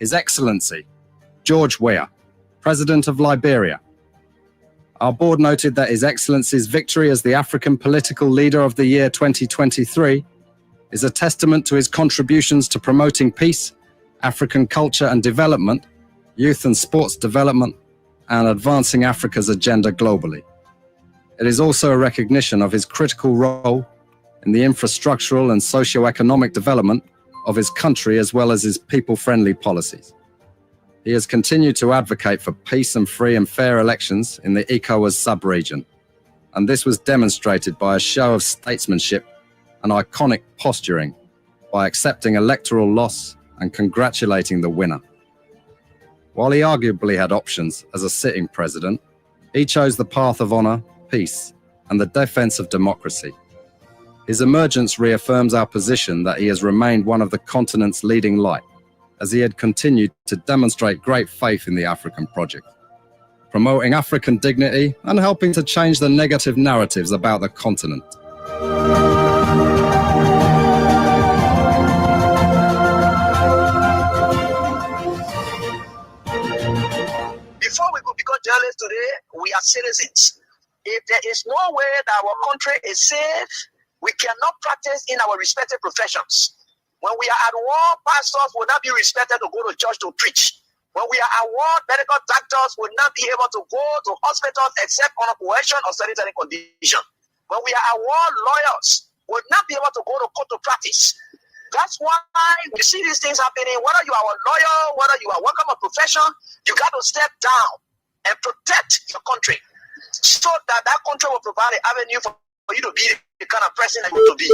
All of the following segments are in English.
His Excellency, George Weah, President of Liberia. Our board noted that His Excellency's victory as the African Political Leader of the Year 2023 is a testament to his contributions to promoting peace, African culture and development, youth and sports development, and advancing Africa's agenda globally. It is also a recognition of his critical role in the infrastructural and socio-economic development of his country as well as his people-friendly policies. He has continued to advocate for peace and free and fair elections in the ECOWAS sub-region, and this was demonstrated by a show of statesmanship and iconic posturing by accepting electoral loss and congratulating the winner. While he arguably had options as a sitting president, he chose the path of honor, peace, and the defense of democracy. His emergence reaffirms our position that he has remained one of the continent's leading light, as he had continued to demonstrate great faith in the African project, promoting African dignity and helping to change the negative narratives about the continent. Before we could become journalists today, we are citizens. If there is no way that our country is safe, we cannot practice in our respective professions. When we are at war, pastors will not be respected to go to church to preach. When we are at war, medical doctors will not be able to go to hospitals except on a coercion or sanitary condition. When we are at war, lawyers will not be able to go to court to practice. That's why we see these things happening. Whether you are a lawyer, whether you are working on a profession, you got to step down and protect your country so that that country will provide an avenue for you to be the kind of person that you want to be.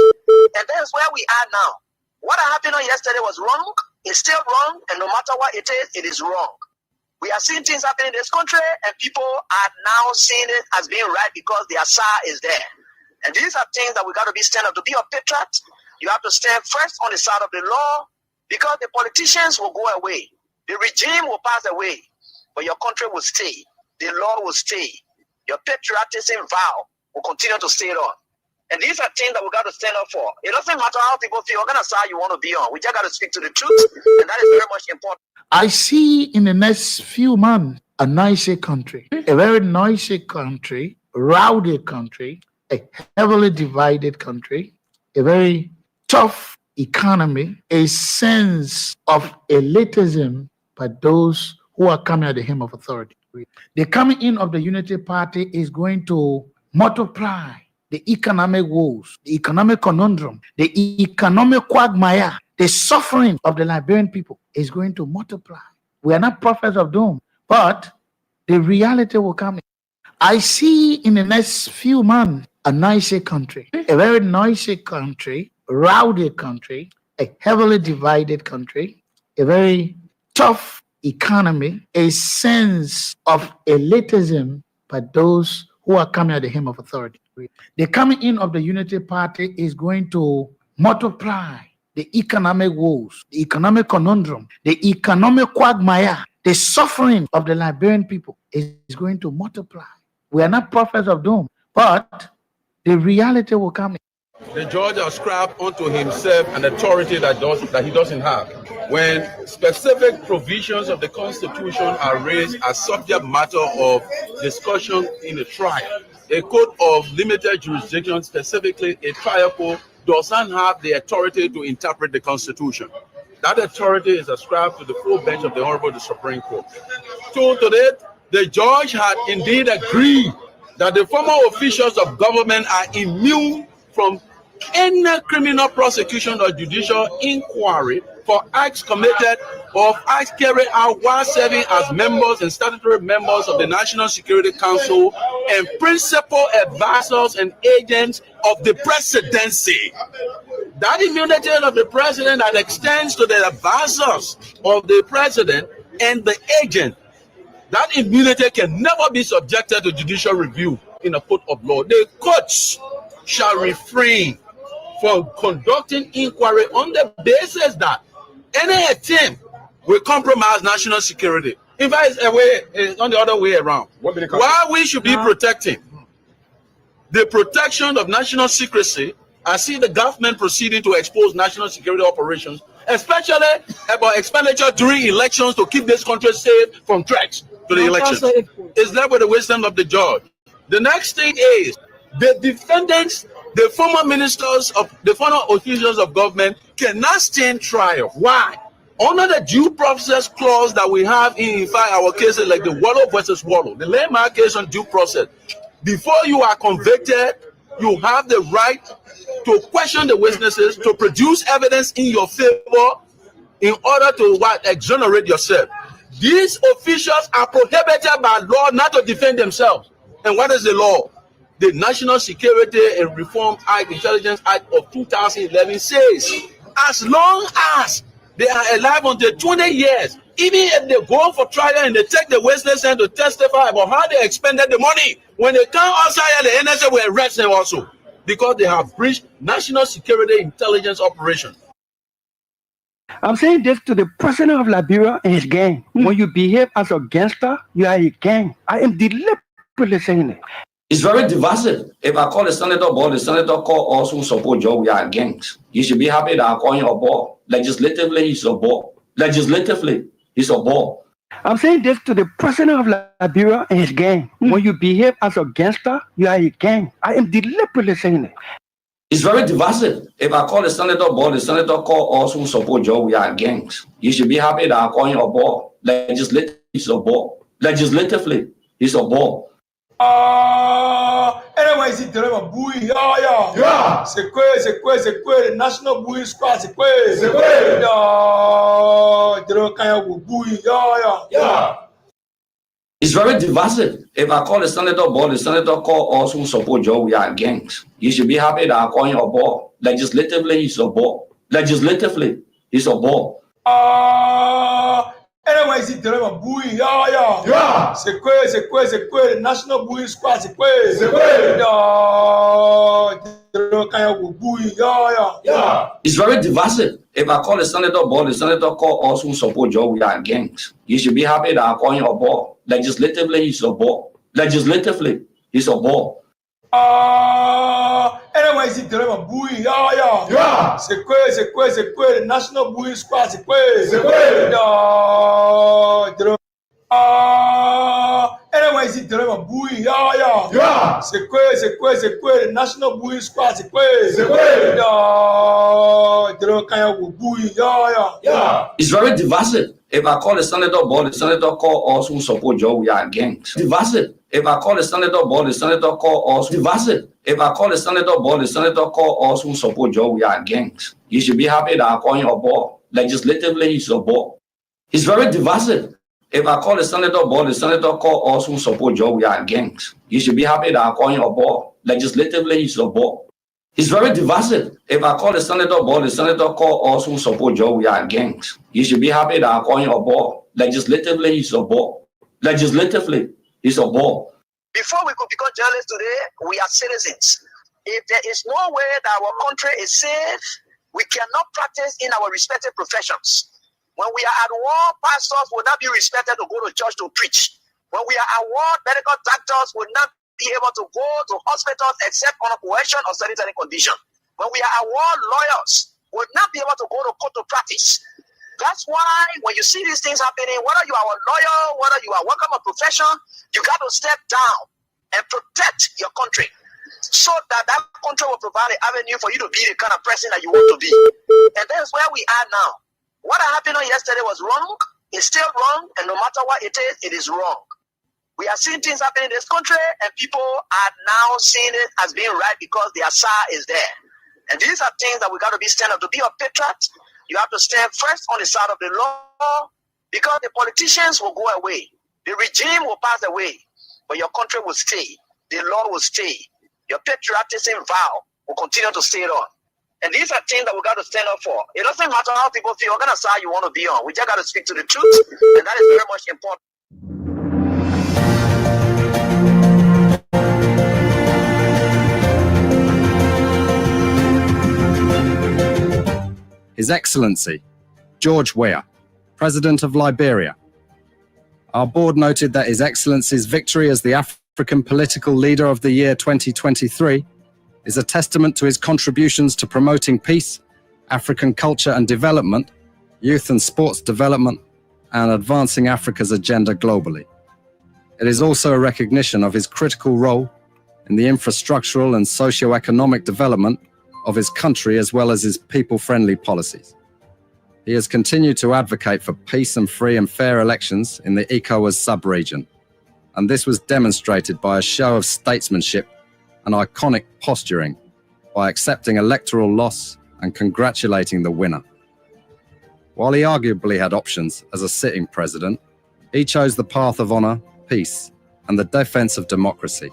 And that's where we are now. What happened on yesterday was wrong. It's still wrong. And no matter what it is wrong. We are seeing things happening in this country, and people are now seeing it as being right because the Asa is there. And these are things that we got to be stand up. To be a patriot, you have to stand first on the side of the law, because the politicians will go away. The regime will pass away, but your country will stay. The law will stay. Your patriotism vow will continue to stay on. And these are things that we got to stand up for. It doesn't matter how people feel, what kind of side you want to be on. We just got to speak to the truth, and that is very much important. I see in the next few months a nicer country, a very noisy country, rowdy country, a heavily divided country, a very tough economy, a sense of elitism by those who are coming at the hem of authority. The coming in of the Unity Party is going to multiply the economic woes, the economic conundrum, the economic quagmire, the suffering of the Liberian people is going to multiply. We are not prophets of doom, but the reality will come in. I see in the next few months a nicer country, a very noisy country, rowdy country, a heavily divided country, a very tough economy, a sense of elitism by those who are coming at the hem of authority. The coming in of the Unity Party is going to multiply the economic woes, the economic conundrum, the economic quagmire, the suffering of the Liberian people is going to multiply. We are not prophets of doom, but the reality will come in. The judge ascribed unto himself an authority that he doesn't have. When specific provisions of the Constitution are raised as subject matter of discussion in a trial, a court of limited jurisdiction, specifically a trial court, does not have the authority to interpret the Constitution. That authority is ascribed to the full bench of the Honorable Supreme Court. So today, the judge had indeed agreed that the former officials of government are immune from any criminal prosecution or judicial inquiry for acts committed or acts carried out while serving as members and statutory members of the National Security Council and principal advisors and agents of the presidency. That immunity of the president that extends to the advisors of the president and the agent, that immunity can never be subjected to judicial review in a court of law. The courts shall refrain from conducting inquiry on the basis that any attempt will compromise national security. In fact, it's on the other way around. Why we should be protecting the protection of national secrecy, I see the government proceeding to expose national security operations especially about expenditure during elections to keep this country safe from threats to the elections. It's left with the wisdom of the judge. The next thing is the defendants, the former ministers of the former officials of government cannot stand trial. Why? Under the due process clause that we have in fact our cases like the Wallow versus Wallow, the landmark case on due process, before you are convicted, you have the right to question the witnesses, to produce evidence in your favor in order to exonerate yourself. These officials are prohibited by law not to defend themselves. And what is the law? The National Security and Reform Act, Intelligence Act of 2011 says, as long as they are alive until 20 years, even if they go for trial and they take the witness and to testify about how they expended the money, when they come outside, the NSA will arrest them also, because they have breached national security intelligence operation. I'm saying this to the president of Liberia and his gang. When you behave as a gangster, you are a gang. I am deliberately saying it. It's very divisive. If I call the senator board, the senator call us who support Joe, we are gangs. You should be happy that I'm calling a ball. Legislatively, he's a ball. Legislatively, he's a ball. I'm saying this to the president of Liberia and his gang. When you behave as a gangster, you are a gang. I am deliberately saying it. It's very divisive. If I call the senator board, the senator call us who support Joe, we are gangs. You should be happy that I'm calling a ball. Legislatively, he's a ball. Legislatively, he's a ball. Anyway, c'est vraiment bouillie, yeah. C'est quoi, le National Bouillie Squad, c'est quoi? Yeah. It's very divisive. If I call the senator board, the senator call us who support Joe, we are gangs. You should be happy that I'm calling a ball. Legislatively, he's a ball. Legislatively, he's a ball. Anyway, c'est vraiment bouillie, yeah. C'est quoi, le National Bouillie Squad, c'est quoi? Yeah. It's very divisive. If I call the senator board, the senator call us who support Joe, we are gangs. You should be happy that I'm calling a ball. Legislatively, he's a ball. Legislatively, he's a ball. Anyway, c'est vraiment bouillie, yeah. C'est quoi, le National Bouillie Squad, c'est quoi? Anyway, c'est vraiment bouillie, yeah. C'est quoi, le National Bouillie Squad, c'est quoi? Yeah. It's very divisive. If I call the senator board, the senator call us who support Joe, we are gangs. Divisive. If I call the senator board, the senator call us divisive. If I call the senator board, the senator call us who support Joe, we are gangs. You should be happy that I'm calling a ball. Legislatively, he's a ball. It's very divisive. If I call the senator board, the senator call us who support Joe, we are gangs. You should be happy that I'm calling a ball. Legislatively, he's a ball. It's very divisive. If I call the senator board, the senator call us who support Joe, we are gangs. You should be happy that I'm calling a ball. Legislatively, he's a ball. Legislatively, he's a ball. Before we could become journalists today, we are citizens. If there is no way that our country is safe, we cannot practice in our respective professions. When we are at war, pastors will not be respected to go to church to preach. When we are at war, medical doctors will not be able to go to hospitals except on a coercion or sanitary condition. When we are at war, lawyers will not be able to go to court to practice. That's why when you see these things happening, whether you are a lawyer, whether you are working a profession, you got to step down and protect your country so that country will provide an avenue for you to be the kind of person that you want to be. And that's where we are now. What happened yesterday was wrong. It's still wrong. And no matter what it is wrong. We are seeing things happening in this country, and people are now seeing it as being right because the Asa is there. And these are things that we got to be stand up. To be a patriot, you have to stand first on the side of the law, because the politicians will go away. The regime will pass away, but your country will stay. The law will stay. Your patriotism vow will continue to stay on. And these are things that we got to stand up for. It doesn't matter how people feel, what kind of side you want to be on. We just got to speak to the truth, and that is very much important. His Excellency, George Weah, President of Liberia. Our board noted that His Excellency's victory as the African Political Leader of the Year 2023 is a testament to his contributions to promoting peace, African culture and development, youth and sports development, and advancing Africa's agenda globally. It is also a recognition of his critical role in the infrastructural and socio-economic development of his country as well as his people-friendly policies. He has continued to advocate for peace and free and fair elections in the ECOWAS sub-region, and this was demonstrated by a show of statesmanship and iconic posturing by accepting electoral loss and congratulating the winner. While he arguably had options as a sitting president, he chose the path of honor, peace, and the defense of democracy.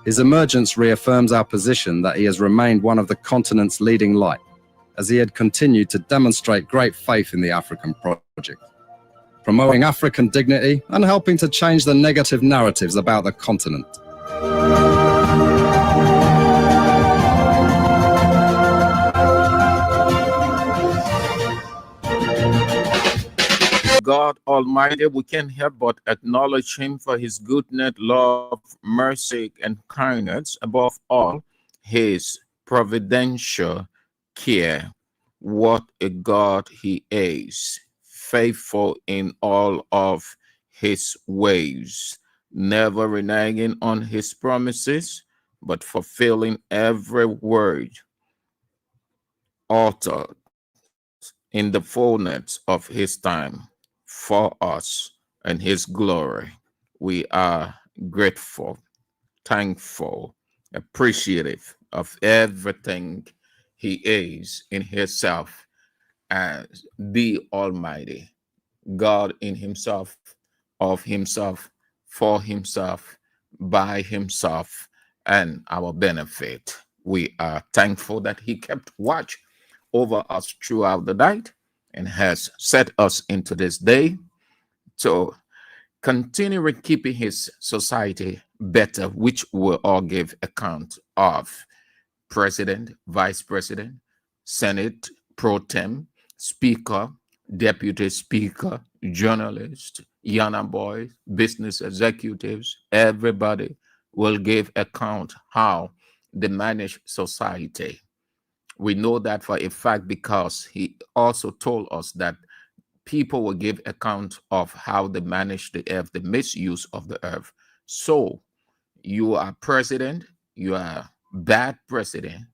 His emergence reaffirms our position that he has remained one of the continent's leading light, as he had continued to demonstrate great faith in the African project, promoting African dignity and helping to change the negative narratives about the continent. God Almighty, we can't help but acknowledge him for his goodness, love, mercy, and kindness, above all, his providential care. What a God he is, faithful in all of his ways, never reneging on his promises, but fulfilling every word uttered in the fullness of his time for us and his glory. We are grateful, thankful, appreciative of everything he is in himself as the Almighty, God in himself, of himself, for himself, by himself, and our benefit. We are thankful that he kept watch over us throughout the night and has set us into this day to continue with keeping his society better, which we'll all give account of. President, Vice President, Senate, Pro Tem, Speaker, Deputy Speaker, journalists, young boys, business executives, everybody will give account how they manage society. We know that for a fact because he also told us that people will give account of how they manage the earth, the misuse of the earth. So you are president, you are bad president,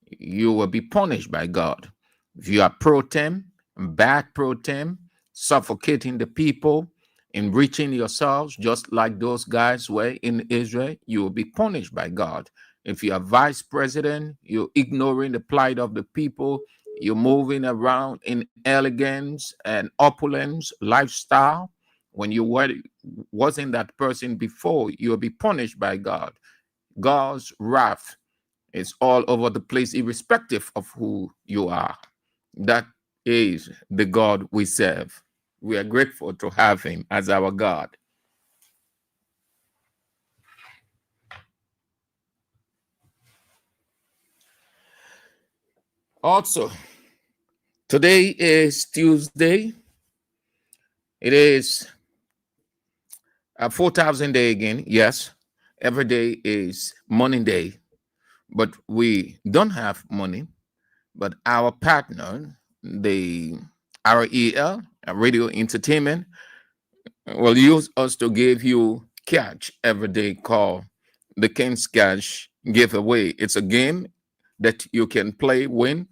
you will be punished by God. If you are pro tem, bad pro tem, suffocating the people, enriching yourselves, just like those guys were in Israel, you will be punished by God. If you are vice president, you're ignoring the plight of the people, you're moving around in elegance and opulence lifestyle. When you wasn't that person before, you'll be punished by God. God's wrath is all over the place, irrespective of who you are. That is the God we serve. We are grateful to have him as our God. Also, today is Tuesday. It is a 4,000 day again. Yes, every day is money day, but we don't have money. But our partner, the REL, Radio Entertainment, will use us to give you cash every day called the King's Cash Giveaway. It's a game that you can play, win.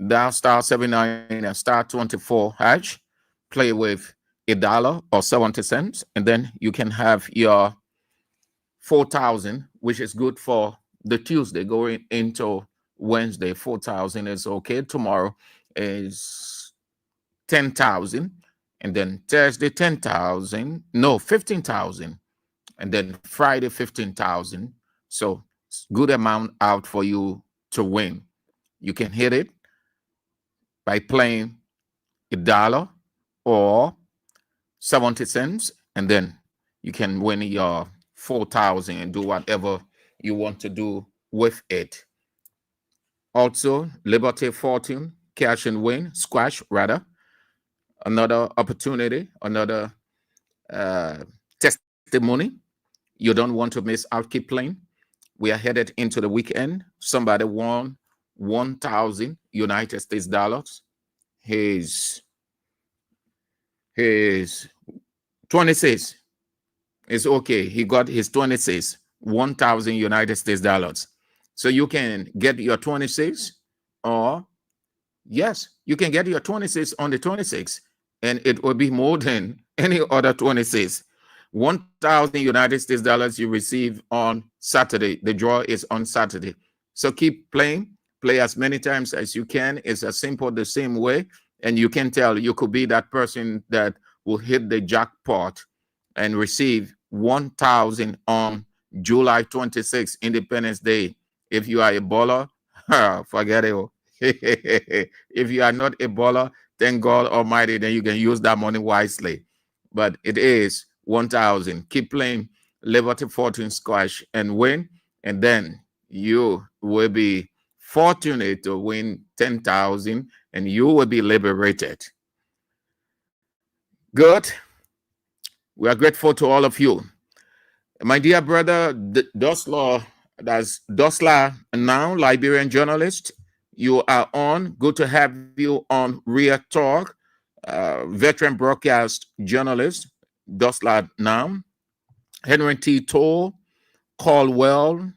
Dial star 79 and star 24 hash, play with $1 or 70 cents, and then you can have your 4,000, which is good for the Tuesday going into Wednesday. 4,000 is okay. Tomorrow is 10,000, and then Thursday 10,000. No, 15,000, and then Friday 15,000. So good amount out for you to win. You can hit it by playing $1 or 70 cents, and then you can win your 4,000 and do whatever you want to do with it. Also, Liberty Fortune, cash and win, squash rather. Another opportunity, another testimony. You don't want to miss out. Keep playing. We are headed into the weekend. Somebody won 1,000 United States dollars. His his 26. It's okay. He got his 26, 1,000 United States dollars. So you can get your 26, or yes, you can get your 26 on the 26, and it will be more than any other 26. 1,000 United States dollars you receive on Saturday. The draw is on Saturday. So keep playing. Play as many times as you can. It's as simple the same way. And you can tell you could be that person that will hit the jackpot and receive 1,000 on July 26th, Independence Day. If you are a baller, forget it. If you are not a baller, thank God Almighty, then you can use that money wisely. But it is 1,000. Keep playing Liberty Fortune Squash and win, and then you will be fortunate to win 10,000, and you will be liberated. Good. We are grateful to all of you. My dear brother Dosla, that's Dosla now, Liberian journalist. You are on. Good to have you on Real Talk, veteran broadcast journalist, Dosla now. Henry T. Toll, Caldwell,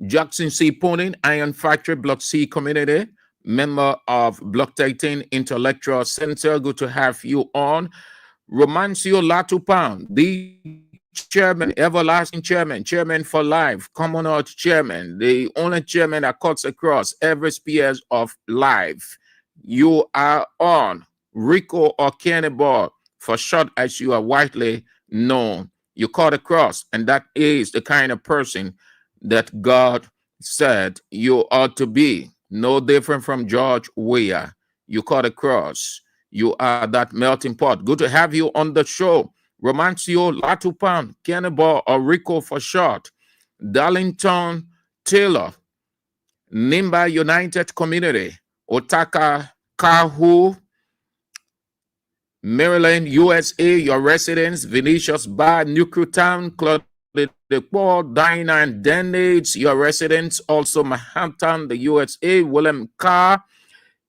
Jackson C. Poning, Iron Factory, Block C community, member of Block 13 Intellectual Center. Good to have you on. Romancio Latupan, the chairman, everlasting chairman, chairman for life, Commonwealth chairman, the only chairman that cuts across every spheres of life. You are on. Rico or Cannibal, for short as you are widely known. You cut across, and that is the kind of person that God said you ought to be. No different from George Weah. You cut across. You are that melting pot. Good to have you on the show. Romancio Latupan, Cannibal or Rico for short. Darlington Taylor, Nimba United Community, Otaka Kahu, Maryland, USA, your residents, Vinicius Bar, Newtown, Claude the Paul, Dinah and Denage, your residents, also Manhattan, the USA, William Carr.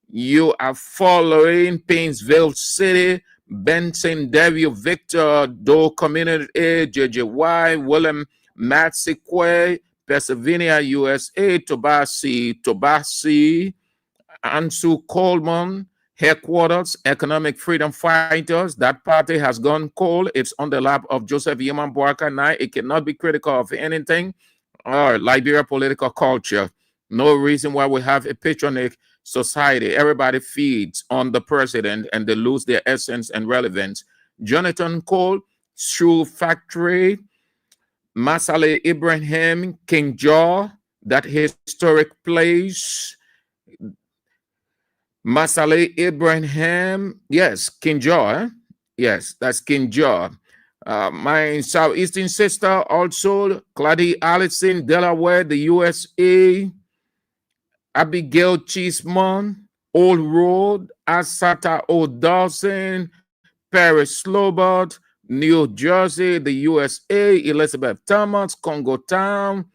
You are following Painesville City, Benson, Deville, Victor, Doe Community, JJY, William Matsique, Pennsylvania, USA, Tobasi, Ansu Coleman, Headquarters, Economic Freedom Fighters. That party has gone cold. It's on the lap of Joseph Yeman Boaka now. It cannot be critical of anything or Liberia political culture. No reason why we have a patronic society. Everybody feeds on the president and they lose their essence and relevance. Jonathan Cole, Shoe Factory, Masale Ibrahim, King Jaw, that historic place. Masale Ibrahim, yes, King Jaw, yes, that's King Jaw. My southeastern sister also, Claudie Allison, Delaware, the USA. Abigail Cheeseman, Old Road, Asata O'Dawson, Paris Slobart, New Jersey, the USA, Elizabeth Thomas, Congo Town,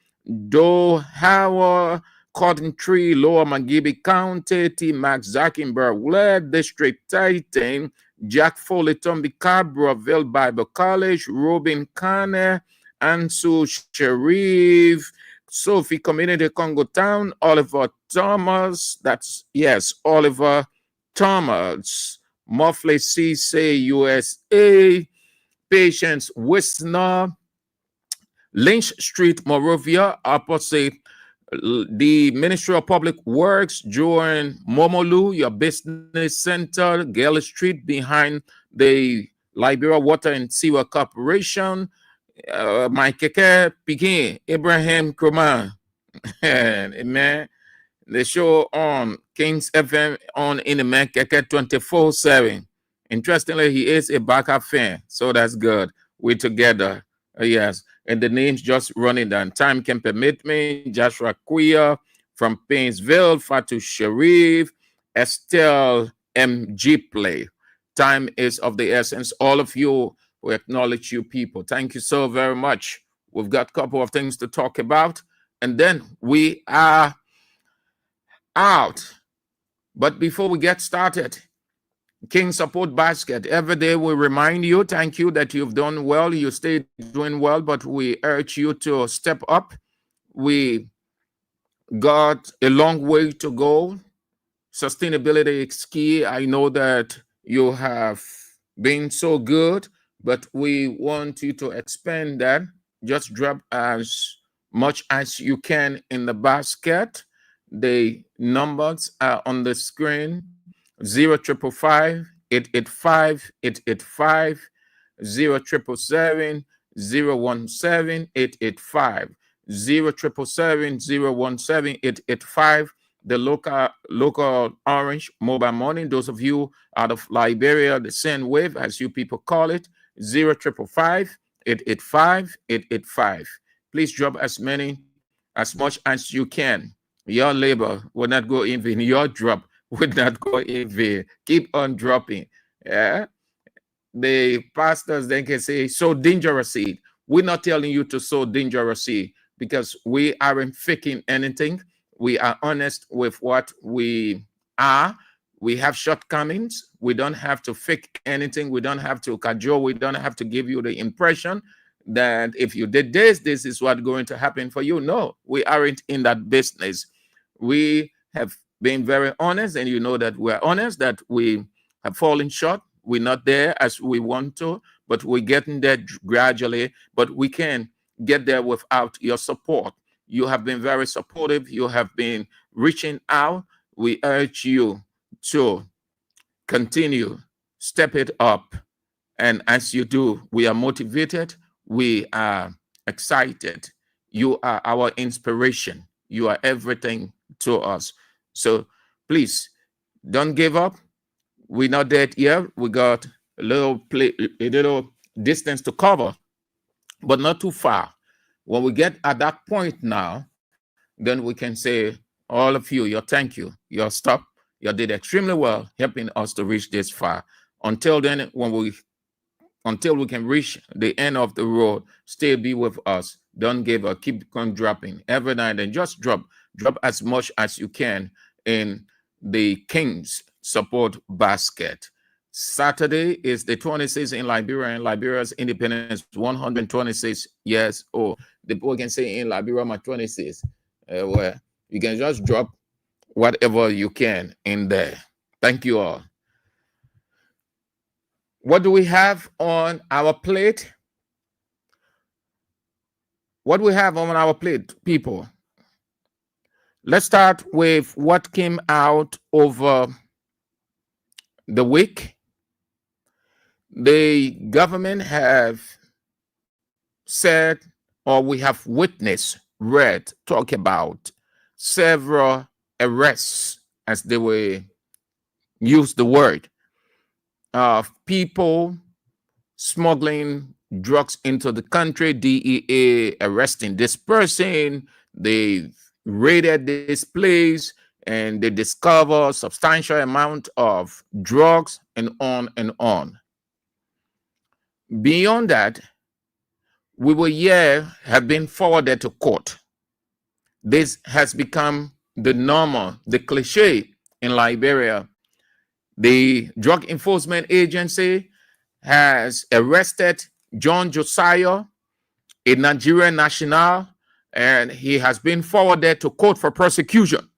Doe Howard, Cotton Tree, Lower Magibi County, T. Max Zackenberg, Led District Titan, Jack Foley, Tomby Cabraville Bible College, Robin Kane, Ansu Sharif, Sophie Community Congo Town, Oliver Thomas, that's, yes, Oliver Thomas, Muffley CC USA, Patience Wisner, Lynch Street, Morovia, opposite the Ministry of Public Works, during Momolu, your business center, Gale Street, behind the Liberia Water and Sewer Corporation. My keke Pikin, Ibrahim Kurman. Amen. The show on Kings FM on in the man keke 24/7. Interestingly, he is a backup fan, so that's good. We're together. Yes. And the names just running down. Time can permit me. Joshua Quia from Painesville, Fatu Sharif, Estelle M.G. Play. Time is of the essence. All of you, we acknowledge you people. Thank you so very much. We've got a couple of things to talk about, and then we are out. But before we get started, King Support Basket. Every day we remind you, thank you that you've done well. You stay doing well, but we urge you to step up. We got a long way to go. Sustainability is key. I know that you have been so good, but we want you to expand that. Just drop as much as you can in the basket. The numbers are on the screen: 0555 885 885, 0777 017 885, 0777 017 885. The local orange mobile money. Those of you out of Liberia, the send wave, as you people call it, 0555 885 885. Please drop as much as you can. Your labor will not go in vain. Your drop will not go in vain. Keep on dropping. Yeah. The pastors then can say, sow dangerous seed. We're not telling you to sow dangerous seed because we aren't faking anything. We are honest with what we are. We have shortcomings. We don't have to fake anything. We don't have to cajole. We don't have to give you the impression that if you did this, this is what's going to happen for you. No, we aren't in that business. We have been very honest, and you know that we're honest, that we have fallen short. We're not there as we want to, but we're getting there gradually. But we can get there without your support. You have been very supportive. You have been reaching out. We urge you to continue, step it up. And as you do, we are motivated. We are excited. You are our inspiration. You are everything to us. So please don't give up. We're not dead yet. We got a little distance to cover, but not too far. When we get at that point now, then we can say, all of you, your thank you, your stop, you did extremely well helping us to reach this far. Until then, until we can reach the end of the road, stay be with us. Don't give up. Keep on dropping every night, and just drop as much as you can in the King's Support Basket. Saturday is the 26th in Liberia, and Liberia's independence 126 years old. The people can say in Liberia, my 26, where you can just drop whatever you can in there. Thank you all. What do we have on our plate? What we have on our plate, people? Let's start with what came out over the week. The government have said, or we have witnessed, read, talk about several arrests, as they were use the word, of people smuggling drugs into the country. DEA arresting this person. They raided this place and they discover substantial amount of drugs and on and on. Beyond that, we will have been forwarded to court. This has become the normal, the cliche in Liberia. The Drug Enforcement Agency has arrested John Josiah, a Nigerian national, and he has been forwarded to court for prosecution.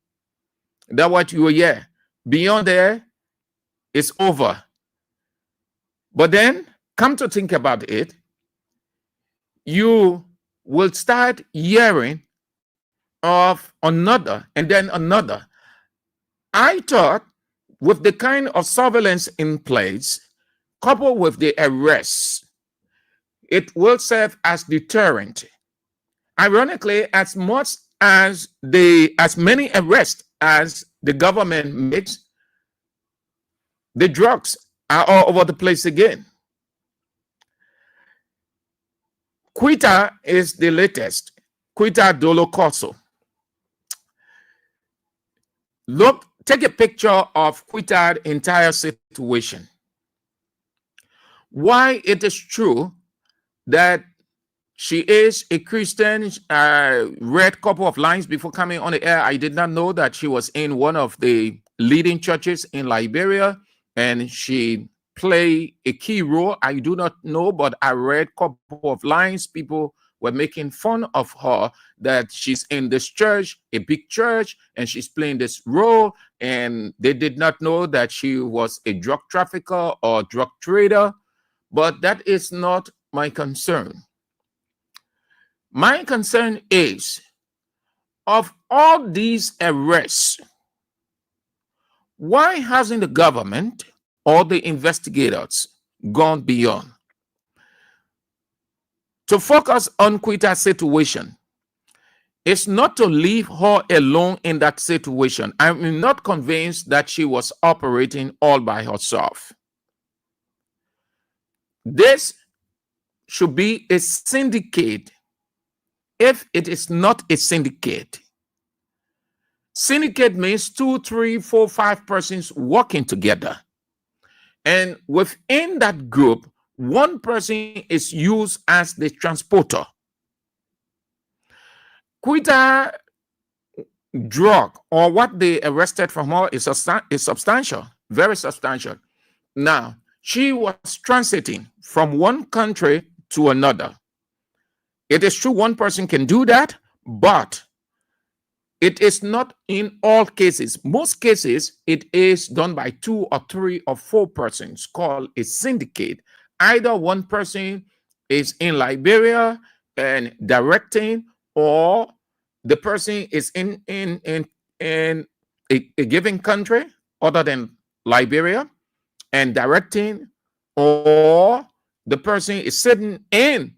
That's what you hear. Beyond there, it's over. But then, come to think about it, you will start hearing of another and then another. I thought with the kind of surveillance in place, coupled with the arrests, it will serve as deterrent. Ironically, as many arrests as the government makes, the drugs are all over the place again. Quita is the latest. Quita Dolo Corso. Look, take a picture of Quita's entire situation. Why it is true that she is a Christian. I read a couple of lines before coming on the air. I did not know that she was in one of the leading churches in Liberia, and she played a key role. I do not know, but I read a couple of lines. People were making fun of her, that she's in this church, a big church, and she's playing this role, and they did not know that she was a drug trafficker or drug trader. But that is not my concern. My concern is, of all these arrests, why hasn't the government or the investigators gone beyond to focus on Quita's situation? It's not to leave her alone in that situation. I'm not convinced that she was operating all by herself. This should be a syndicate. If it is not a syndicate, syndicate means 2, 3, 4, 5 persons working together. And within that group, one person is used as the transporter. Quita drug, or what they arrested from her, is substantial, very substantial. Now, she was transiting from one country to another. It is true one person can do that, but it is not in all cases. Most cases, it is done by 2 or 3 or 4 persons, called a syndicate. Either one person is in Liberia and directing, or the person is in a given country other than Liberia and directing, or the person is sitting in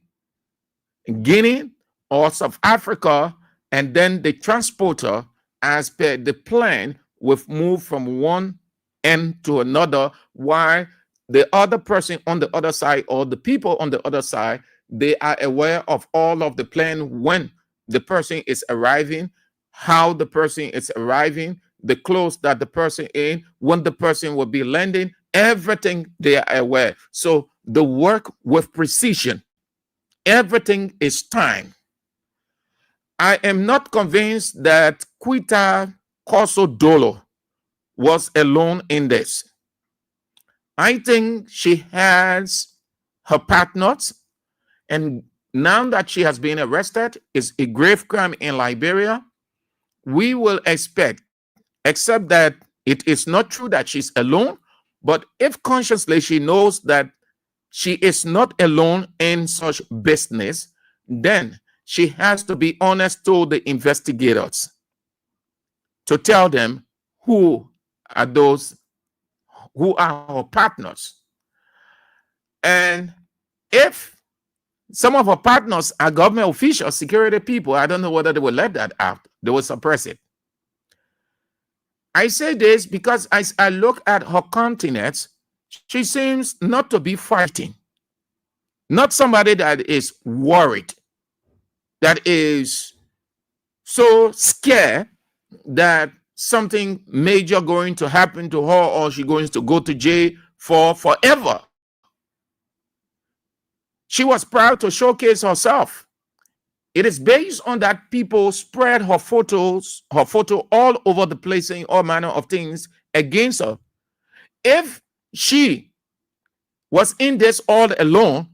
Guinea or South Africa, and then the transporter, as per the plan, will move from one end to another, while the other person on the other side, or the people on the other side, they are aware of all of the plan, when the person is arriving, how the person is arriving, the clothes that the person in, when the person will be landing, everything they are aware. So the work with precision, everything is time. I am not convinced that Quita Corso Dolo was alone in this. I think she has her partners, and now that she has been arrested, is a grave crime in Liberia. We will expect, except that it is not true that she's alone, but if consciously she knows that she is not alone in such business, then she has to be honest to the investigators, to tell them who are those who are her partners. And if some of her partners are government officials, security people, I don't know whether they will let that out. They will suppress it. I say this because as I look at her countenance, she seems not to be fighting. Not somebody that is worried, that is so scared that something major going to happen to her, or she's going to go to jail for forever. She was proud to showcase herself. It is based on that people spread her photo all over the place, saying all manner of things against her. If she was in this all alone,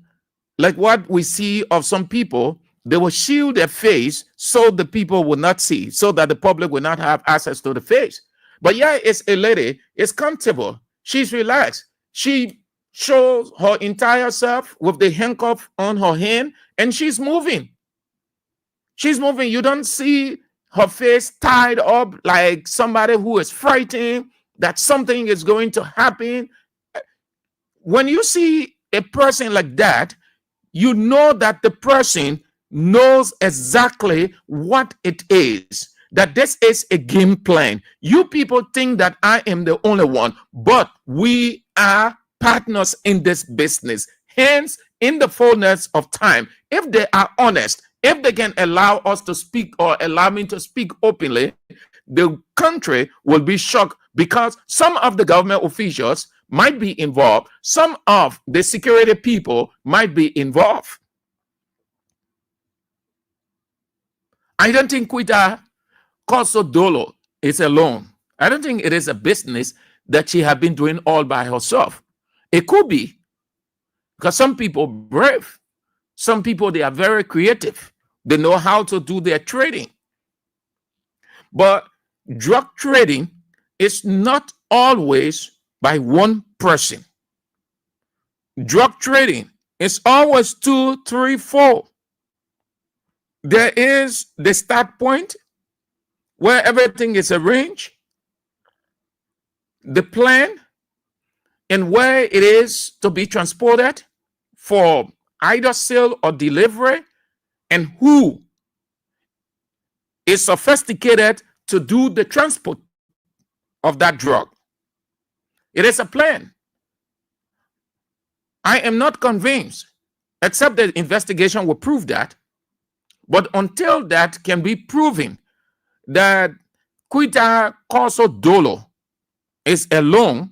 like what we see of some people, they will shield their face so the people will not see, so that the public will not have access to the face. But yeah, it's a lady, it's comfortable, she's relaxed. She shows her entire self with the handcuff on her hand, and she's moving. She's moving. You don't see her face tied up like somebody who is frightened that something is going to happen. When you see a person like that, you know that the person knows exactly what it is, that this is a game plan. You people think that I am the only one, but we are partners in this business. Hence, in the fullness of time, if they are honest, if they can allow us to speak, or allow me to speak openly, the country will be shocked, because some of the government officials might be involved, some of the security people might be involved. I don't think Quita Corso Dolo is alone. I don't think it is a business that she had been doing all by herself. It could be because some people brave. Some people, they are very creative. They know how to do their trading. But drug trading is not always by one person. Drug trading is always 2, 3, 4. There is the start point where everything is arranged, the plan, and where it is to be transported for either sale or delivery, and who is sophisticated to do the transport of that drug. It is a plan. I am not convinced, except the investigation will prove that. But until that can be proven that Quita Corso Dolo is alone,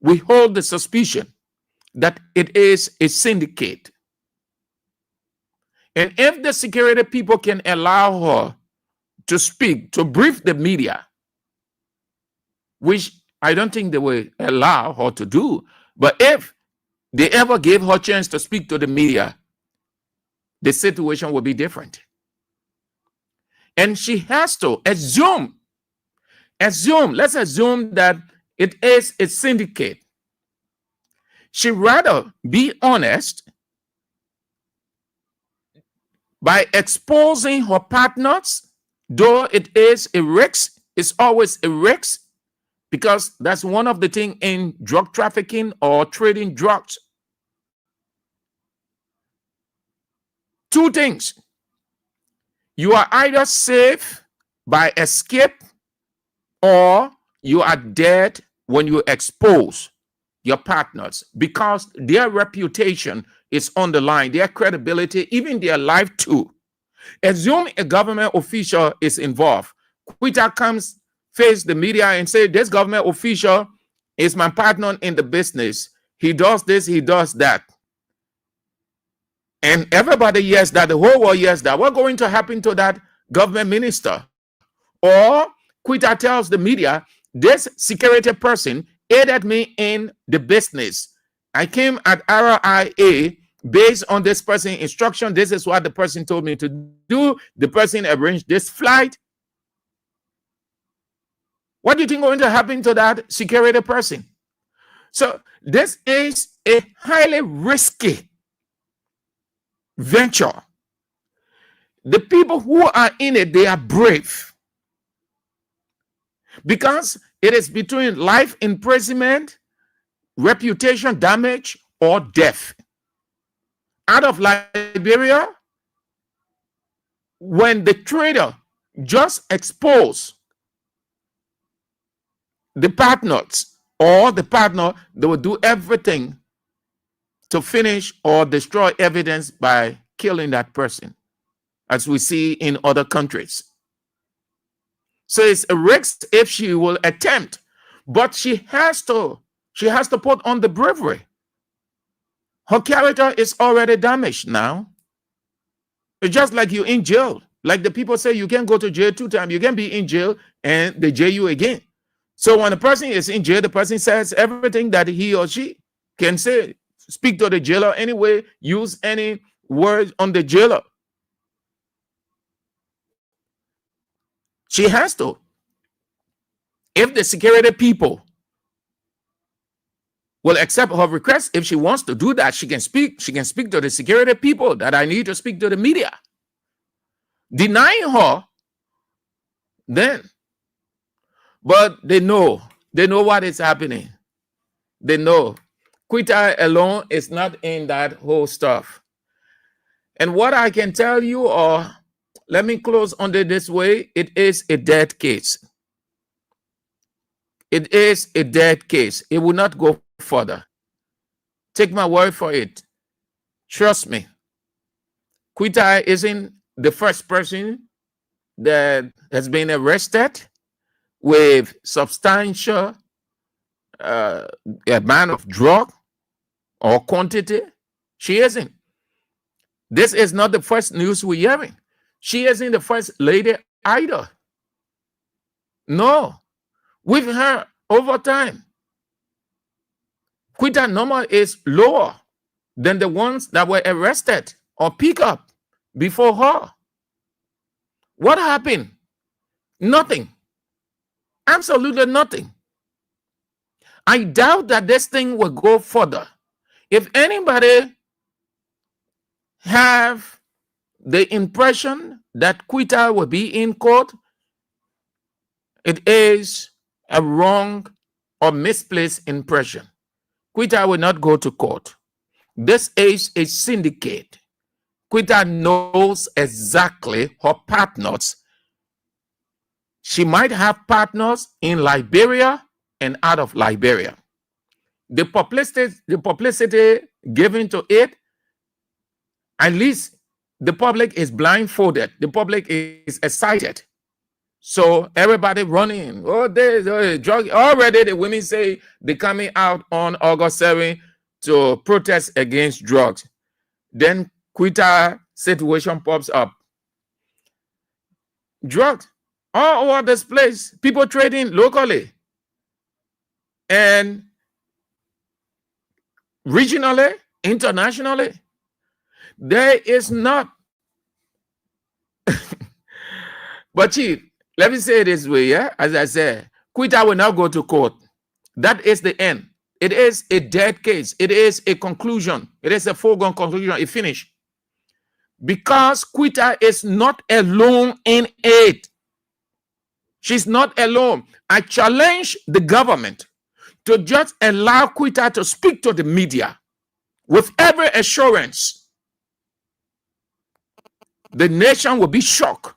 we hold the suspicion that it is a syndicate. And if the security people can allow her to speak, to brief the media, which I don't think they will allow her to do, but if they ever gave her a chance to speak to the media, the situation will be different. And she has to assume, let's assume that it is a syndicate. She rather be honest by exposing her partners, though it is a risk, it's always a risk, because that's one of the things in drug trafficking or trading drugs. Two things. You are either safe by escape, or you are dead when you expose your partners, because their reputation is on the line, their credibility, even their life too. Assume a government official is involved. Quita comes, face the media and say, this government official is my partner in the business. He does this, he does that. And everybody hears that, the whole world hears that. What's going to happen to that government minister? Or Quita tells the media, this security person aided me in the business. I came at RIA based on this person's instruction. This is what the person told me to do. The person arranged this flight. What do you think is going to happen to that security person? So this is a highly risky venture. The people who are in it, they are brave, because it is between life imprisonment, reputation damage, or death. Out of Liberia, when the trader just exposed the partners or the partner, they will do everything to finish or destroy evidence by killing that person, as we see in other countries. So it's a risk if she will attempt, but she has to put on the bravery. Her character is already damaged now. It's just like you in jail. Like the people say, you can go to jail 2 times. You can be in jail and they jail you again. So when a person is in jail, the person says everything that he or she can say. Speak to the jailer anyway. Use any word on the jailer. She has to. If the security people will accept her request, if she wants to do that, she can speak. She can speak to the security people that I need to speak to the media. Denying her, then. But they know what is happening. They know. Quita alone is not in that whole stuff. And what I can tell you, or let me close on it this way, it is a dead case. It is a dead case. It will not go further. Take my word for it. Trust me. Quita isn't the first person that has been arrested with substantial amount of drug or quantity. She isn't. This is not the first news we're hearing. She isn't the first lady either. No. We've heard over time. Quita number is lower than the ones that were arrested or picked up before her. What happened? Nothing. Absolutely nothing. I doubt that this thing will go further. If anybody have the impression that Quita will be in court, it is a wrong or misplaced impression. Quita will not go to court. This is a syndicate. Quita knows exactly her partners. She might have partners in Liberia and out of Liberia. The publicity given to it, at least the public is blindfolded. The public is excited. So everybody running. Oh, there's a drug. Already the women say they're coming out on August 7th to protest against drugs. Then Quita situation pops up. Drugs all over this place. People trading locally and regionally, internationally. There is not. But Chief, let me say it this way, yeah? As I said, Quita will not go to court. That is the end. It is a dead case. It is a conclusion. It is a foregone conclusion. It finished. Because Quita is not alone in it. She's not alone. I challenge the government to just allow Quita to speak to the media with every assurance. The nation will be shocked.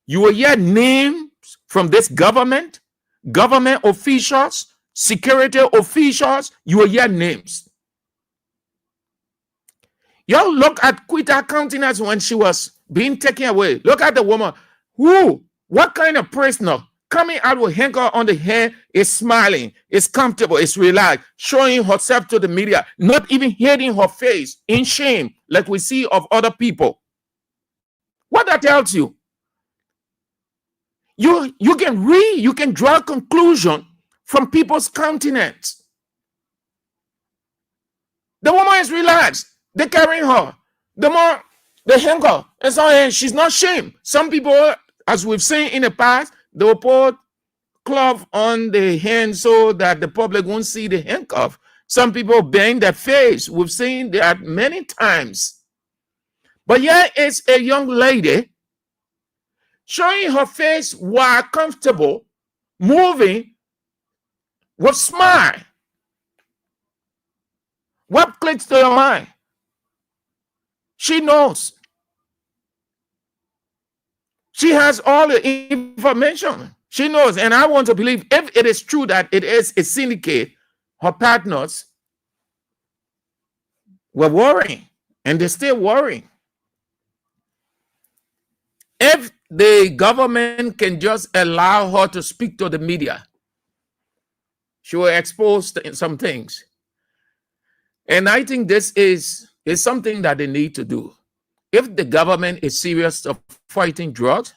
You will hear names from this government officials, security officials. You will hear names. Y'all look at Quita countenance when she was being taken away. Look at the woman. What kind of prisoner coming out with handcuff on the head is smiling, is comfortable, is relaxed, showing herself to the media, not even hiding her face in shame like we see of other people. What that tells you? You can read, you can draw a conclusion from people's countenance. The woman is relaxed. They're carrying her. The more the handcuff, and so she's not ashamed. Some people, as we've seen in the past, they will put cloth on the hand so that the public won't see the handcuff. Some people bang their face. We've seen that many times. But here is a young lady showing her face while comfortable, moving with smile. What clicks to your mind? She knows. She has all the information. She knows. And I want to believe if it is true that it is a syndicate, her partners were worrying, and they're still worrying. If the government can just allow her to speak to the media, she will expose some things. And I think this is something that they need to do. If the government is serious of fighting drugs,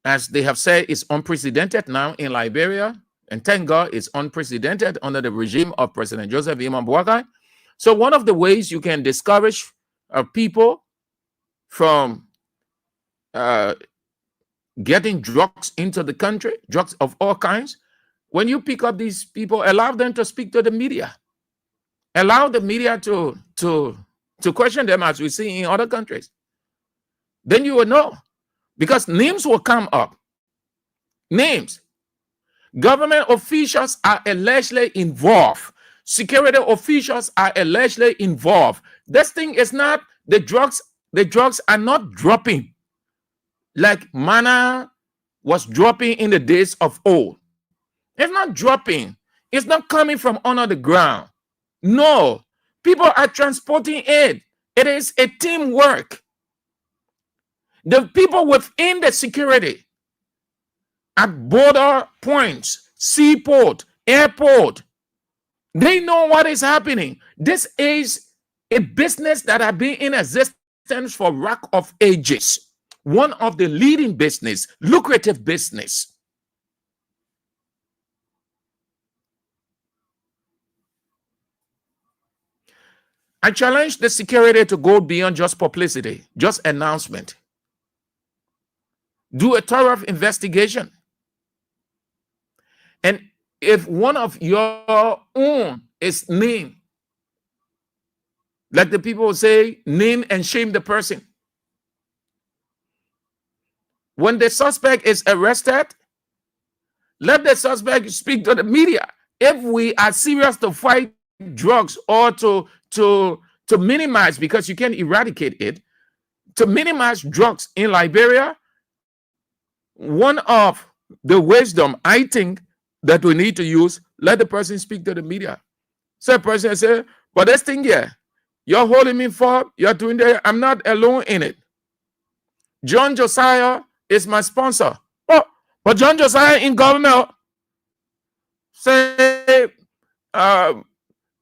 as they have said, it's unprecedented now in Liberia, and thank God it's unprecedented under the regime of President Joseph Boakai. So one of the ways you can discourage people from getting drugs into the country, drugs of all kinds, when you pick up these people, allow them to speak to the media. Allow the media to question them, as we see in other countries. Then you will know, because names will come up. Names. Government officials are allegedly involved. Security officials are allegedly involved. This thing is not, the drugs are not dropping like manna was dropping in the days of old. It's not dropping. It's not coming from under the ground. No, people are transporting it. It is a teamwork. The people within the security at border points, seaport, airport, they know what is happening. This is a business that has been in existence for rack of ages. One of the leading business, lucrative business. I challenge the security to go beyond just publicity, just announcement. Do a thorough investigation. And if one of your own is named, like the people say, name and shame the person. When the suspect is arrested, let the suspect speak to the media. If we are serious to fight drugs or to minimize, because you can eradicate it, to minimize drugs in Liberia, one of the wisdom I think that we need to use, let the person speak to the media. So a person say, but this thing here, you're holding me for, you're doing that, I'm not alone in it. John Josiah is my sponsor. Oh, but John Josiah in government say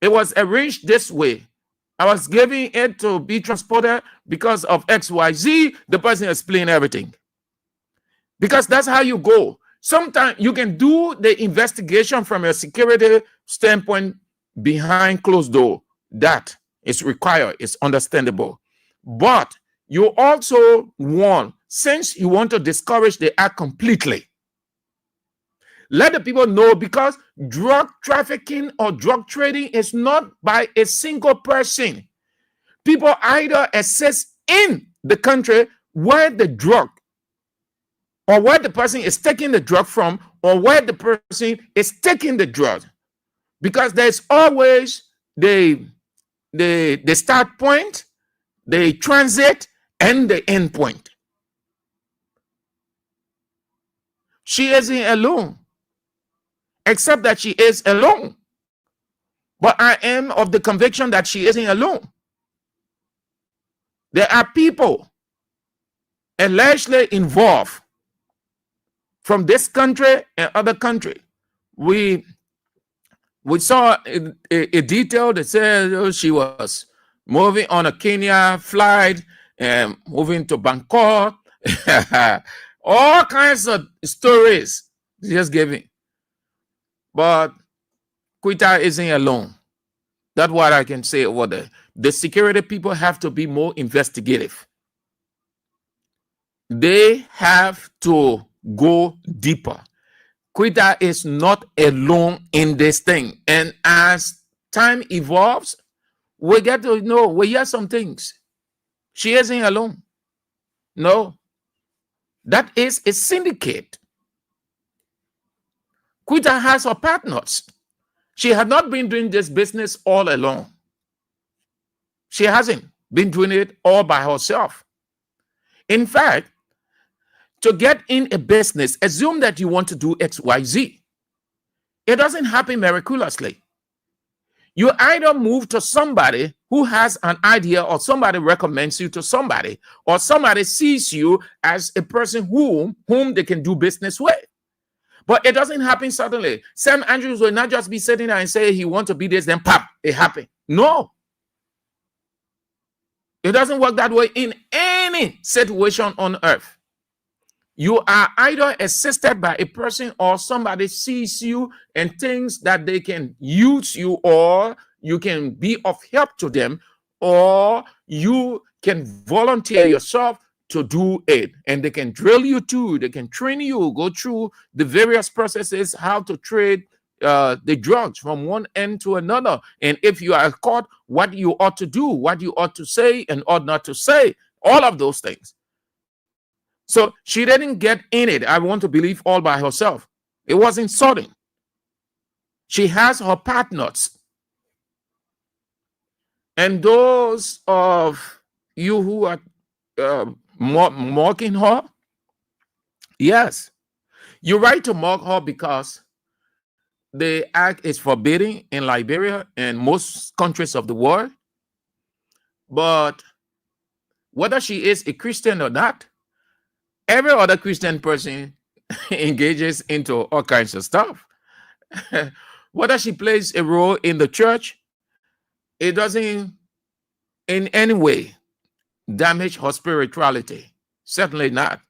it was arranged this way. I was giving it to be transported because of XYZ. The person explained everything. Because that's how you go. Sometimes you can do the investigation from a security standpoint behind closed door. That is required. It's understandable. But you also want, since you want to discourage the act completely, let the people know, because drug trafficking or drug trading is not by a single person. People either assist in the country where the drug or where the person is taking the drug from, or where the person is taking the drug. Because there's always the start point, the transit, and the end point. She isn't alone, except that she is alone. But I am of the conviction that she isn't alone. There are people allegedly involved from this country and other country. We saw a detail that says she was moving on a Kenya flight and moving to Bangkok. All kinds of stories just giving. But Quita isn't alone. That's what I can say over there. The security people have to be more investigative. They have to go deeper. Quita is not alone in this thing. And as time evolves, we get to know, we hear some things. She isn't alone. No. That is a syndicate. Quita has her partners. She had not been doing this business all alone. She hasn't been doing it all by herself. In fact, to get in a business, assume that you want to do XYZ. It doesn't happen miraculously. You either move to somebody who has an idea, or somebody recommends you to somebody, or somebody sees you as a person whom they can do business with. But it doesn't happen suddenly. Sam Andrews will not just be sitting there and say he wants to be this, then pop, it happened. No. It doesn't work that way in any situation on earth. You are either assisted by a person, or somebody sees you and thinks that they can use you, or you can be of help to them, or you can volunteer yourself to do it. And they can drill you too. They can train you, go through the various processes, how to trade the drugs from one end to another. And if you are caught, what you ought to do, what you ought to say and ought not to say, all of those things. So she didn't get in it, I want to believe, all by herself. It wasn't sudden. She has her partners. And those of you who are mocking her, yes, you're right to mock her, because the act is forbidden in Liberia and most countries of the world. But whether she is a Christian or not, every other Christian person engages into all kinds of stuff. Whether she plays a role in the church, it doesn't in any way damage her spirituality. Certainly not.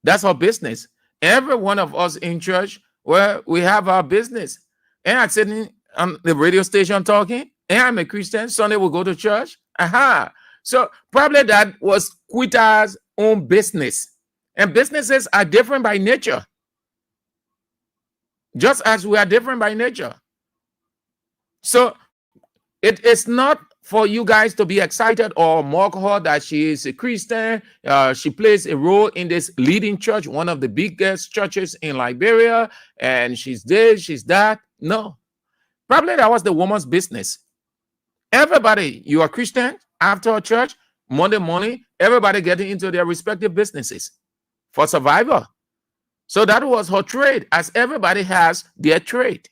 That's her business. Every one of us in church, well, we have our business. And I'm sitting on the radio station talking, And I'm a Christian. Sunday we'll go to church. Aha. So probably that was Quita's own business. And businesses are different by nature. Just as we are different by nature. So it is not for you guys to be excited or mock her that she is a Christian. She plays a role in this leading church, one of the biggest churches in Liberia, and she's this, she's that. No. Probably that was the woman's business. Everybody, you are Christian, after a church, Monday morning, everybody getting into their respective businesses for survival. So that was her trade, as everybody has their trade.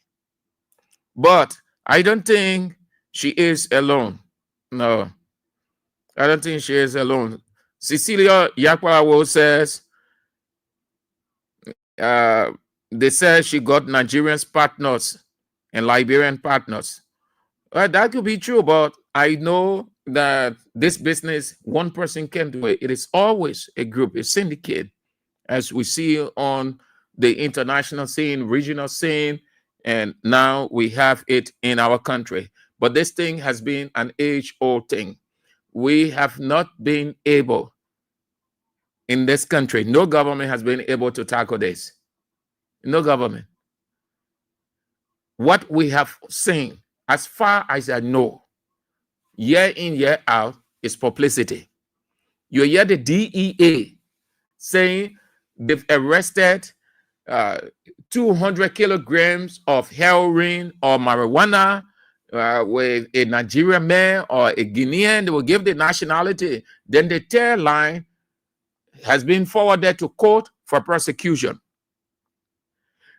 But I don't think she is alone. No, I don't think she is alone. Cecilia Yakwawo says, they said she got Nigerian partners and Liberian partners. Well, that could be true, but I know that this business, one person can do it. It is always a group, a syndicate, as we see on the international scene, regional scene, and now we have it in our country. But this thing has been an age-old thing. We have not been able in this country, no government has been able to tackle this. No government. What we have seen, as far as I know, year in, year out, is publicity. You hear the DEA saying they've arrested 200 kilograms of heroin or marijuana with a Nigerian man or a Guinean. They will give the nationality. Then the third line has been forwarded to court for prosecution.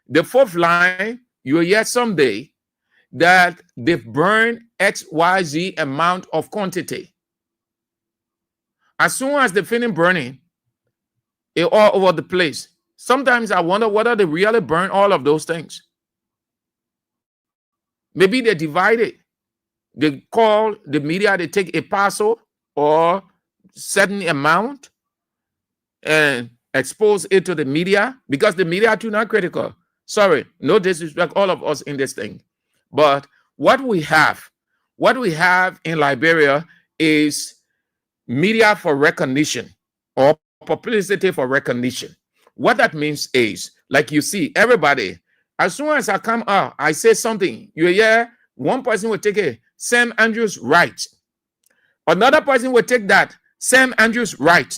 The fourth line, you will hear someday that they've burned XYZ amount of quantity. As soon as they finish burning, it's all over the place. Sometimes I wonder whether they really burn all of those things. Maybe they divide it. They call the media, they take a parcel or certain amount and expose it to the media, because the media are too not critical. Sorry, no disrespect, all of us in this thing. But what we have in Liberia is media for recognition or publicity for recognition. What that means is, like you see, everybody, as soon as I come out, I say something, you hear one person will take a Sam Andrews right. Another person will take that Sam Andrews right.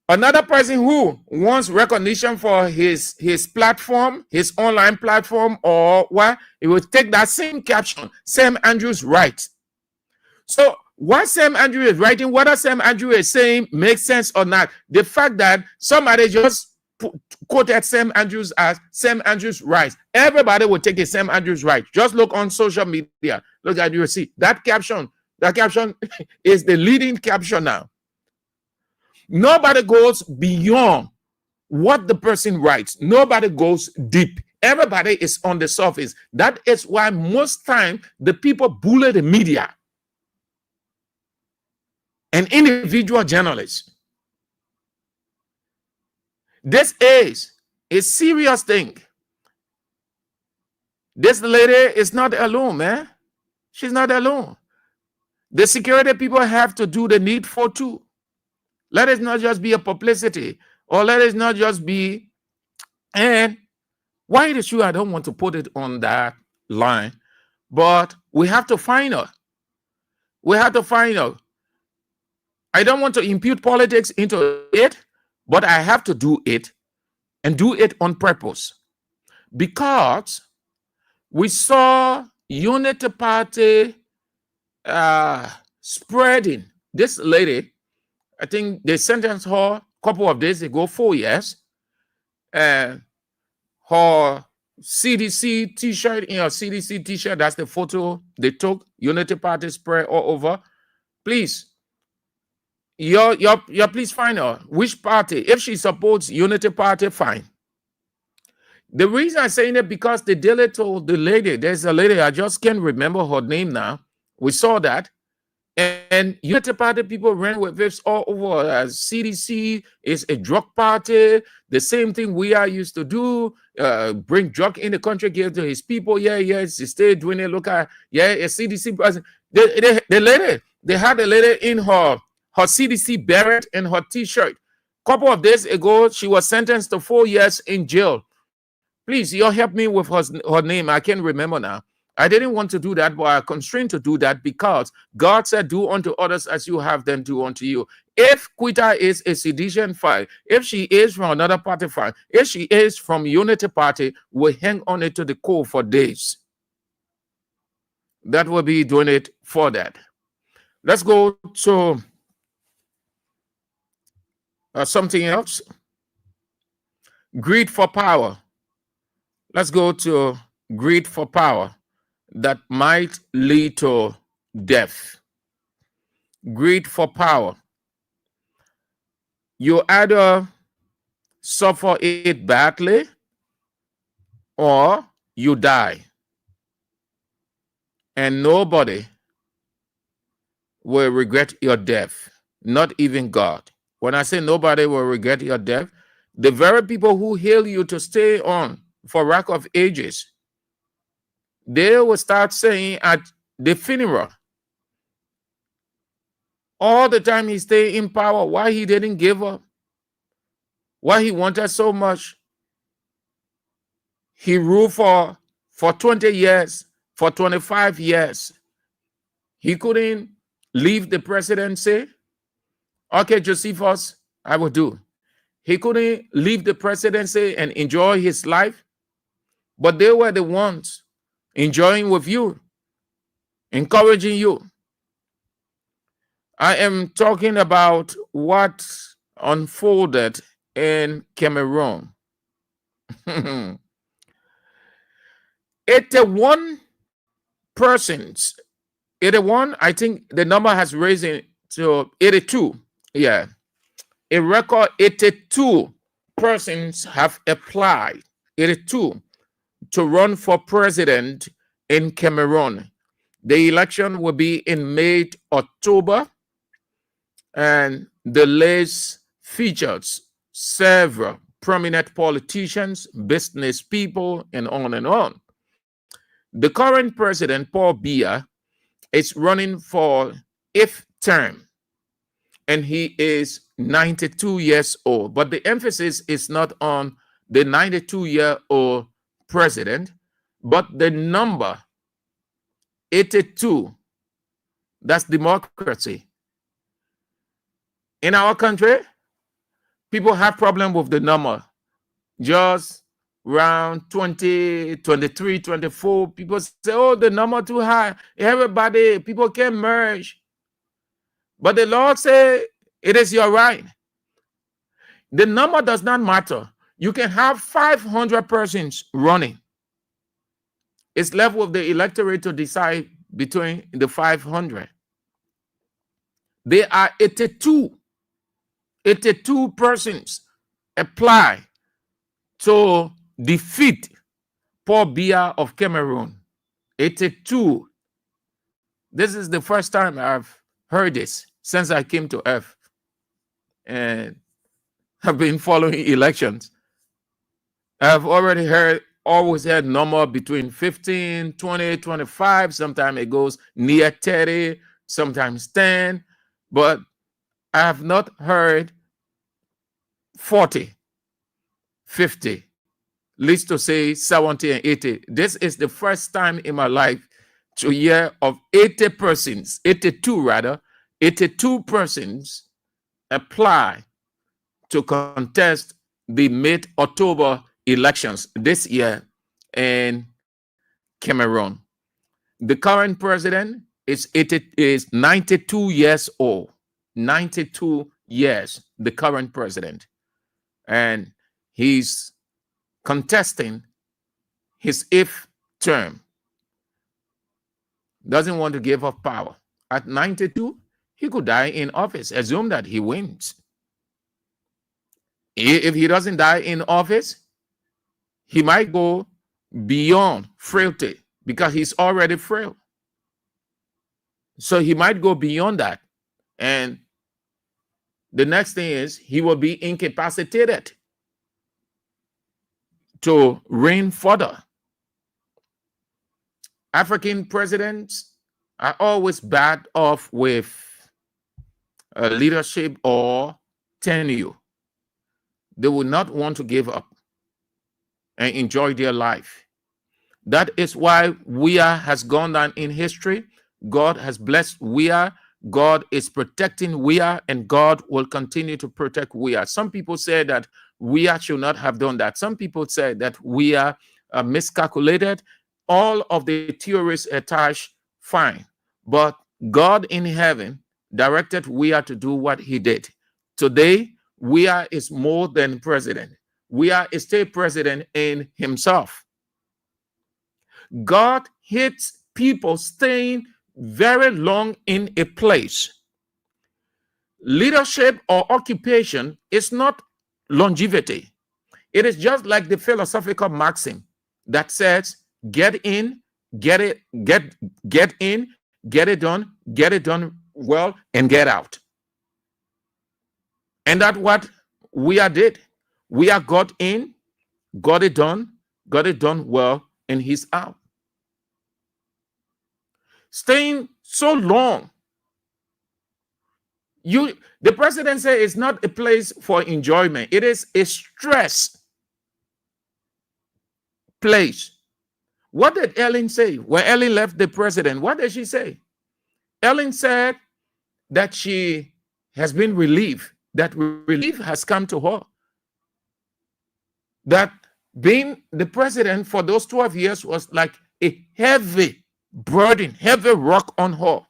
Another person who wants recognition for his platform, his online platform, or what, he will take that same caption, Sam Andrews right. So what Sam Andrews is writing, whether Sam Andrews is saying makes sense or not, the fact that somebody just quoted Sam Andrews as Sam Andrews right, everybody will take a Sam Andrews right. Just look on social media, look at, you will see that caption is the leading caption now. Nobody goes beyond what the person writes. Nobody goes deep. Everybody is on the surface. That is why most time the people bully the media and individual journalists. This is a serious thing. This lady is not alone, man. She's not alone. The security people have to do the needful too. Let it not just be a publicity, or let it not just be, and why it is true, I don't want to put it on that line, but we have to find her. We have to find her. I don't want to impute politics into it, but I have to do it, and do it on purpose. Because we saw Unity Party spreading. This lady, I think they sentenced her a couple of days ago, 4 years. Her CDC t-shirt, in her CDC t-shirt, that's the photo they took, Unity Party spread all over. Please, please find her. Which party? If she supports Unity Party, fine. The reason I'm saying it, because the daily told the lady, there's a lady, I just can't remember her name now. We saw that. And Unity Party people ran with this all over. As CDC is a drug party. The same thing Weah used to do. Bring drug in the country, give to his people. Yeah, he's still doing it. Look at, yeah, a CDC person. The lady, they had a lady in her CDC beret and her T-shirt. Couple of days ago, she was sentenced to 4 years in jail. Please, you help me with her name. I can't remember now. I didn't want to do that, but I constrained to do that because God said, do unto others as you have them do unto you. If Quita is a sedition file, if she is from another party file, if she is from Unity Party, we hang on it to the core for days. That will be doing it for that. Let's go to something else. Greed for power. Let's go to greed for power that might lead to death. Greed for power. You either suffer it badly or you die. And nobody will regret your death, not even God. When I say nobody will regret your death, the very people who hail you to stay on for lack of ages, they will start saying at the funeral, all the time he stayed in power, why he didn't give up, why he wanted so much. He ruled for 20 years, for 25 years. He couldn't leave the presidency. Okay, Josephus, I will do. He couldn't leave the presidency and enjoy his life, but they were the ones enjoying with you, encouraging you. I am talking about what unfolded in Cameroon. 81 persons, 81, I think the number has risen to 82. Yeah. A record 82 persons have applied, 82, to run for president in Cameroon. The election will be in May, October, and the list features several prominent politicians, business people, and on and on. The current president, Paul Biya, is running for 8th term, and he is 92 years old. But the emphasis is not on the 92-year-old president, but the number 82. That's democracy. In our country, people have problem with the number. Just around 20, 23, 24, people say, oh, the number too high. Everybody, people can merge. But the Lord said, it is your right. The number does not matter. You can have 500 persons running. It's left with the electorate to decide between the 500. There are 82 persons apply to defeat Paul Biya of Cameroon. 82. This is the first time I've heard this since I came to Earth. And I've been following elections. I've already always had number between 15, 20, 25. Sometimes it goes near 30, sometimes 10. But I have not heard 40, 50, least to say 70 and 80. This is the first time in my life to hear of 80 persons, 82 rather, 82 persons apply to contest the mid-October elections this year in Cameroon. The current president is 92 years old. 92 years, the current president. And he's contesting his 8th term. Doesn't want to give up power. At 92, he could die in office. Assume that he wins. If he doesn't die in office, he might go beyond frailty because he's already frail. So he might go beyond that. And the next thing is he will be incapacitated to reign further. African presidents are always bad off with leadership or tenure. They will not want to give up and enjoy their life. That is why Weah has gone down in history. God has blessed Weah. God is protecting Weah, and God will continue to protect Weah. Some people say that Weah should not have done that. Some people say that Weah miscalculated. All of the theories attached, fine. But God in heaven directed Weah to do what he did. Today, Weah is more than president. Weah is still president in himself. God hates people staying very long in a place. Leadership or occupation is not longevity. It is just like the philosophical maxim that says, get in, get it done well, and get out. And that's what Weah did. Weah got in, got it done well, and he's out. Staying so long, the president said it's not a place for enjoyment. It is a stress place. What did Ellen say when Ellen left the president? What did she say? Ellen said that she has been relieved, that relief has come to her. That being the president for those 12 years was like a heavy burden, heavy rock on her.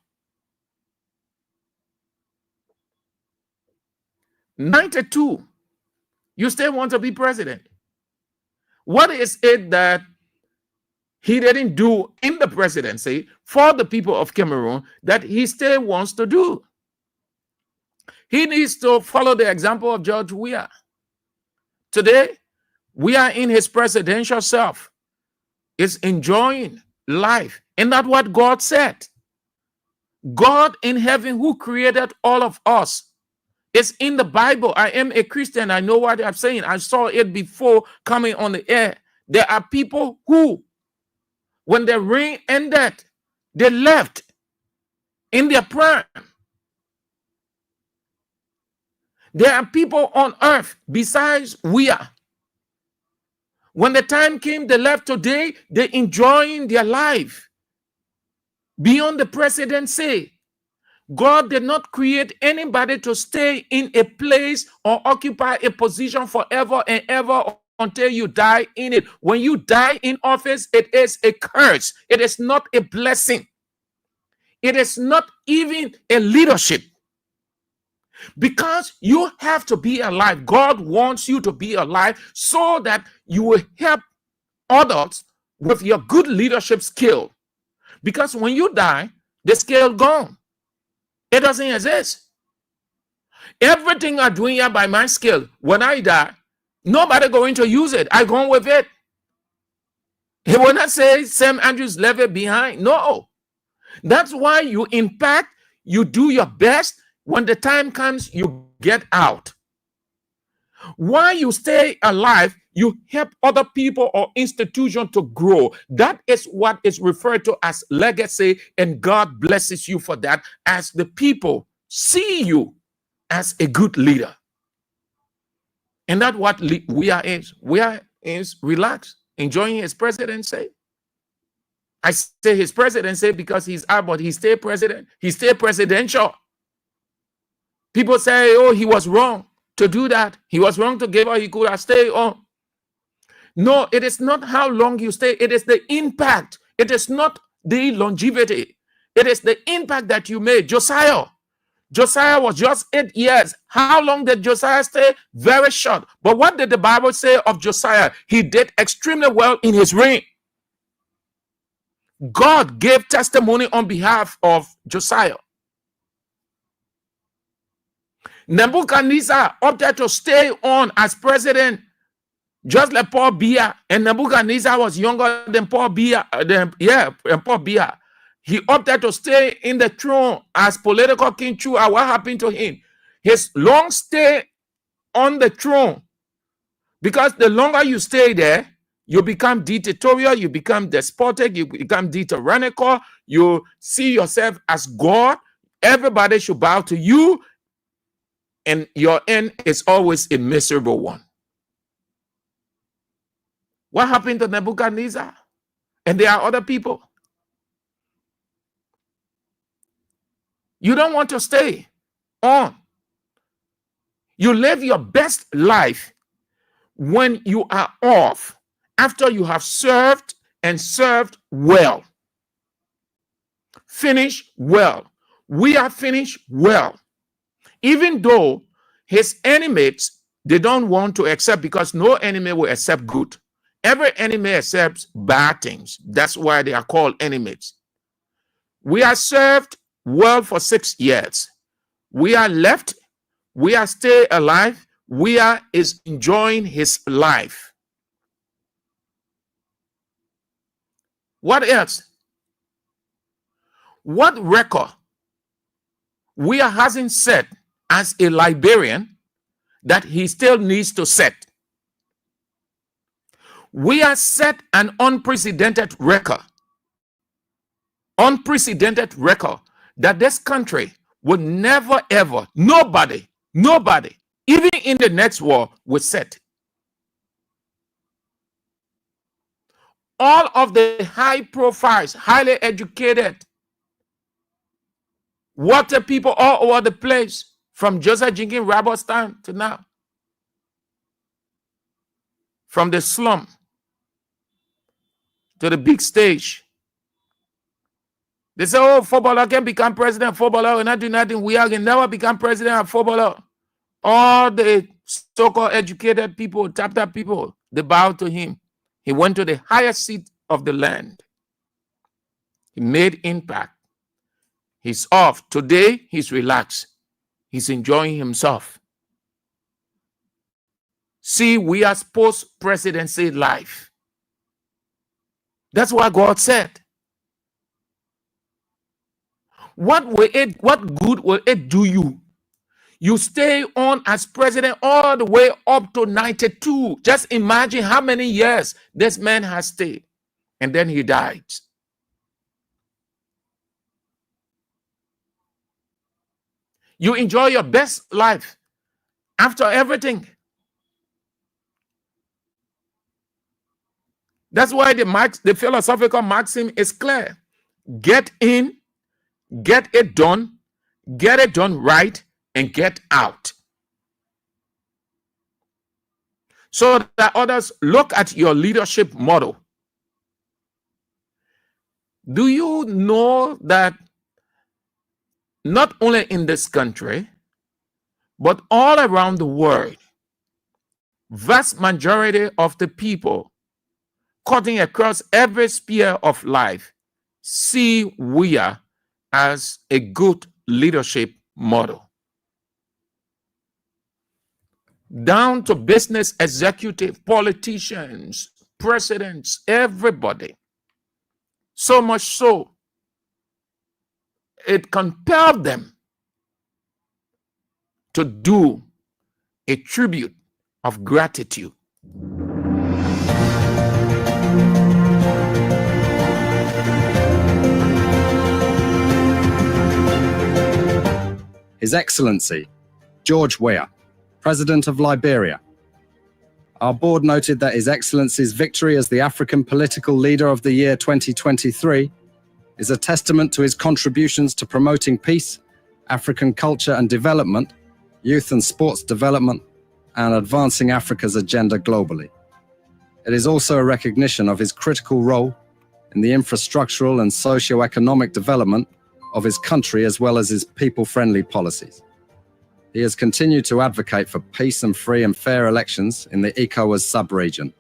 92, you still want to be president. What is it that he didn't do in the presidency for the people of Cameroon that he still wants to do? He needs to follow the example of George Weah. Today, we are in his presidential self, is enjoying life. And that's what God said. God in heaven, who created all of us, is in the Bible. I am a Christian. I know what I'm saying. I saw it before coming on the air. There are people who, when the reign ended, they left in their prime. There are people on earth besides Weah. When the time came, they left. Today, they're enjoying their life beyond the presidency. God did not create anybody to stay in a place or occupy a position forever and ever until you die in it. When you die in office, it is a curse. It is not a blessing. It is not even a leadership. Because you have to be alive. God wants you to be alive so that you will help others with your good leadership skill. Because when you die, the skill gone. It doesn't exist. Everything I'm doing here by my skill, when I die, nobody going to use it. I go with it. He will not say Sam Andrews left it behind. No. That's why you impact, you do your best. When the time comes, you get out. While you stay alive, you help other people or institutions to grow. That is what is referred to as legacy, and God blesses you for that as the people see you as a good leader. And that's what Weah is. Weah is relaxed, enjoying his presidency. I say his presidency because he's out, but he stay president. He stay presidential. People say, oh, he was wrong to do that. He was wrong to give up. He could have stayed on. No, it is not how long you stay. It is the impact. It is not the longevity. It is the impact that you made. Josiah was just 8 years. How long did Josiah stay? Very short. But what did the Bible say of Josiah? He did extremely well in his reign. God gave testimony on behalf of Josiah. Nebuchadnezzar opted to stay on as president, just like Paul Biya. And Nebuchadnezzar was younger than Paul Biya. Paul Biya. He opted to stay in the throne as political king. True, what happened to him? His long stay on the throne, because the longer you stay there, You become dictatorial, you become despotic, you become tyrannical, you see yourself as God. Everybody should bow to you, and your end is always a miserable one. What happened to Nebuchadnezzar? And there are other people. You don't want to stay on. You live your best life when you are off, after you have served and served well. Finish well. We are finished well. Even though his enemies, they don't want to accept, because no enemy will accept good. Every enemy accepts bad things. That's why they are called enemies. We are served well for 6 years. We are left. We are still alive. Weah is enjoying his life. What else? What record Weah hasn't set as a Liberian that he still needs to set? Weah set an unprecedented record. Unprecedented record that this country would never ever, nobody, even in the next war, would set. All of the high profiles, highly educated, water people all over the place, from Joseph Jenkins Roberts' time to now, from the slum to the big stage. They say, oh, footballer can become president, footballer will not do nothing. We can never become president and footballer. All the so-called educated people, top people, they bow to him. He went to the highest seat of the land. He made impact. He's off. Today, he's relaxed. He's enjoying himself. See, we are post-presidency life. That's what God said. What good will it do you? You stay on as president all the way up to 92. Just imagine how many years this man has stayed. And then he died. You enjoy your best life after everything. That's why the philosophical maxim is clear. Get in, get it done right, and get out. So that others look at your leadership model. Do you know that not only in this country, but all around the world, vast majority of the people cutting across every sphere of life see Weah as a good leadership model? Down to business executive, politicians, presidents, everybody. So much so, it compelled them to do a tribute of gratitude. His Excellency, George Weah, President of Liberia. Our board noted that His Excellency's victory as the African Political Leader of the Year 2023 is a testament to his contributions to promoting peace, African culture and development, youth and sports development, and advancing Africa's agenda globally. It is also a recognition of his critical role in the infrastructural and socio-economic development of his country, as well as his people-friendly policies. He has continued to advocate for peace and free and fair elections in the ECOWAS sub-region,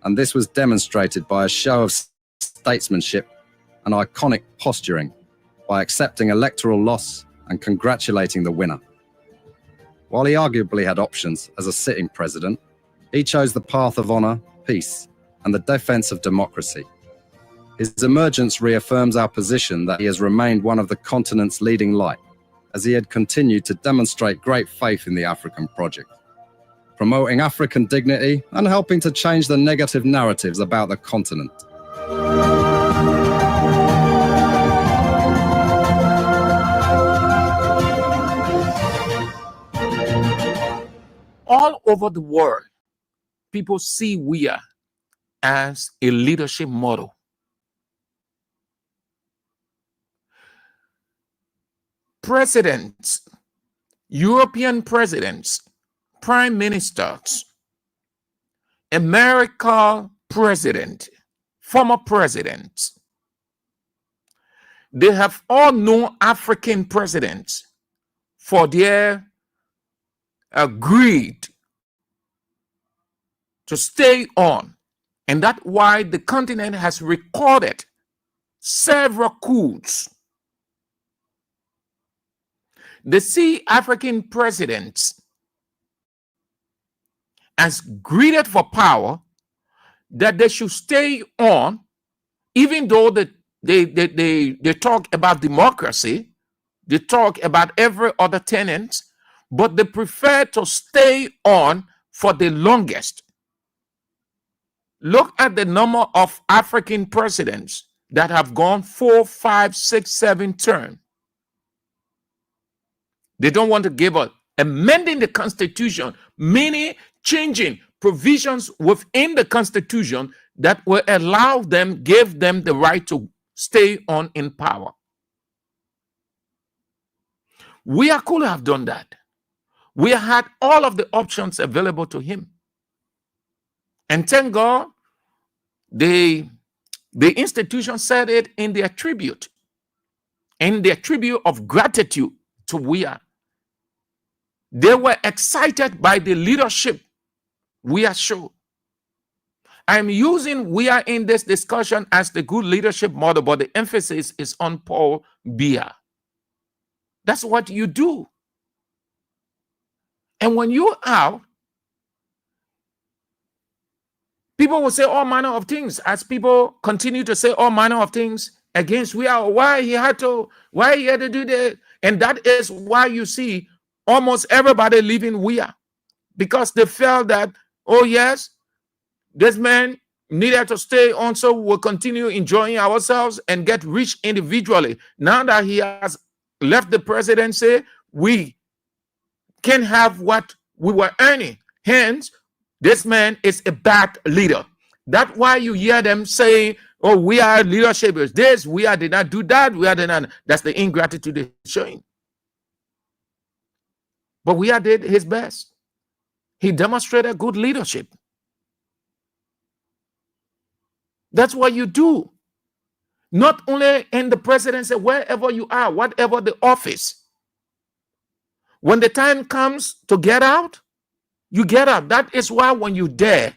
and this was demonstrated by a show of statesmanship and iconic posturing by accepting electoral loss and congratulating the winner. While he arguably had options as a sitting president, he chose the path of honor, peace, and the defense of democracy. His emergence reaffirms our position that he has remained one of the continent's leading light, as he had continued to demonstrate great faith in the African project. promoting African dignity and helping to change the negative narratives about the continent. All over the world, people see Weah as a leadership model. Presidents, European presidents, prime ministers, American president, former presidents, they have all known African presidents for their greed to stay on. And that's why the continent has recorded several coups. They see African presidents as greedy for power, that they should stay on, even though they talk about democracy, they talk about every other tenant, but they prefer to stay on for the longest. Look at the number of African presidents that have gone 4, 5, 6, 7 terms. They don't want to give up. Amending the Constitution, meaning changing provisions within the Constitution that will allow them, give them the right to stay on in power. Weah could have done that. We had all of the options available to him. And thank God, the institution said it in their tribute of gratitude to Weah. They were excited by the leadership Weah showed. I'm using Weah in this discussion as the good leadership model, but the emphasis is on Paul Biya. That's what you do. And when you're out, people will say all manner of things, as people continue to say all manner of things against Weah. Why he had to do that. And that is why you see almost everybody leaving Weah, because they felt that, oh yes, this man needed to stay on, so we'll continue enjoying ourselves and get rich individually. Now that he has left the presidency, we can have what we were earning. Hence, this man is a bad leader. That's why you hear them say, oh, we are leadership is this, we did not do that, we did not. That's the ingratitude they're showing. But Weah did his best. He demonstrated good leadership. That's what you do. Not only in the presidency, wherever you are, whatever the office. When the time comes to get out, you get out. That is why when you dare,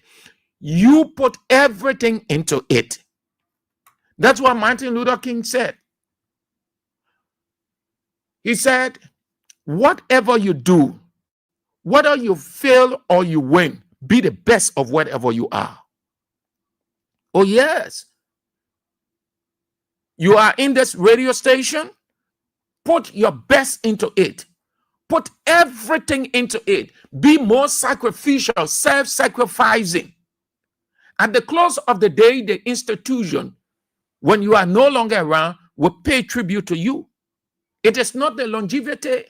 you put everything into it. That's what Martin Luther King said. He said, whatever you do, whether you fail or you win, be the best of whatever you are. Oh, yes. You are in this radio station, put your best into it. Put everything into it. Be more sacrificial, self-sacrificing. At the close of the day, the institution, when you are no longer around, will pay tribute to you. It is not the longevity.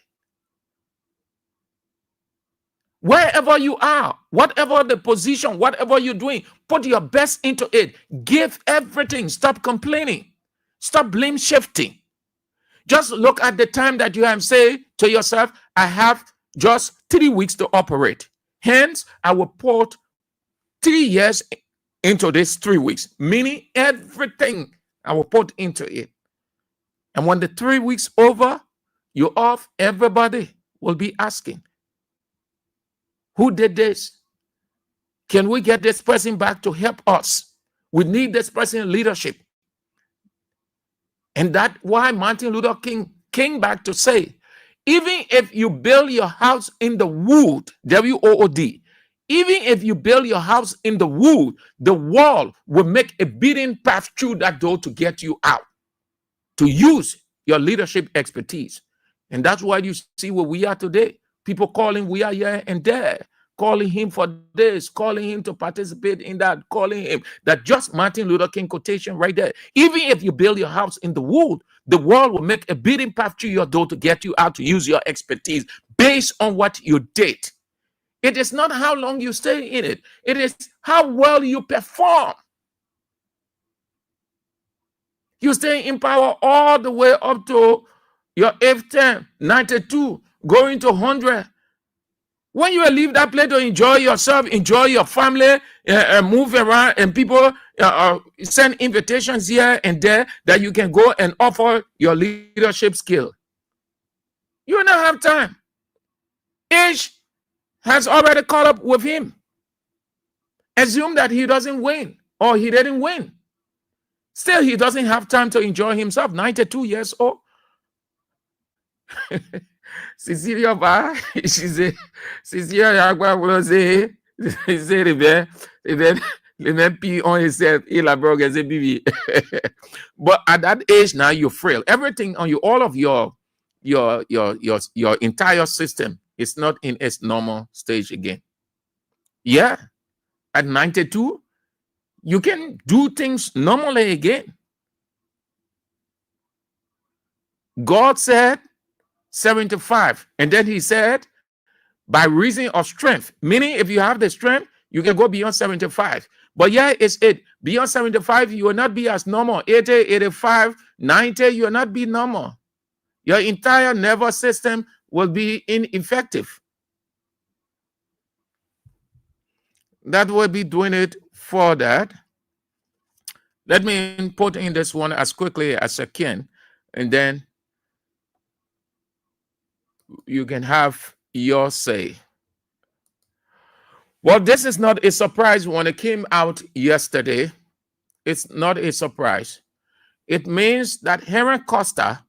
Wherever you are, whatever the position, whatever you're doing, put your best into it. Give everything. Stop complaining. Stop blame shifting. Just look at the time that you have, say to yourself, I have just 3 weeks to operate. Hence, I will put 3 years into this 3 weeks, meaning everything I will put into it. And when the 3 weeks over, you're off, everybody will be asking, who did this? Can we get this person back to help us? We need this person in leadership. And that's why Martin Luther King came back to say, even if you build your house in the wood, W-O-O-D, even if you build your house in the wood, the wall will make a beating path through that door to get you out, to use your leadership expertise. And that's why you see where we are today. People calling Weah here and there. calling him for this, calling him to participate in that, calling him that just Martin Luther King quotation right there. Even if you build your house in the wood, the world will make a beating path to your door to get you out to use your expertise based on what you did. It is not how long you stay in it. It is how well you perform. You stay in power all the way up to your 8th term, 92, going to 100. When you leave that place to enjoy yourself, enjoy your family, move around, and people send invitations here and there that you can go and offer your leadership skill. You will not have time. Age has already caught up with him. Assume that he doesn't win or he didn't win. Still, he doesn't have time to enjoy himself. 92 years old. Cecilia ba, she said, Cecilia will say, le même puis on himself, il a broken the baby. But at that age now, you're frail. Everything on you, all of your entire system is not in its normal stage again. Yeah, at 92, you can do things normally again. God said 75, and then he said, by reason of strength, meaning if you have the strength, you can go beyond 75. But yeah, it's it. Beyond 75, you will not be as normal. 80, 85, 90, you will not be normal. Your entire nervous system will be ineffective. That will be doing it for that. Let me put in this one as quickly as I can, and then you can have your say. Well, this is not a surprise when it came out yesterday. It's not a surprise. It means that Henry Costa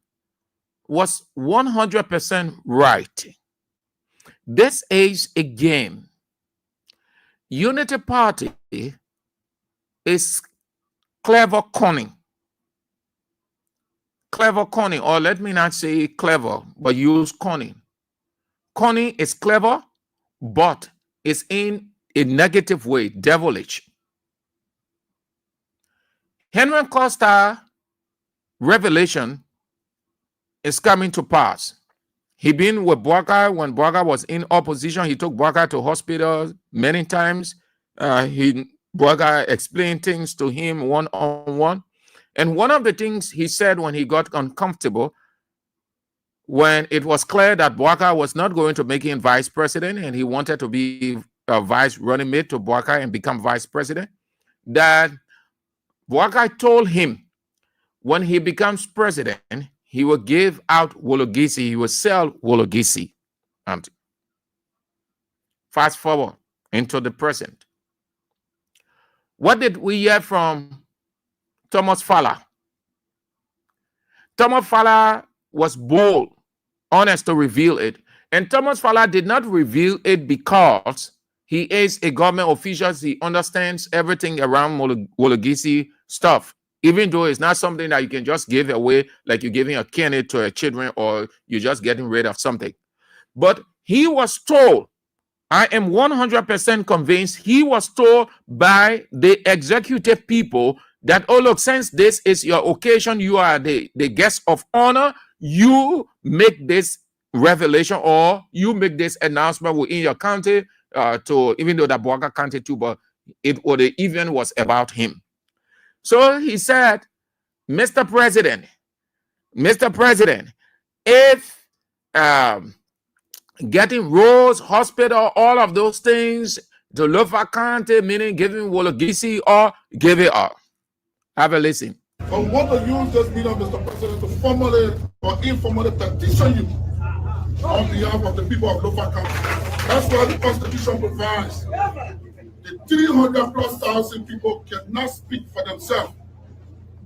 was 100% right. This is a game. Unity Party is clever cunning. Clever cunning, or let me not say clever, but use cunning. Cunning is clever, but it's in a negative way, devilish. Henry Costa revelation is coming to pass. He been with Bouaka when Bouaka was in opposition. He took Bouaka to hospital many times. Bouaka explained things to him one-on-one. And one of the things he said when he got uncomfortable, when it was clear that Bouaka was not going to make him vice president and he wanted to be a vice running mate to Bouaka and become vice president, that Bouaka told him when he becomes president, he will give out Wologisi, he will sell Wologisi. And fast forward into the present. What did we hear from Thomas Fowler? Thomas Fowler was bold, honest to reveal it. And Thomas Fowler did not reveal it because he is a government official. He understands everything around Wologisi stuff, even though it's not something that you can just give away, like you're giving a candy to a children or you're just getting rid of something. But he was told, I am 100% convinced, he was told by the executive people that, oh, look, since this is your occasion, you are the guest of honor, you make this revelation or you make this announcement within your county, to even though that Bouaka county too, but the event was about him. So he said, Mr. President, if getting roads, hospital, all of those things to Lofa County, meaning giving Wologisi or give it up. Have a listen. I want to use this meeting, Mr. President, to formally or informally petition you on behalf of the people of Lofa County. That's why the Constitution provides. The 300,000+ people cannot speak for themselves.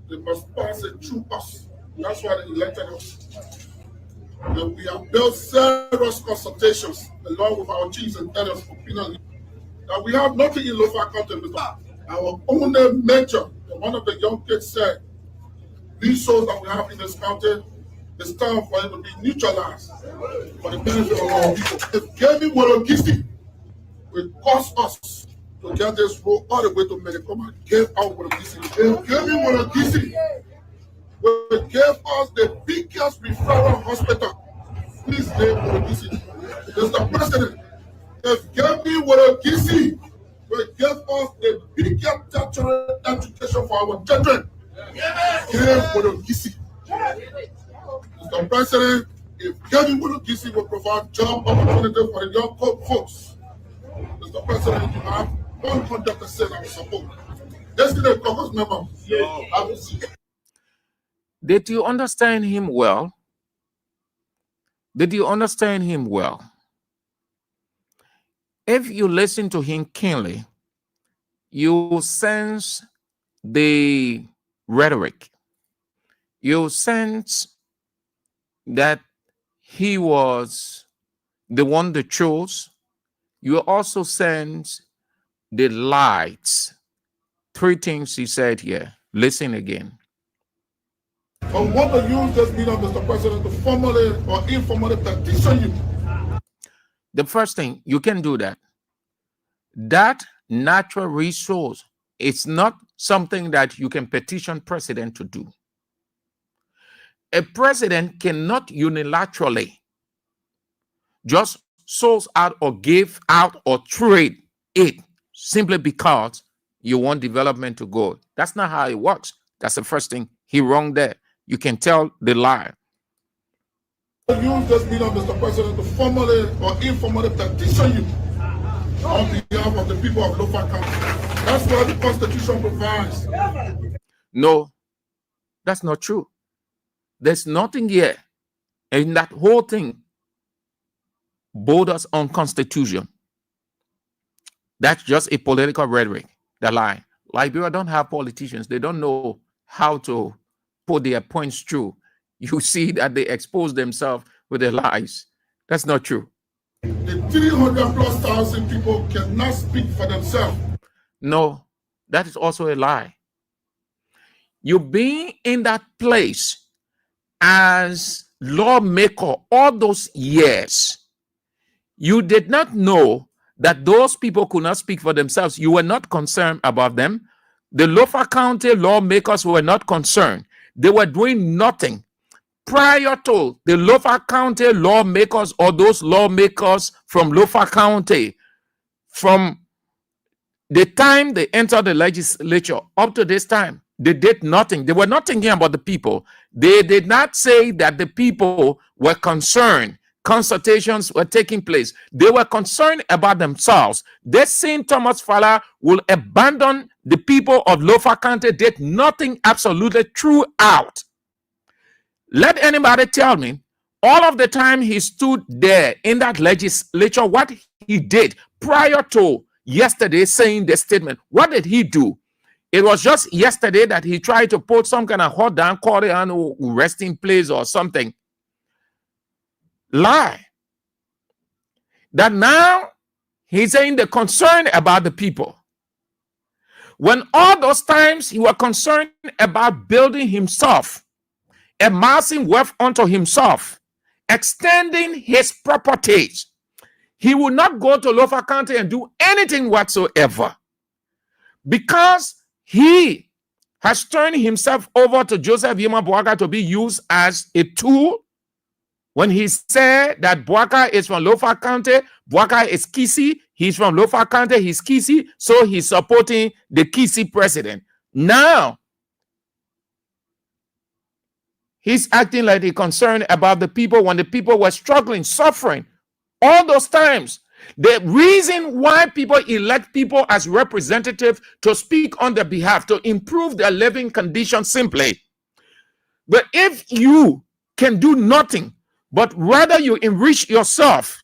They must pass it through us. That's why they elected us. We have built serious consultations along with our chiefs and elders opinion that we have nothing in Lofa County. Our only measure, one of the young kids said, resources that we have in this county, it's time for it to be neutralized for the benefit of our people. If giving Wologisi will cause us to get this road all the way to Medicoma, gave out Wologisi. They gave me Wologisi. We gave us the biggest referral hospital. Please name Wologisi. Mr. President, they gave me Wologisi. We gave us the biggest tertiary education for our children. Gave Wologisi. Mr. President, if Kevin Wologisi will provide job opportunity for the young folks, Mr. President, you have 100% of support. Yesterday, caucus member, I will see. Did you understand him well? Did you understand him well? If you listen to him keenly, you sense the rhetoric. You sense that he was the one that chose. You also sense the lights. Three things he said here. Listen again. I want to use this medium, Mr. President, to formally or informally petition you. The first thing, you can do that. That natural resource is not something that you can petition president to do. A president cannot unilaterally just source out or give out or trade it simply because you want development to go. That's not how it works. That's the first thing. He wrong there. You can tell the lie. Use this medium, Mr. President, to formally or informally petition you on behalf of the people of Lofa County. That's what the Constitution provides. No, that's not true. There's nothing here in that whole thing borders on Constitution. That's just a political rhetoric. The lie. Liberia don't have politicians. They don't know how to put their points through. You see that they expose themselves with their lies. That's not true. The 300,000+ people cannot speak for themselves. No, that is also a lie. You being in that place as lawmaker all those years, you did not know that those people could not speak for themselves. You were not concerned about them. The Lofa County lawmakers were not concerned. They were doing nothing. Prior to the Lofa County lawmakers or those lawmakers from Lofa County, from the time they entered the legislature up to this time, they did nothing. They were not thinking about the people. They did not say that the people were concerned. Consultations were taking place. They were concerned about themselves. This St. Thomas Fowler will abandon the people of Lofa County, did nothing absolutely throughout. Let anybody tell me, all of the time he stood there in that legislature, what he did prior to yesterday saying the statement. What did he do? It was just yesterday that he tried to put some kind of hot down, Korean resting place or something. Lie. That now he's saying the concern about the people. When all those times he was concerned about building himself, amassing wealth unto himself, extending his properties, he will not go to Lofa County and do anything whatsoever because he has turned himself over to Joseph Yema Boaka to be used as a tool. When he said that Boaka is from Lofa County, Boaka is Kisi, he's from Lofa County, he's Kisi, so he's supporting the Kisi president. Now, he's acting like he's concerned about the people when the people were struggling, suffering. All those times, the reason why people elect people as representatives to speak on their behalf, to improve their living conditions simply. But if you can do nothing, but rather you enrich yourself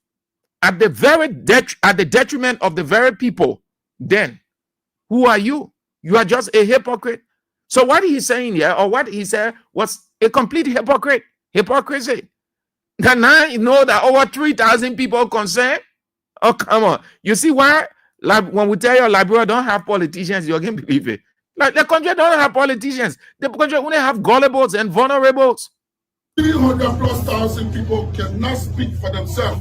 at the very detriment of the very people, then who are you? You are just a hypocrite. So what he's saying here, or what he said, was a complete hypocrisy. And now you know that over 3,000 people concerned. Oh, come on. You see why? Like when we tell you Liberia don't have politicians, you can believe it. Like the country don't have politicians. The country only have gullibles and vulnerables. 300,000+ people cannot speak for themselves.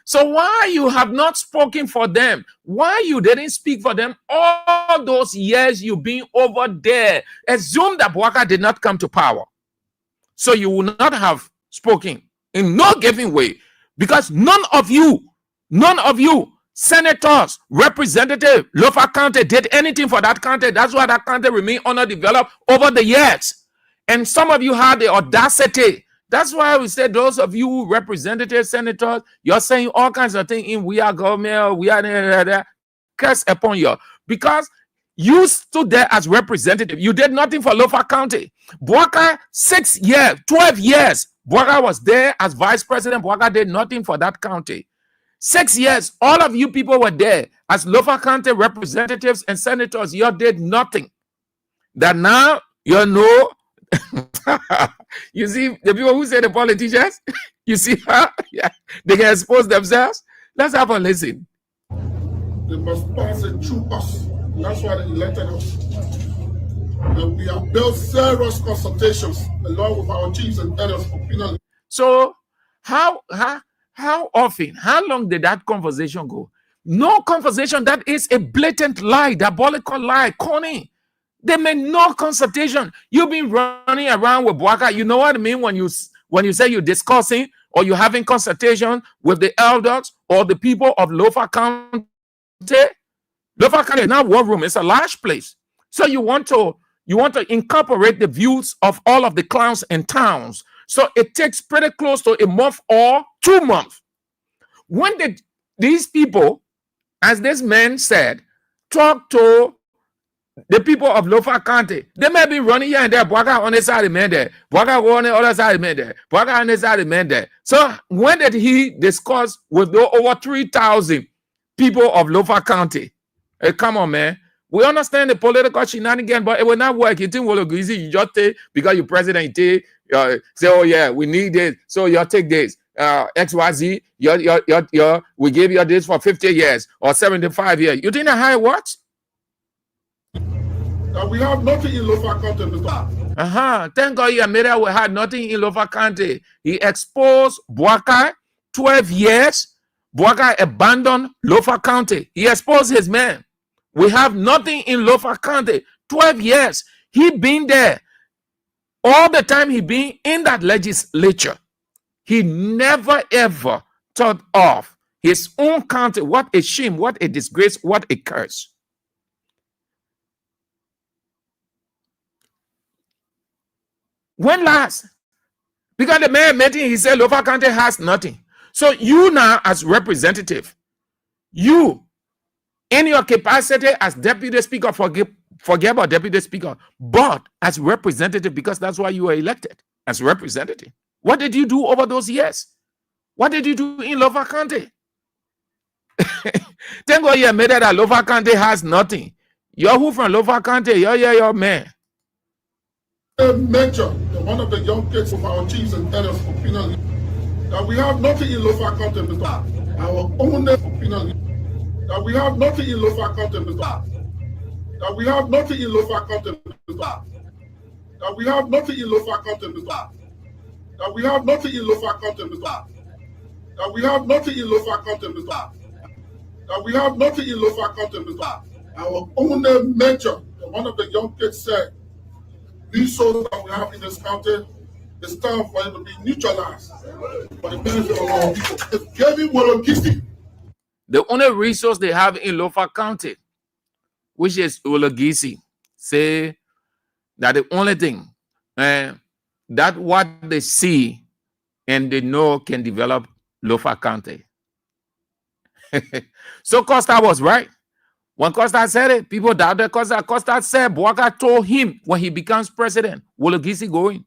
So why you have not spoken for them? Why you didn't speak for them all those years you've been over there? Assume that Bouaka did not come to power. So you will not have spoken in no given way, because none of you, senators, representatives, Lofa County did anything for that county. That's why that county remained underdeveloped over the years. And some of you had the audacity. That's why we said those of you representatives, senators, you're saying all kinds of things in we are government, we are curse upon you. Because you stood there as representative. You did nothing for Lofa County. Bouaka, 6 years, 12 years. Bouaka was there as vice president. Bouaka did nothing for that county. 6 years, all of you people were there as Lofa County representatives and senators. You did nothing. That now, you know, you see the people who say the politicians, you see how they can expose themselves. Let's have a listen. They must pass it through us. That's why they elected us. And we have built serious consultations along with our chiefs and elders opinion. So how often, how long did that conversation go? No conversation. That is a blatant lie, diabolical lie, conning. They made no consultation. You've been running around with Bouaka. You know what I mean when you say you're discussing or you're having consultation with the elders or the people of Lofa County. Lofa County is not war room. It's a large place. So you want to incorporate the views of all of the clans and towns. So it takes pretty close to a month or 2 months. When did these people, as this man said, talk to the people of Lofa County? They may be running here and there. Bouaka on the side of man there. Bouaka on the other side of man there. Bouaka on the side of man there. So when did he discuss with the over 3,000 people of Lofa County? Hey, come on, man. We understand the political shenanigans, but it will not work. You think will easy? You just take because you're president. You take, say, oh yeah, we need this, so you take this. XYZ, we gave you this for 50 years or 75 years. You think that how it works? We have nothing in Lofa County, Mr. Thank God you admitted we had nothing in Lofa County. He exposed Bouaka 12 years. Bouaka abandoned Lofa County. He exposed his men. We have nothing in Lofa County. 12 years. He been there. All the time he been in that legislature. He never ever thought of his own county. What a shame, what a disgrace, what a curse. When last? Because the mayor met him, he said Lofa County has nothing. So you now as representative, you in your capacity as deputy speaker, forget about deputy speaker, but as representative, because that's why you were elected as representative. What did you do over those years? What did you do in Lofa County? Thank God you admitted that Lofa County has nothing. You're who from Lofa County? You're man. Major, one of the young kids of our chiefs and elders opinion that we have nothing in Lofa County, Mr. Our own opinion that we have nothing in Lofa County, Mr. That we have nothing in Lofa County, Mr. That we have nothing in Lofa County, Mr. That we have nothing in Lofa County, Mr. That we have nothing in Lofa County, Mr. That we have nothing in Lofa County, Mr. Our own major, one of the young kids said, resources that we have in this county, it's time for it to be neutralized for the benefit of our people. It's Kevin Wologisi. The only resource they have in Lofa County, which is Wologisi, say that the only thing that what they see and they know can develop Lofa County. So Costa was right. When Costa said it, people doubted Costa. Costa said Bouaka told him when he becomes president, Wologisi going.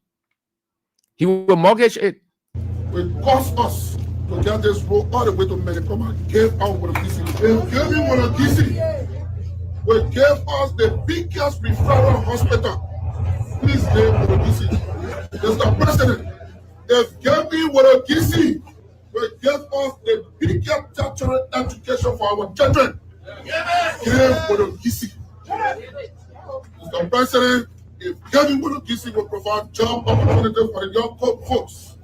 He will mortgage it. It cost us to get this road all the way to Medicoma. Gave out Wologisi. They gave him Wologisi. We gave us the biggest referral hospital. Please name Wologisi. Mr. President, they gave me Wologisi. We gave us the biggest tertiary education for our children. Give Wologisi. Mr. President, if Kevin will provide job opportunities for the young folks,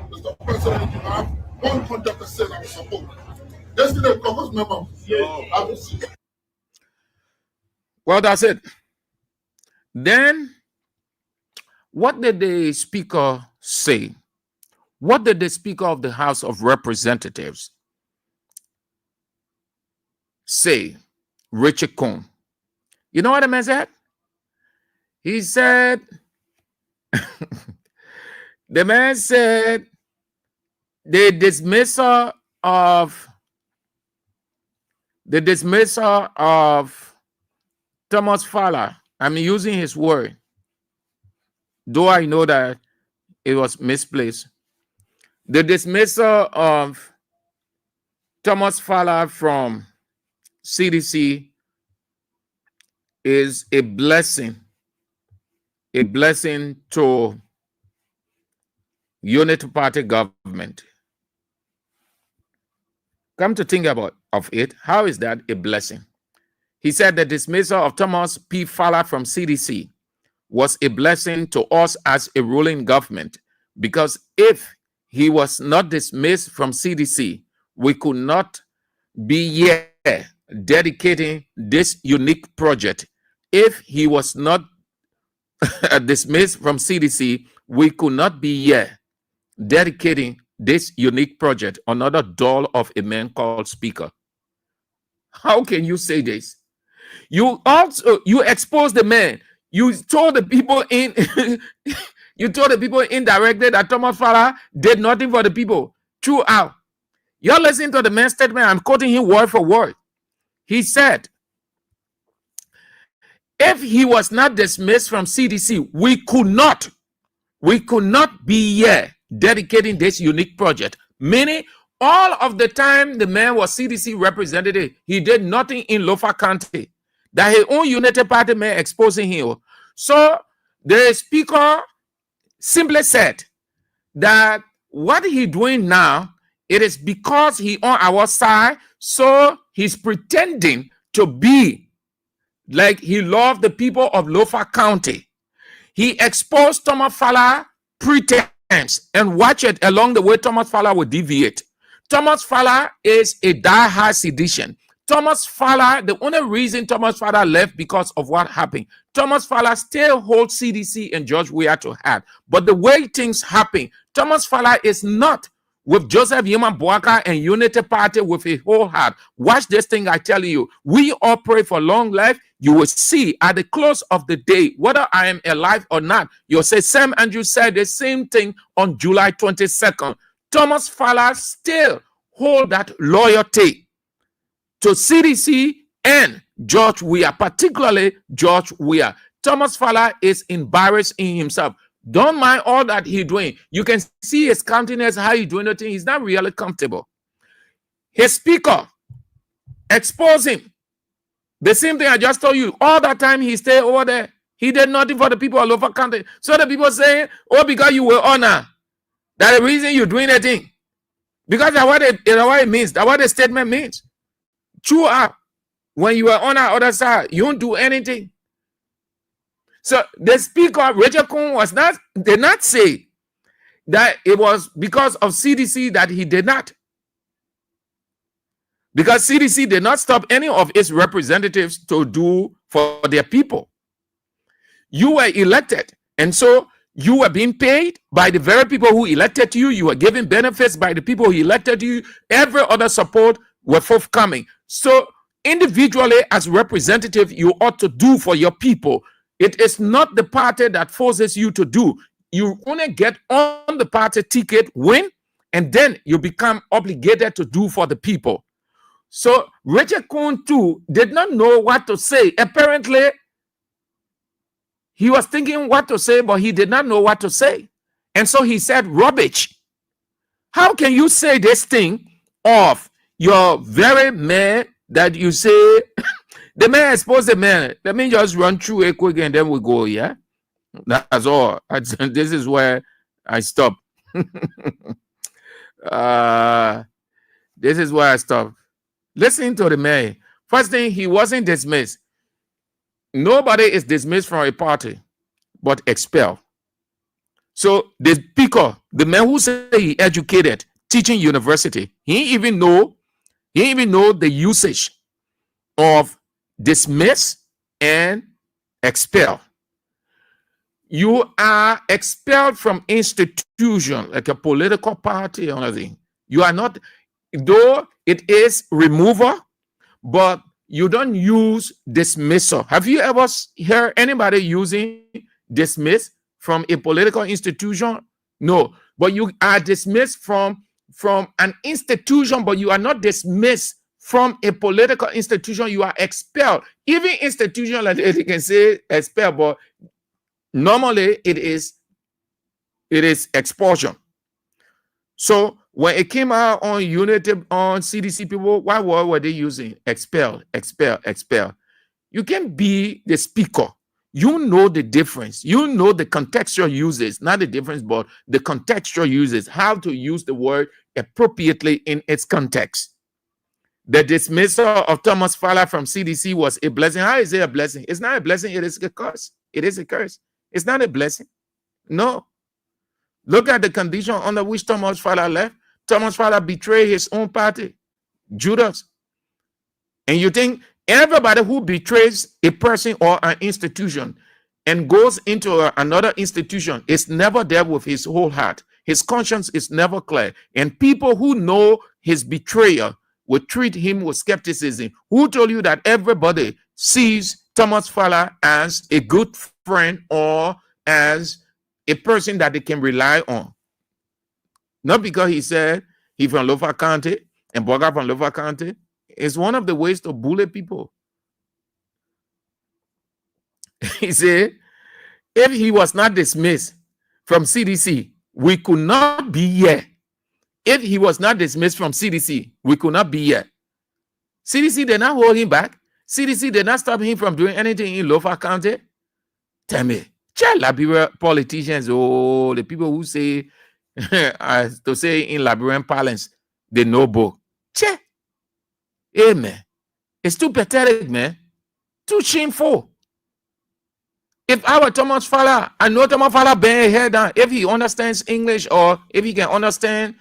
Mr. President, you have 100% I will support. Yesterday, caucus member. I will see. Well, that's it. Then, what did the speaker say? What did the Speaker of the House of Representatives say? Richard Cohn. You know what the man said? He said, the man said, the dismissal of Thomas Fowler, I'm using his word, though I know that it was misplaced. The dismissal of Thomas Fowler from CDC is a blessing to Unity Party government. Come to think of it, how is that a blessing? He said the dismissal of Thomas P. Fowler from CDC was a blessing to us as a ruling government, because if he was not dismissed from CDC, we could not be here dedicating this unique project. If he was not dismissed from CDC, we could not be here dedicating this unique project, another doll of a man called Speaker. How can you say this? You expose the man. You told the people indirectly that Thomas Fowler did nothing for the people throughout. You're listening to the man's statement. I'm quoting him word for word. He said, if he was not dismissed from CDC, we could not be here dedicating this unique project. Meaning, all of the time the man was CDC representative, he did nothing in Lofa County. That his own Unity Party man exposing him. So the speaker simply said that what he doing now, it is because he on our side, so he's pretending to be like he loved the people of Lofa County. He exposed Thomas Fowler pretense, and watch it along the way Thomas Fowler will deviate. Thomas Fowler is a die-hard sedition. Thomas Fowler, the only reason Thomas Fowler left because of what happened. Thomas Fowler still holds CDC and George Weah to heart. But the way things happen, Thomas Fowler is not with Joseph Yeman Boaka and Unity Party with a whole heart. Watch this thing I tell you. We all pray for long life. You will see at the close of the day, whether I am alive or not. You'll say, Sam Andrew said the same thing on July 22nd. Thomas Fowler still hold that loyalty to CDC and George Weah, particularly George Weah. Thomas Fowler is embarrassed in himself. Don't mind all that he's doing. You can see his countenance, how he's doing the thing. He's not really comfortable. His speaker exposed him. The same thing I just told you. All that time he stayed over there. He did nothing for the people all over country. So the people saying, oh, because you were honor. That's the reason you're doing the thing. Because that's what it means. That's what the statement means. True up. When you are on our other side, you don't do anything. So the speaker, Richard Cohn, did not say that it was because of CDC that he did not. Because CDC did not stop any of its representatives to do for their people. You were elected, and so you were being paid by the very people who elected you. You were given benefits by the people who elected you. Every other support were forthcoming. So individually, as representative, you ought to do for your people. It is not the party that forces you to do. You only get on the party ticket, win, and then you become obligated to do for the people. So Richard Cohn too did not know what to say. Apparently, he was thinking what to say, but he did not know what to say. And so he said rubbish. How can you say this thing of your very man that you say, the man exposed the man? Let me just run through it quick and then we go, yeah? That's all. This is where I stop. This is where I stop. Listen to the man. First thing, he wasn't dismissed. Nobody is dismissed from a party, but expelled. So the speaker, the man who said he educated teaching university. He even know the usage of dismiss and expel. You are expelled from institution like a political party or anything. You are not, though it is removal, but you don't use dismissal. Have you ever heard anybody using dismiss from a political institution? No, but you are dismissed from an institution, but you are not dismissed from a political institution. You are expelled. Even institution like they can say expel, but normally it is expulsion. So when it came out on Unity, on CDC, people, what word were they using? Expel, expel, expel. You can be the speaker. You know the difference. You know the contextual uses, not the difference, but the contextual uses, how to use the word appropriately in its context. The dismissal of Thomas Fowler from CDC was a blessing. How is it a blessing? It's not a blessing. It is a curse. It is a curse. It's not a blessing. No. Look at the condition under which Thomas Fowler left. Thomas Fowler betrayed his own party, Judas. And you think everybody who betrays a person or an institution and goes into another institution is never there with his whole heart. His conscience is never clear. And people who know his betrayer will treat him with skepticism. Who told you that everybody sees Thomas Fowler as a good friend or as a person that they can rely on? Not because he said he's from Lofa County and Boga from Lofa County. It's one of the ways to bully people. He said, if he was not dismissed from CDC, we could not be here. If he was not dismissed from CDC, we could not be here. CDC did not hold him back. CDC did not stop him from doing anything in Lofa County. Tell me, Liberia politicians, oh, the people who say, to say in Liberian parlance, they know book. Che. Hey, man. It's too pathetic, man. Too shameful. If I were Thomas Fowler, I know Thomas Fowler bang head down. If he understands English or if he can understand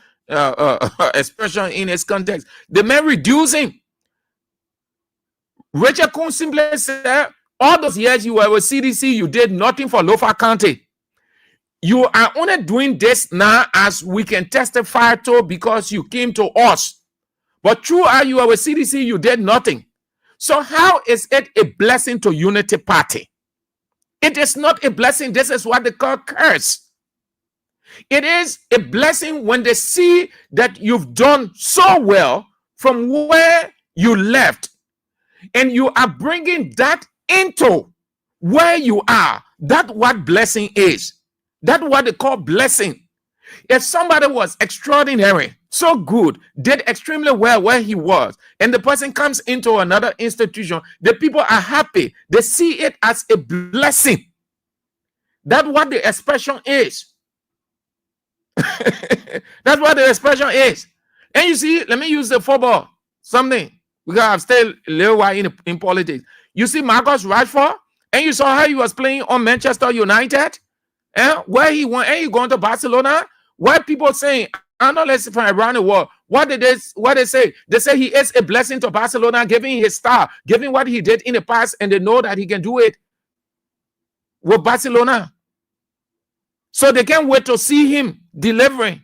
expression in his context, the man reduce him. Richard Kuhn simply said, all those years you were with CDC, you did nothing for Lofa County. You are only doing this now as we can testify to because you came to us. But throughout you were with CDC, you did nothing. So how is it a blessing to Unity Party? It is not a blessing. This is what they call curse. It is a blessing when they see that you've done so well from where you left, and you are bringing that into where you are. That's what blessing is. That's what they call blessing. If somebody was extraordinary, so good, did extremely well where he was, and the person comes into another institution, the people are happy. They see it as a blessing. That's what the expression is. That's what the expression is. And you see, let me use the football, something, because I've stayed a little while in politics. You see Marcus Rashford, and you saw how he was playing on Manchester United, and where he went, and he going to Barcelona, where people saying, analysts from around the world, what they say? They say he is a blessing to Barcelona, giving his star, giving what he did in the past, and they know that he can do it with Barcelona. So they can't wait to see him delivering.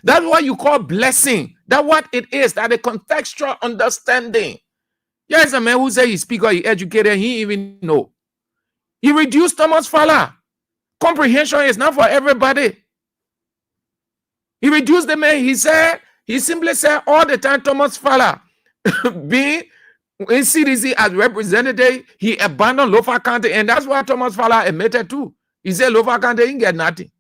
That's what you call blessing. That's what it is. That a contextual understanding. Here's a man who say he speaker, he educated, he even know. He reduced Thomas Fowler. Comprehension is not for everybody. He reduced the man. He simply said all the time Thomas Fowler being in CDC as representative, he abandoned Lofa County, and that's what Thomas Fowler admitted too. He said Lofa County didn't get nothing.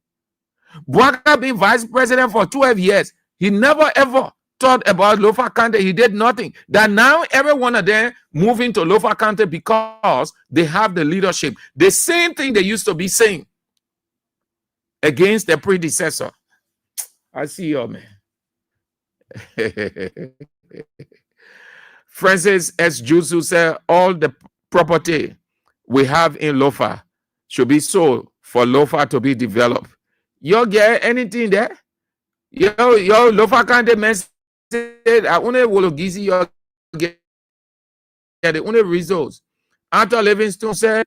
Boaka being vice president for 12 years, he never ever thought about Lofa County. He did nothing. That now every one of them moving to Lofa County because they have the leadership. The same thing they used to be saying against their predecessor. I see you, man. Francis S. Jusu said all the property we have in Lofa should be sold for Lofa to be developed. You get anything there? Yo, Lofakande message. I want to Wologisi your get the only results. Arthur Livingstone said,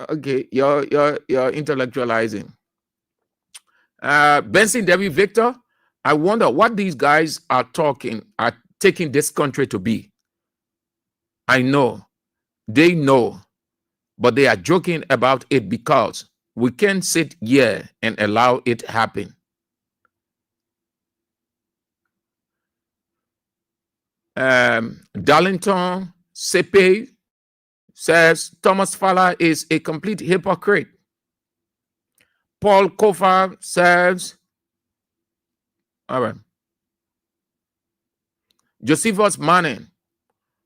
okay, you're intellectualizing. Benson Debbie Victor, I wonder what these guys are taking this country to be. I know, they know, but they are joking about it because we can't sit here and allow it happen. Darlington Sepe says Thomas Fowler is a complete hypocrite. Paul Kofa says, all right. Josephus Manning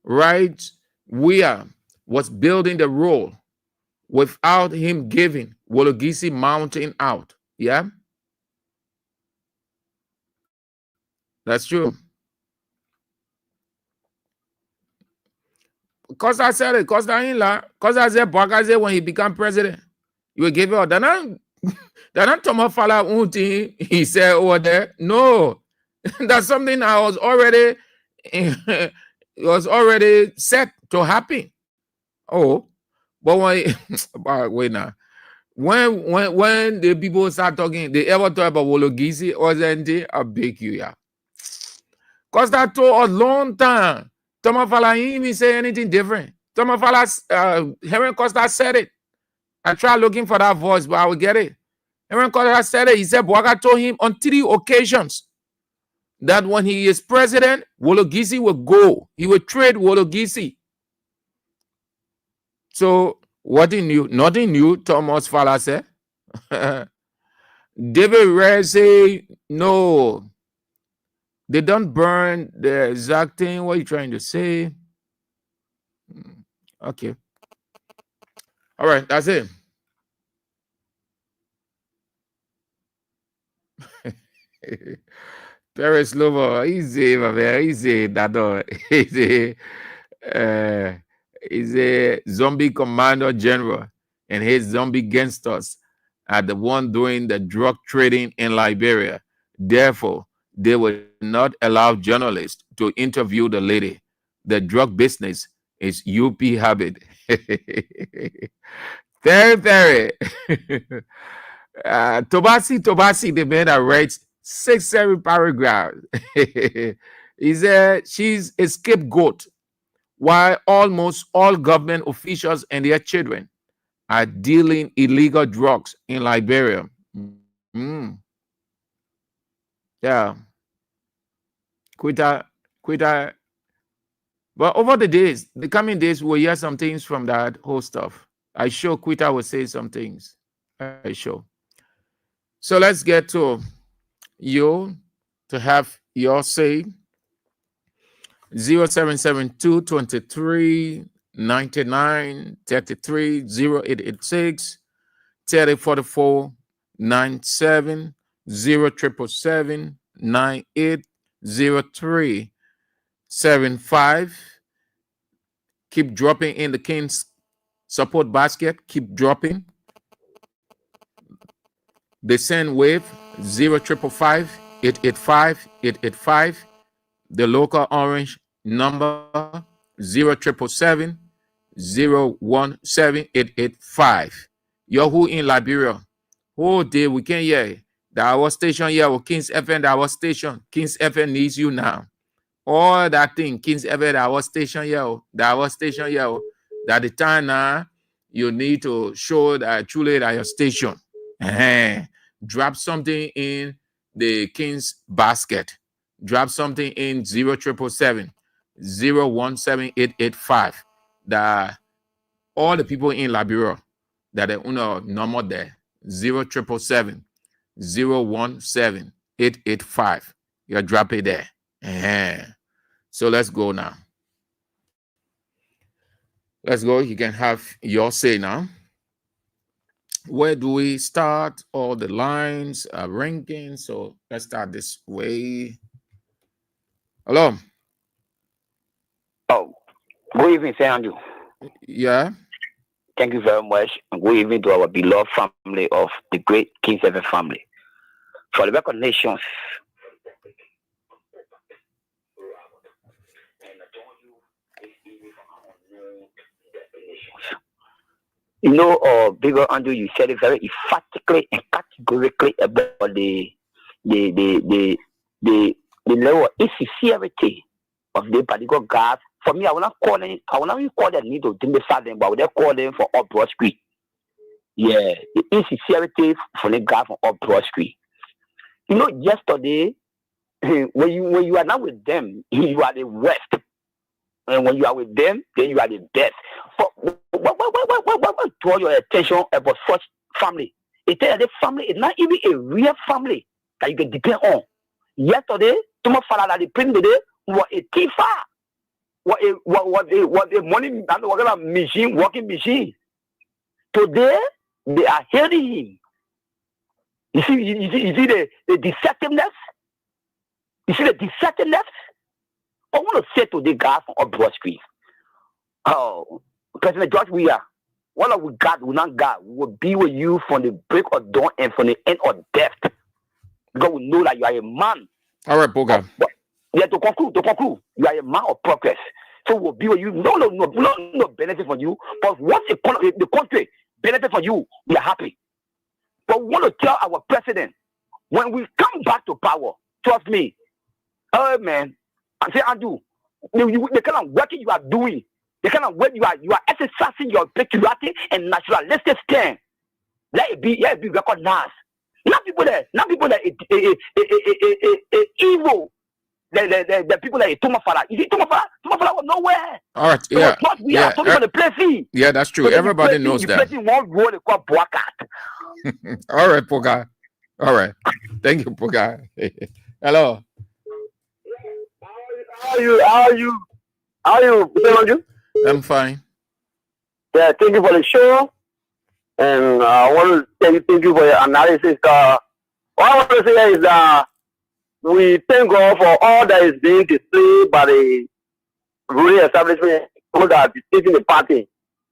writes, Weah was building the role without him giving Wologisi mounting out. Yeah? That's true. Because I said it, because I said Bwakaze when he became president, you will give it. They're not Thomas Fowler Unti, he said over there. No, that's something I was already it was already set to happen. Oh, but wait now. When the people start talking, they ever talk about Wologisi or Zende, I'll beg you, yeah. Because that took a long time. Thomas Fowler didn't even say anything different. Thomas Fowler, Henry Costa said it. I tried looking for that voice, but I will get it. Henry Costa said it. He said Bwaka told him on 3 occasions that when he is president, Wologisi will go. He will trade Wologisi. So what he knew, nothing new, Thomas Fowler said. David Ray say, no, they don't burn the exact thing. What are you trying to say? Okay. All right, that's it. Paris Lover, easy, my man, easy, Dado. He's a zombie commander general, and his zombie gangsters are the one doing the drug trading in Liberia. Therefore, they will not allow journalists to interview the lady. The drug business is UP habit. Very. Tobasi, the man that writes 6-7 paragraphs. He said she's a scapegoat, while almost all government officials and their children are dealing illegal drugs in Liberia. Yeah. Quitter. But over the coming days, we'll hear some things from that whole stuff. I sure Quitter will say some things. I sure. So let's get to you to have your say. 0772 23 99 33 0886 3044 97 0777 9803 75. Keep dropping in the King's support basket. Keep dropping. The send wave 0555 885 885. The local orange number 0777 017 885. Yahoo in Liberia. Whole day we can hear that our station here with Kings FM, that our station. Kings FM needs you now. All that thing, Kings FM, that our station here, that our station here, that the time now you need to show that truly that your station. Drop something in the King's basket. Drop something in 0777 017 885. That all the people in Liberia that are number there 0777 017 885. You drop it there. So let's go now. Let's go. You can have your say now. Where do we start? All the lines are ringing. So let's start this way. Hello. Oh, good evening, Andrew. Yeah. Thank you very much. And good evening to our beloved family of the great King 7 family. for the recognitions. You know, Bigger Andrew, you said it very emphatically and categorically about the level of insincerity of the particular guys. For me, I will not even call them need to democrat them, but I will call them for up Broad Street. Yeah, the insincerity for the guy from up Broad Street. You know, yesterday, when you are not with them, you are the worst. And when you are with them, then you are the best. What draw your attention about such family? It tells the family is not even a real family that you can depend on. Yesterday, to my father that they print today was a thief. What a money machine, working machine. Today, they are hailing him. You see the deceptiveness? You see the deceptiveness? I want to say to the guy from Broad Street, President George Weah, what of we got, we not got, we will be with you from the break of dawn and from the end of death. Because we know that you are a man. All right, Boga. Yeah, to conclude, you are a man of progress. So we'll be with you. No benefit from you. But once the country benefit from you, we are happy. But we want to tell our president, when we come back to power, trust me, oh man, I say, Andrew, the kind of work you are doing, the kind of work you are exercising your patriotic and nationalistic stand. Let it be recognized. Not people that evil. The people that Tomafala. You see, Tomafala was nowhere. All right, yeah. So we are talking about the place. Yeah, that's true. So everybody knows that. One role they call Boakat. All right, Poga. All right. Thank you, Poga. Hello. How are you? I'm fine. Yeah, thank you for the show. And I want to tell you thank you for your analysis. What I want to say is that we thank God for all that is being displayed by the ruling establishment that are dictating the party.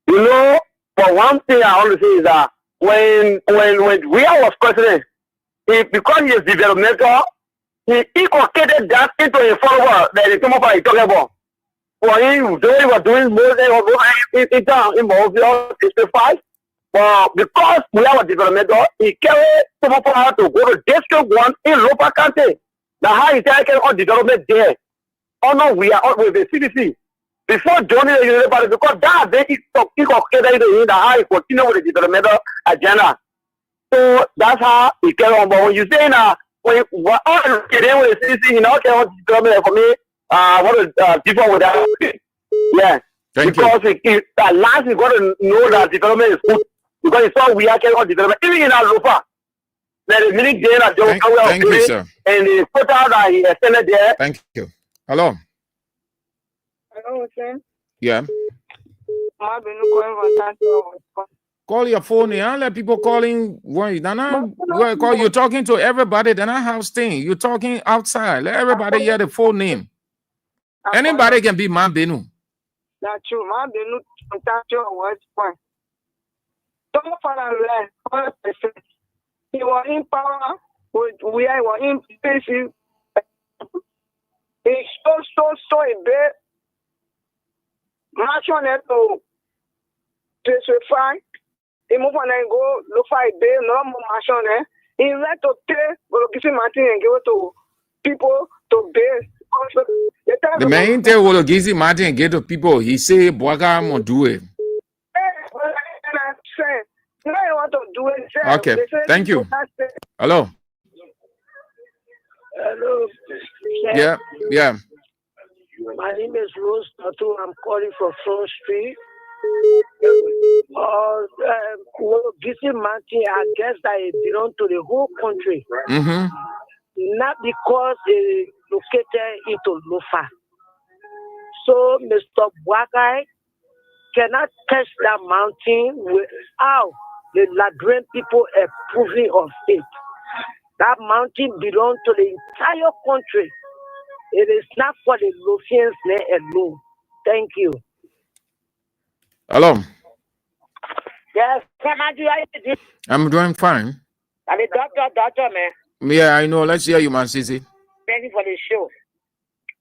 You know, for one thing I want to say is that when Weah was president, because he is developmental, he inculcated that into a follower that the Tomafala is talking about. For him, they were doing more than in Mobile 65. But because we have a developmental, he carried Tomafala to go to District 1 in Lopa County. Now, how is that on development there? Oh no, we are with the CDC. Before joining the university, because that they inculcated in the how he continue with the developmental agenda. So that's how he carry on. But when you say now, when all the with the CDC, you know, development for me, I want to differ with that. Yeah. Because at last we got to know that development is good. Because it's all we are carrying on development. Even in our Lopa, there is many days that thank you, sir. And the quota that he extended there. Thank you. Hello. Hello, sir. Yeah. Call your phone here. Let people calling. You're talking to everybody. Then I have thing. You're talking outside. Let everybody hear the full name. Anybody can be Man Benu. That's true. Man Benu contact your words point. Don't follow that 100%. He was in power with Weah, he was in PC. He's so in bed. March on it to specify. He moved on and go look for a day, no more march on it. He let to take Wologisi Martin and give it to people to base. The main thing Wologisi Martin get to people, he say Boaga mo do it. No, I want to do it. Okay, thank you. Hello. Hello. Yeah. My name is Rose Tatu. I'm calling from Front Street. Gissy Martin, I guess that it belongs to the whole country. Mm-hmm. Not because they located into Lofa. So Mr. Boakai cannot touch that mountain without the Liberian people approving of it. That mountain belongs to the entire country. It is not for the Lofians alone. Thank you. Hello. Yes, I'm doing fine. I'm a doctor, man. Yeah, I know. Let's hear you, man, Sisi. Thank you for the show.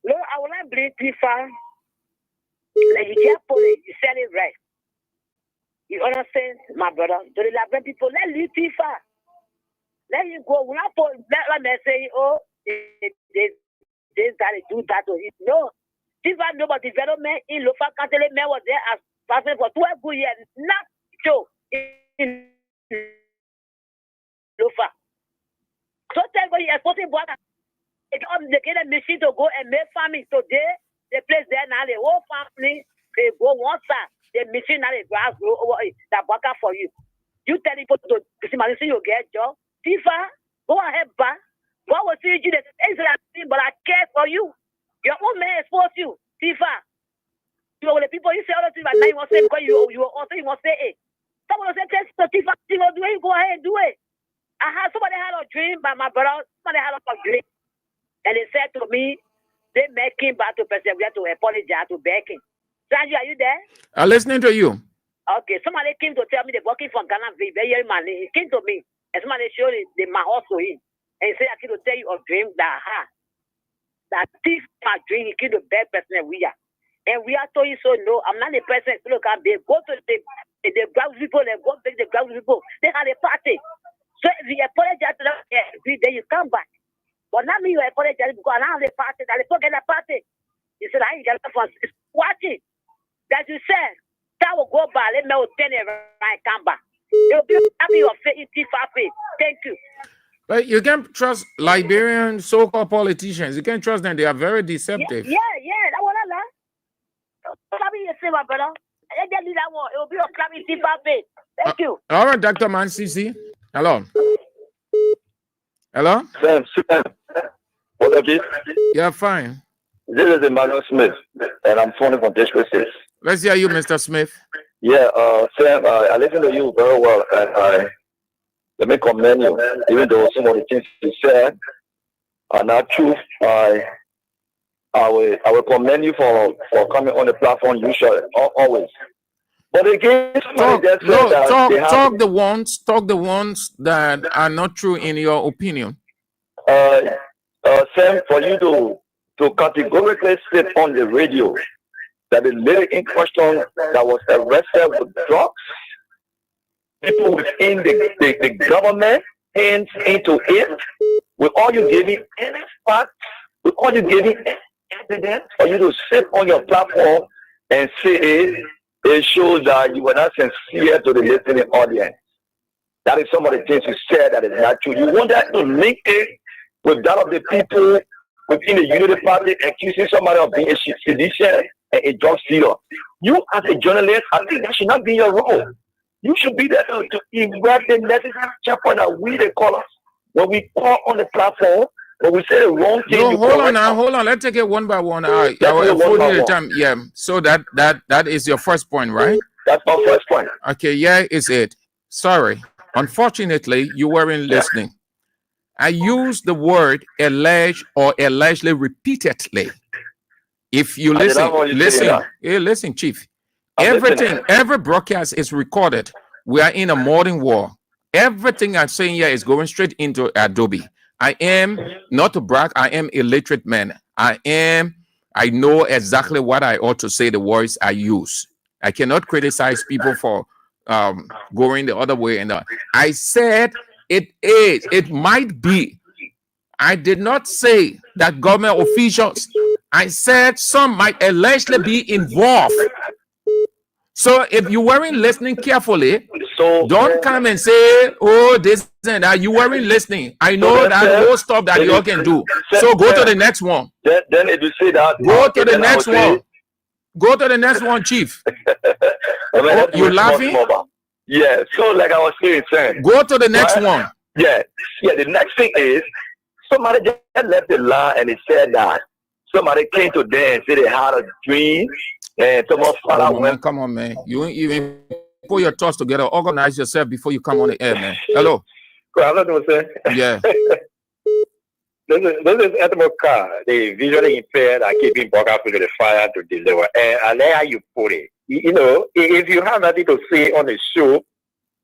No, I will not bring FIFA. Like you just put it, you said it right. You understand, my brother? To the Liberian people, let leave FIFA. Let you go. We're not put, let me say, oh, they gotta do that to it. No. FIFA know about development in local country. Man was there as passing for 12 good years. Not show in Lofa. So tell me, you're supposed to work. They get a machine to go and make farming today. They place there now. The whole family they go one side. The machine now the grass grow over that work out for you. You tell people to see you get job. FIFA, go ahead, back. God will see you the thing, but I care for you. Your own man expose you. FIFA. You know the people you say all the things, but now you want to say because you also you want to say it. Someone will say test to FIFA. You know, do it. Go ahead and do it. Somebody had a dream by my brother. Somebody had a dream. And they said to me, they make him back to persevere to apologize to begging. Sanji, are you there? I'm listening to you. Okay, somebody came to tell me they're working from Ghana, very money. He came to me, and somebody showed my house to him. And he said, I came to tell you a dream that thief my dream, he came to bad person and Weah. And Weah told you so, no, I'm not the person who can be. Go to the ground people, they go big the ground people. They had a party. So if you apologize to them every day, you come back. But not me, you apologize because I have a party, I forget a party. He said, I ain't got nothing. Watch it. That you said, that will go by, let me know 10 right come back. You'll be happy of faith. Thank you. But you can't trust Liberian so-called politicians. You can't trust them. They are very deceptive. Yeah. That one, you say, my brother. I just need that one. It will be a clapping FIFA. Thank you. All right, Dr. Mansisi. Hello. Hello? Sam, what's up, Chief? Yeah, fine. This is Emmanuel Smith, and I'm phoning from District 6. Let's hear you, Mr. Smith. Yeah, Sam, I listen to you very well, and let me commend you, even though some of the things you said are not true. I will commend you for coming on the platform you should always. But again, talk the ones that are not true in your opinion. Sam, for you to categorically state on the radio that the lady in question that was arrested with drugs, people within the government hands into it, with all you giving any facts, with all you giving evidence, for you to sit on your platform and say it shows that you were not sincere to the listening audience. That is some of the things you said that is not true. You want that to link it with that of the people within the Unity Party accusing somebody of being a sedition and a drug dealer. You as a journalist, I think that should not be your role. You should be there to invert the necessary checkpoint that we they call us. When we call on the platform, when we say the wrong thing. No, hold on. Let's take it one by one. I will afford you the time. Yeah. So that is your first point, right? That's my first point. Okay, yeah, is it. Sorry. Unfortunately, you weren't listening. I used the word allege or allegedly repeatedly. If you listen, Chief. Every broadcast is recorded. We are in a modern war. Everything I'm saying here is going straight into Adobe. I am, not to brag, I am a literate man. I know exactly what I ought to say, the words I use. I cannot criticize people for going the other way. And I said it might be. I did not say that government officials. I said some might allegedly be involved. So if you weren't listening carefully, don't come and say, oh, this and that. You weren't listening. I know that whole stuff that you all can do. So go to the next one. Then if you say that, go to the next one. Go to the next one, Chief. You laughing? Yeah. So like I was saying, go to the next one. Yeah. The next thing is somebody just left the line and they said that somebody came to them and said they had a dream. And come on, man. You ain't even put your thoughts together. Organize yourself before you come on the air, man. Hello. I'm not going to say. Yeah. This is Edmund Carr, the visually impaired are keeping Boga to the fire to deliver. And there you put it. You know, if you have nothing to say on the show,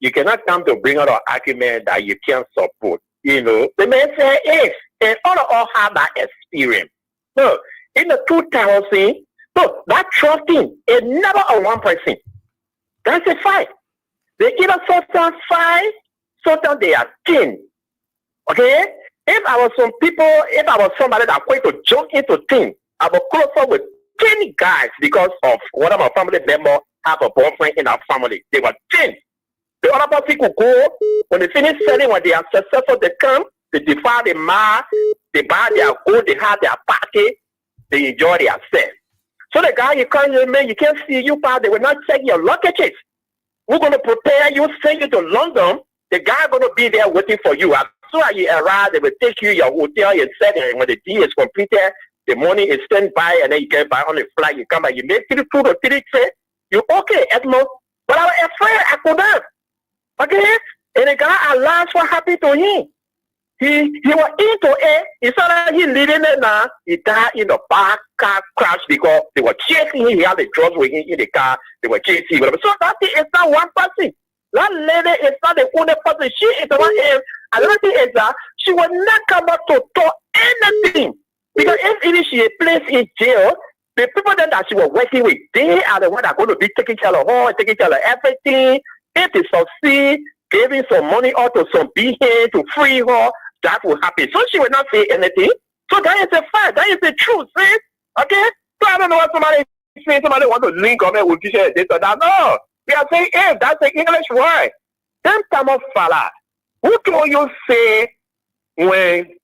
you cannot come to bring out an argument that you can't support. you know, the man say yes, and all have that experience. So in the 2000, so that trusting is never on one person. That's a fact. They either sometimes 5, sometimes they are 10. Okay? If I was somebody that going to jump into things, I will close up with 10 guys because of one of my family members have a boyfriend in our family. They were 10. The other people could go, when they finish selling, when they are successful, they come, they defile the mark, they buy their gold, they have their party, they enjoy their self. So the guy you can't man, you can't see you, but they will not check your luggages. We're going to prepare you, send you to London. The guy going to be there waiting for you. As soon as you arrive, they will take you your hotel, you set, and when the deal is completed, the money is sent by, and then you get by on the flight, you come back, you make 2 to 3 trips, you okay, Edmond. But I was afraid I couldn't. Okay? And the guy, I last what happened to him. He was into it. He saw that he leading it now. He died in the car crash because they were chasing him. He had the drugs with him in the car. They were chasing him. So that thing is not one person. That lady is not the only person. She is the one. Another thing is that she will not come up to talk anything. Because if it is she is placed in jail, the people that she was working with, they are the ones that are going to be taking care of her, taking care of everything. If they succeed, giving some money out to some being to free her, that will happen. So she will not say anything. So that is a fact. That is the truth. See? Okay? So I don't know what somebody is saying. Somebody want to link on it with this or that. No. We are saying if. That's the English word. Them time of fella. Who told you say when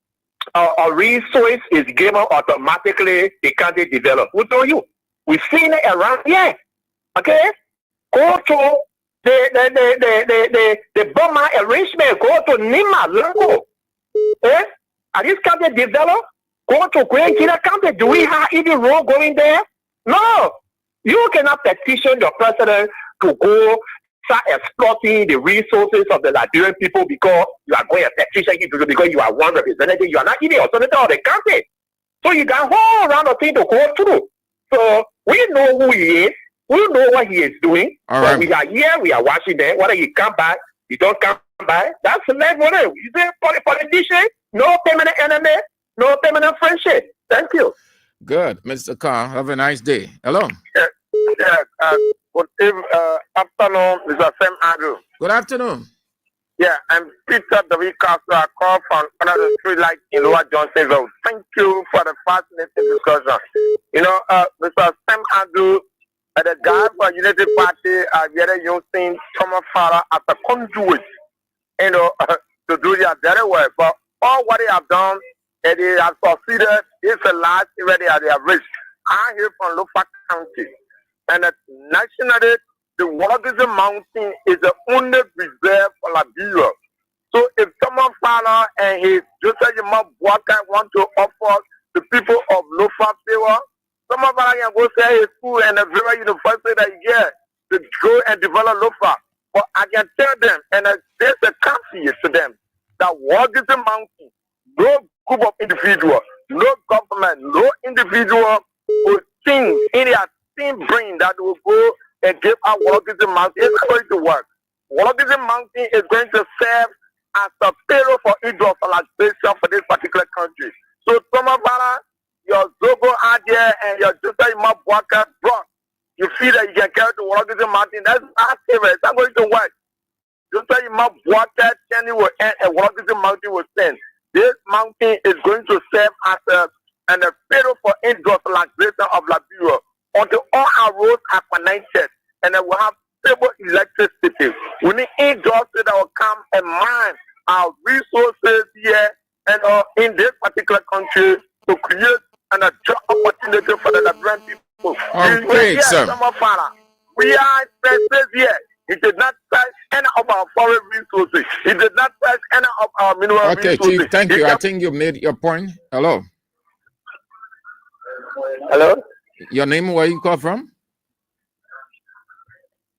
a resource is given automatically, they can't develop? Who told you? We've seen it around here. Okay? Go to the Burma arrangement, go to Nima, Lango. Eh? Are these counties developed? Go to Great Kina County. Do we have any road going there? No. You cannot petition your president to go start exploiting the resources of the Liberian people because you are going to petition him because you are one representative. You are not even a senator of the country. So you got a whole round of things to go through. So we know who he is. We know what he is doing. All right. We are here. We are watching them. Whether he come back, he don't come back. That's the level. You say politician, no permanent enemy, no permanent friendship. Thank you. Good, Mr. Carr. Have a nice day. Hello. Good afternoon, Mr. Sam Andrew. Good afternoon. Yeah, I'm Peter W. Castro. I call from another street light in Lower Johnsonville. Thank you for the fascinating discussion. You know, Mr. Sam Andrew, the guy for Unity Party are very using Thomas Farah as a conduit, you know, to do their very well. But all what they have done, and they have succeeded, is the last event they have reached. I hear from Lofa County, and nationally, the Wallace Mountain is the only reserve for Liberia. So if Thomas Farah and his Joseph Walker want to offer the people of Lofa favor, some of us can go say his school and the very university that you get to go and develop Lofa. But I can tell them, and there's a country to them, that Wallace Mountain, no group of individuals, no government, no individual will think in their team brain that will go and give out Wallace Mountain. It's going to work. Wallace Mountain is going to serve as a payroll for industrialization for this particular country. So, Thomas Farah, your Zogo out there and your Joseph Walker brought, you feel that you can carry to Wallace Mountain. That's not favorite. It's not going to work. Joseph Walker standing will end and Wallace Mountain will stand. This mountain is going to serve as a payroll for industrialization of Liberia until all our roads are connected and then we'll have stable electricity. We need industry that will come and mine our resources here and in this particular country to create a job opportunity for the Liberian people. Okay, sir. We are expensive here. He did not touch any of our foreign resources. He did not touch any of our mineral resources. Okay, Chief, thank you. I think you made your point. Hello. Hello? Your name, where you call from?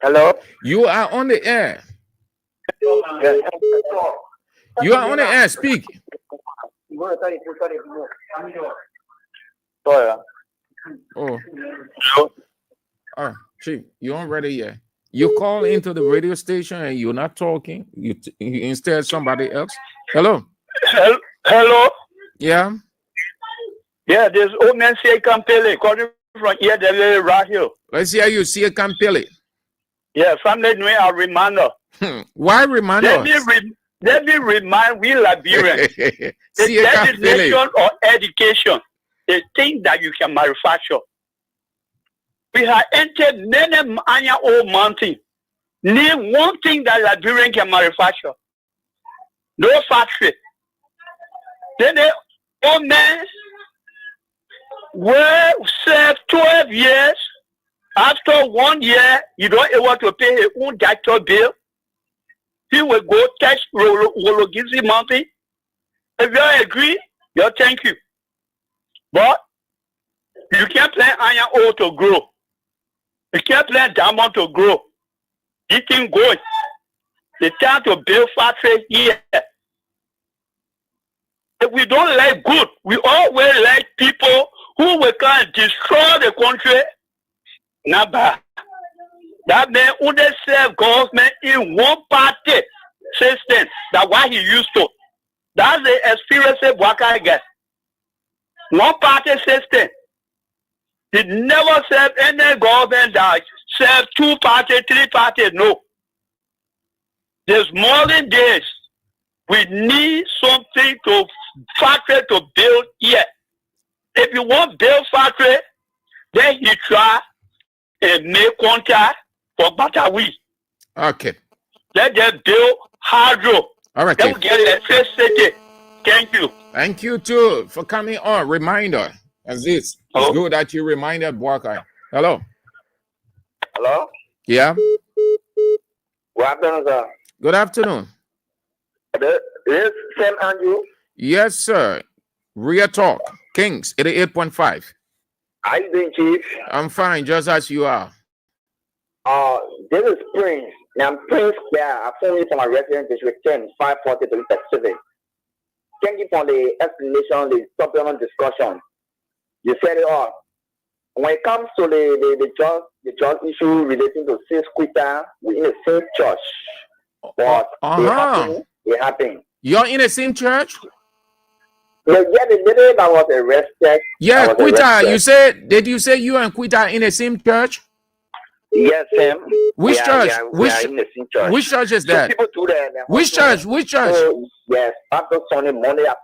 Hello? You are on the air. Yes. You are on the air. Speak. Oh. Oh, Chief, you aren't ready yet. You call into the radio station and you're not talking. You instead somebody else. Hello. Hello. Yeah. Yeah, this old man say Campele calling from here, the right here. Let's hear you see a Campele. Yeah, family doing a reminder. Why remind us? Let me remind we Liberians. The See a definition Campele. of education, the thing that you can manufacture. We have entered many Anya old mountain. Name one thing that Liberian can manufacture. No factory. Then the old man will serve 12 years. After 1 year, you don't able to pay his own doctor bill. He will go touch Wologisi Mountain. If you agree, you thank you. But you can't plant iron ore to grow. You can't plant diamond to grow. It can go. The time to build factory here. If we don't like good, we always like people who will come and destroy the country. Not bad. That man who they serve government in one party system. That's why he used to. That's the experience of Waka get. One party system. He never served any government that served 2 parties, 3 parties. No. There's modern days. We need something to factory to build here. If you want to build factory, then you try and make contract for Batawi. Okay. Let them build hydro. All right. They will get electricity. Thank you. Thank you too for coming on. Reminder. As this. It's good that you reminded Buakai. Hello. Hello? Yeah. Good afternoon, sir. Good afternoon. Is Sam Andrew? Yes, sir. Real talk. Kings 88.5. How you doing, Chief? I'm fine, just as you are. This is Prince. Now, I'm Prince there. I'm phoning from my resident district 10, 540 to the Pacific. Thank you for the explanation, the supplemental discussion. You said it all. When it comes to the church issue relating to six quitter, we're in the same church. But it happened. You're in the same church? Yeah, the lady that was arrested. Yeah, Quitter. You said, did you say you and Quitter are in the same church? Yes, Sam. Which church? We are in the same church. Which church is that? People do that. Which church? Which church? Yes, after Sunday, Monday, after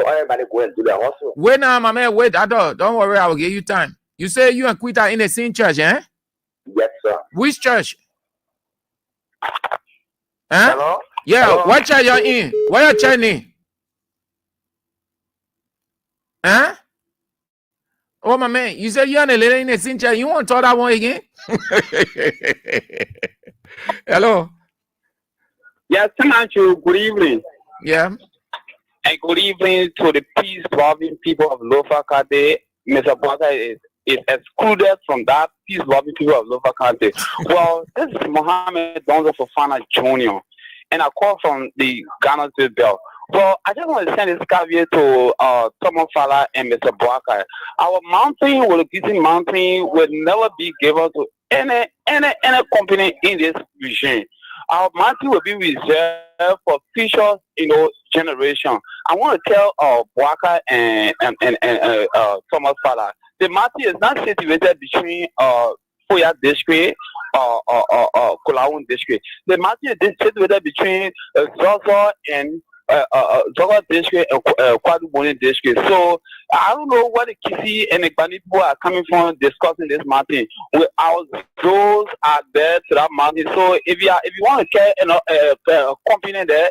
everybody go and do the hustle. Wait now, my man. Wait, don't worry. I will give you time. You say you and Quitter are in the same church, eh? Yes, sir. Which church? Huh? Hello? Yeah, Hello? what church you're in? What your church name? Huh? Oh, my man, you said you're in the same church. You want to talk that one again? Hello? Yes, thank you. Good evening. Yeah. And good evening to the peace-loving people of Lofa County. Mr. Bata is excluded from that peace-loving people of Lofa County. Well, this is Mohammed Donzo Fofana Jr. And I call from the Ghana State Bell. Well, I just want to send this caveat to Thomas Fala and Mr. Boakai. Our mountain, Wologisi Mountain, will never be given to any company in this regime. Our mountain will be reserved for future, generation. I want to tell Boakai and Thomas Fala, the mountain is not situated between Weah district or Kulaun district. The mountain is situated between Zozo and Zogo district and Kwaduboni district. So I don't know what the Kisi and the Gbani people are coming from discussing this mountain. Our roads are there to that mountain. So if you want to get a company there,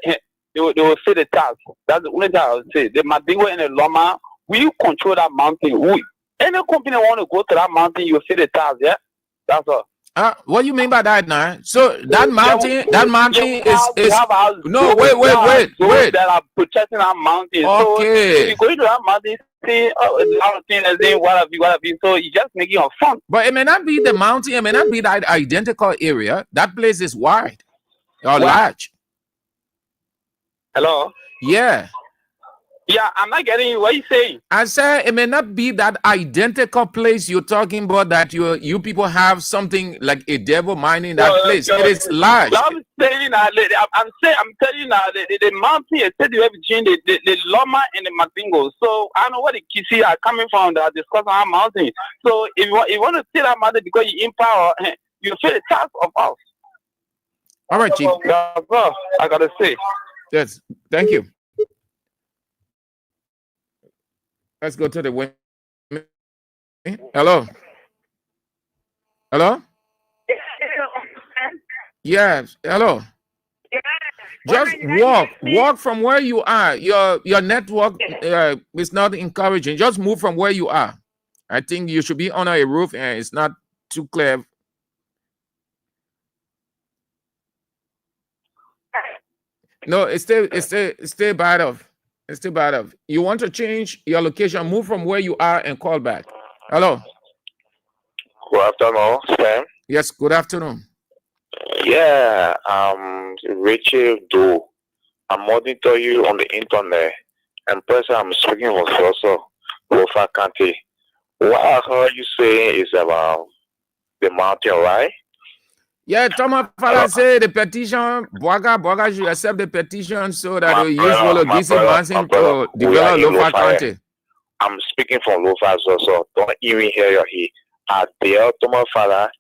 they will say the tax. That's the only thing I would say. The Madingo and the Loma, we control that mountain. Any company want to go to that mountain, you will see the tax. Yeah, that's all. What do you mean by that now? So that mountain is no, wait. That are protecting that mountain. Okay. So if you go into that mountain, see what have you. So you just making a fun. But it may not be the mountain. It may not be that identical area. That place is wide or large. Hello. Yeah. Yeah, I'm not getting you. What are you saying? I said it may not be that identical place you're talking about, that you people have something like a devil mind in that place. It is large. I'm saying that I'm telling you now the mountain is between the Loma and the Matingo. So I know where the Kisi are coming from that discuss our mountain. So if you want to see that mountain because you in power, you feel the task of us. All right, Chief. That's all I gotta say. Yes, thank you. Let's go to the women. Hello. Hello. Yes. Hello. Just walk from where you are. Your network is not encouraging. Just move from where you are. I think you should be under a roof and it's not too clear. No, it's still bad of. It's still bad of. You want to change your location, move from where you are and call back. Hello. Good afternoon, Sam. Yes, good afternoon. Yeah, Rachel Doe. I'm monitor you on the internet. And person I'm speaking was also Lofa County. What I heard you saying is about the mountain, right? Yeah, Thomas Fala say the petition, Boaga should accept the petition so that we use Wologisi Mountain to develop Lofa County. I'm speaking from Lofa also. Don't even hear your heat. At the Thomas Fala,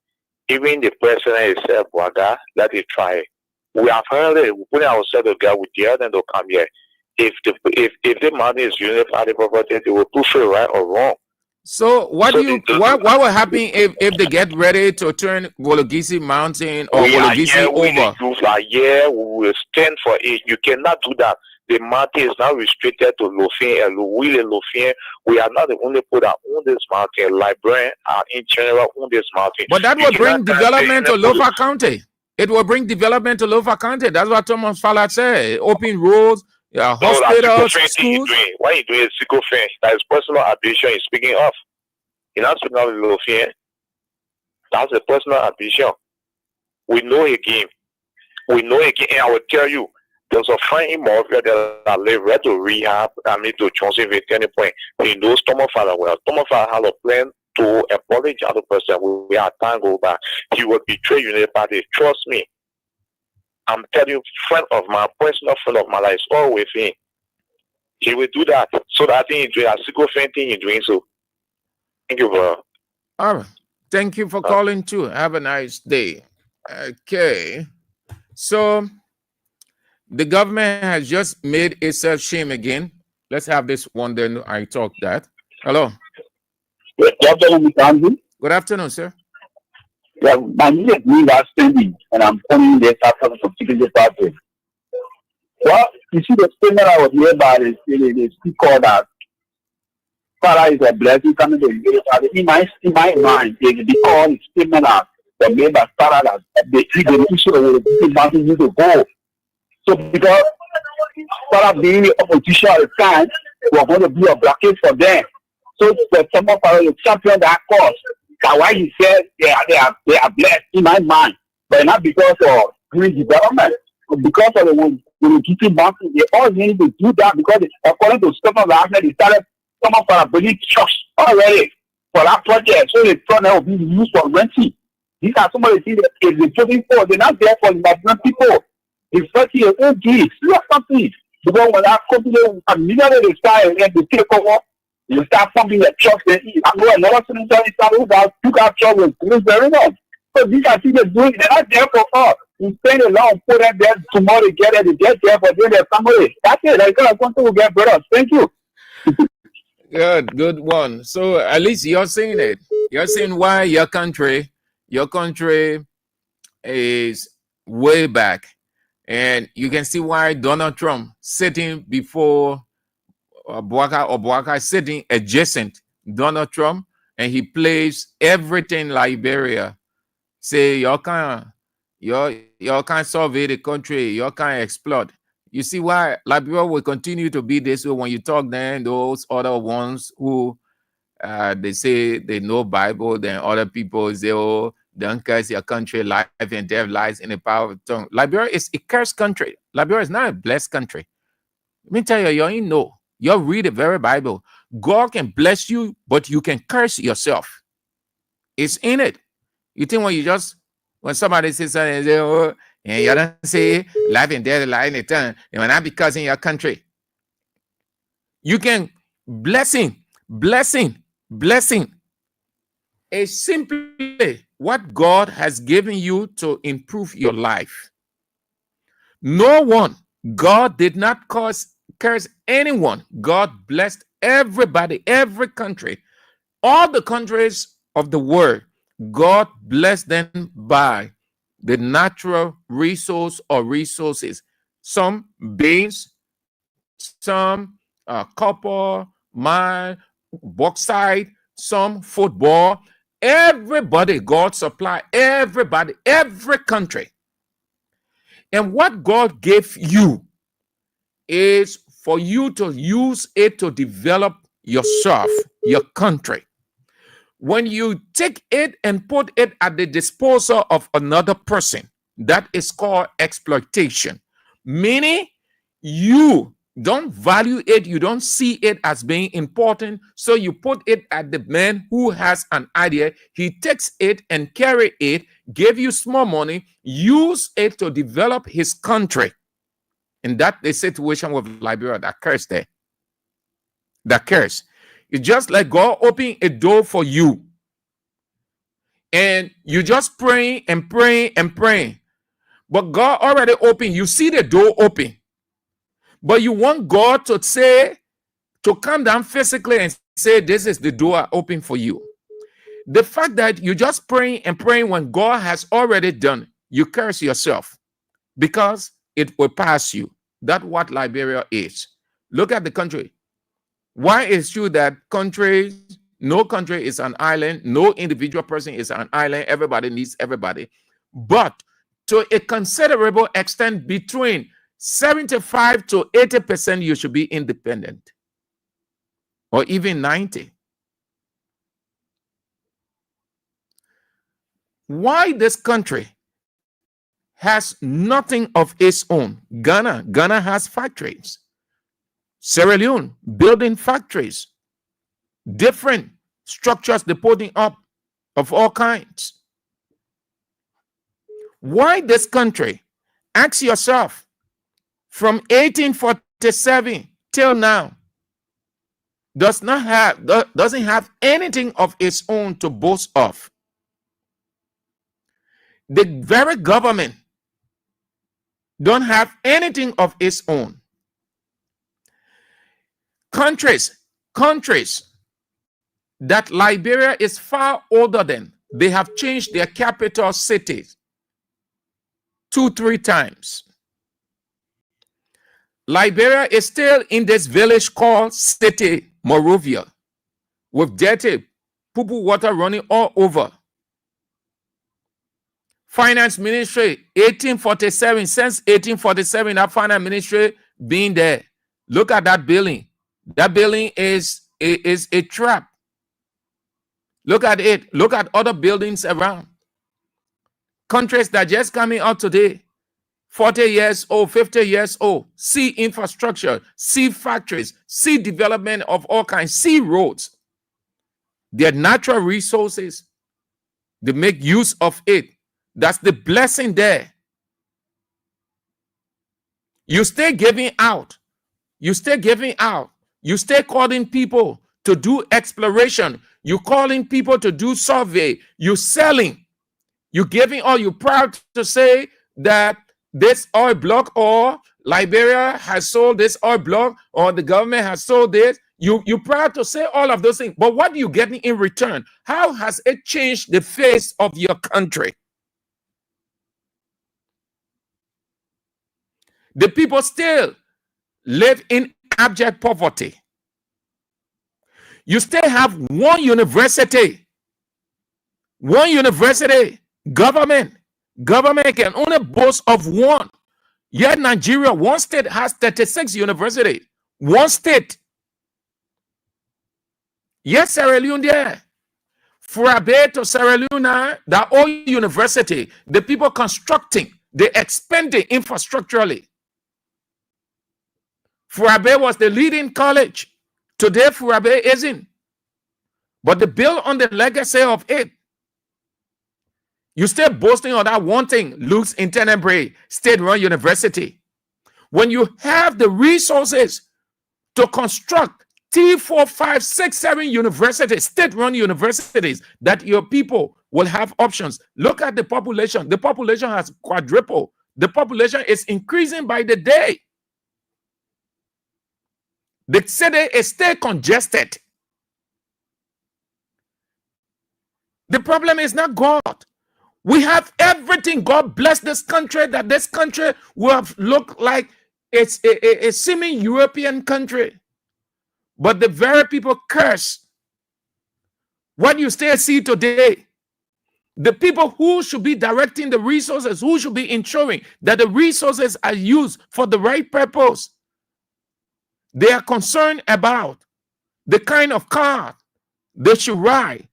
even the president itself, Boaga, let it try. We have heard it. We put ourselves together with the other to come here. If the mountain is unified property, they will push it right or wrong. So what will happen if they get ready to turn Wologisi Mountain or Wologisi over? Yeah, we will stand for it. You cannot do that. The mountain is not restricted to Lofin and Louis Lofin. We are not the only people that own this mountain. Liberians are in general own this mountain. But that will bring development to Lofa County. It will bring development to Lofa County. That's what Thomas Fala said. Open roads, hospitals, schools. What you doing is sycophant. That is personal ambition he's speaking of. You're not speaking of Lofin. That's a personal ambition. We know a game. We know a game. And I will tell you, there's a friend in Morpheus that live right to rehab. I mean, to Johnson at any point. He knows Thomas Fala well. Thomas Fala had a plan to apologize to the person. We are time go back. He will betray United Party. Trust me. I'm telling you, friend of my personal friend of my life is all with him. He will do that. So that I think he's doing a sycophant thing in doing so. Thank you, bro. All right. Thank you for calling too. Have a nice day. Okay. So the government has just made itself shame again. Let's have this one, then I talk that. Hello. Good afternoon, Mr. Andrew. Good afternoon, sir. Yeah, my name is Weah Standing, and I'm calling this after the Publicity Party. Well, you see the statement I was made by the speaker that Father is a blessing coming to the Party. In my mind, the statement that was made by Father that the issue of the mountain need to go. So because Father being the opposition at the time, we're going to be a blockade for them. So for some of us to champion that cause, that's why he said they are blessed in my mind, but not because of green development, but because of when you keep mountain, they all need to do that because according to Stephen last night, they started some of us bringing trucks already for that project, so the project will be used for renting. These are some of the things that is voting for. They're not there for Nigerian people. It's 30 years old kids. Do something because when that company immediately they start and they take over. You start pumping the trucks and eat. I know another senator took our truck with police very well. So these are things they're doing. They're not there for us. We spend a lot put them there tomorrow to get it. They get there for their family. That's it. Like I want to get better. Thank you. Good one. So at least you're saying it. You're saying why your country is way back. And you can see why Donald Trump sitting before Boaga sitting adjacent Donald Trump, and he plays everything Liberia. Say you can't survey the country, you can't explode. You see why Liberia will continue to be this way when you talk then those other ones who they say they know Bible, then other people say, oh, don't curse your country, life and death lies in the power of the tongue. Liberia is a cursed country. Liberia is not a blessed country. Let me tell you, you ain't know. You read the very Bible. God can bless you, but you can curse yourself. It's in it. You think when somebody says something, they say, oh, and you don't say life and death, life and eternal, and when I be cursing your country. You can blessing is simply what God has given you to improve your life. No one, God did not curse anyone. God blessed everybody, every country, all the countries of the world. God blessed them by the natural resource or resources. Some beans, some copper, mine, bauxite, some football. Everybody, God supply everybody, every country. And what God gave you is for you to use it to develop yourself, your country. When you take it and put it at the disposal of another person, that is called exploitation. Meaning you don't value it, you don't see it as being important, so you put it at the man who has an idea. He takes it and carry it, give you small money, use it to develop his country. And that's the situation with Liberia, that curse there. That curse. It's just like God opening a door for you. And you just praying and praying and praying. But God already opened. You see the door open. But you want God to say, to come down physically and say, this is the door open for you. The fact that you just praying and praying when God has already done, you curse yourself because it will pass you. That's what Liberia is. Look at the country. Why is it true that no country is an island, no individual person is an island, everybody needs everybody. But to a considerable extent, between 75 to 80%, you should be independent, or even 90. Why this country has nothing of its own? Ghana has factories. Sierra Leone building factories, different structures they're putting up of all kinds. Why this country? Ask yourself. From 1847 till now, doesn't have anything of its own to boast of. The very government don't have anything of its own. Countries that Liberia is far older than, they have changed their capital cities 2-3 times. Liberia is still in this village called City Monrovia, with dirty poo-poo water running all over. Finance Ministry, 1847, since 1847, that finance ministry being there. Look at that building. That building is a trap. Look at it. Look at other buildings around. Countries that just coming out today, 40 years old, 50 years old, see infrastructure, see factories, see development of all kinds, see roads. Their natural resources, they make use of it. That's the blessing there. You stay giving out. You stay giving out. You stay calling people to do exploration. You calling people to do survey. You selling. You giving all. You proud to say that this oil block, or Liberia has sold this oil block, or the government has sold this. You proud to say all of those things. But what are you getting in return? How has it changed the face of your country? The people still live in abject poverty. You still have one university. Government can only boast of one. Yet Nigeria, one state has 36 universities. One state. Yes, Sierra Leone there. Furabe to Sierra Leone, that old university, the people constructing, they expanding infrastructurally. Furabe was the leading college. Today, Furabe isn't. But the bill on the legacy of it, you still boasting on that one thing, Luke's in Tenebrae, state-run university. When you have the resources to construct 3, 4, 5, 6, 7 universities, state-run universities, that your people will have options. Look at the population. The population has quadrupled. The population is increasing by the day. The city is still congested. The problem is not God. We have everything. God bless this country, that this country will have looked like it's a semi-European country. But the very people curse what you still see today. The people who should be directing the resources, who should be ensuring that the resources are used for the right purpose, they are concerned about the kind of car they should ride.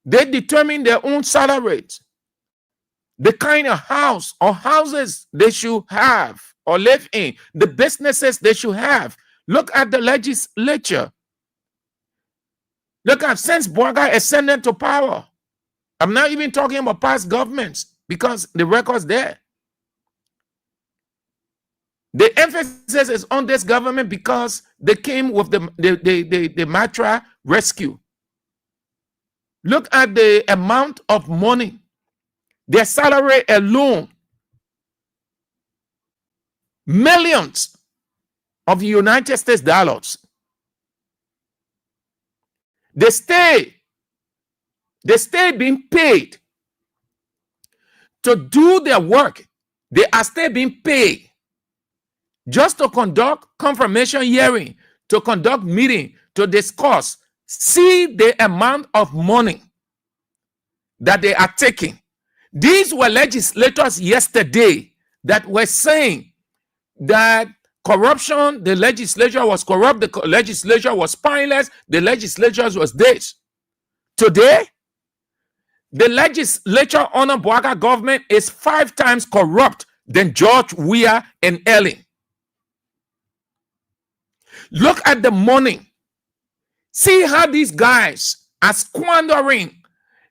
They determine their own salaries, the kind of house or houses they should have or live in, the businesses they should have. Look at the legislature. Look at since Boaga ascended to power. I'm not even talking about past governments because the record's there. The emphasis is on this government because they came with the Matra rescue. Look at the amount of money. Their salary alone, millions of United States dollars. They stay being paid to do their work. They are still being paid just to conduct confirmation hearing, to conduct meeting, to discuss. See the amount of money that they are taking. These were legislators yesterday that were saying that corruption, the legislature was corrupt, the legislature was spineless, the legislature was this. Today, the legislature under Boaga government is 5 times corrupt than George Weah and Ellen. Look at the money. See how these guys are squandering.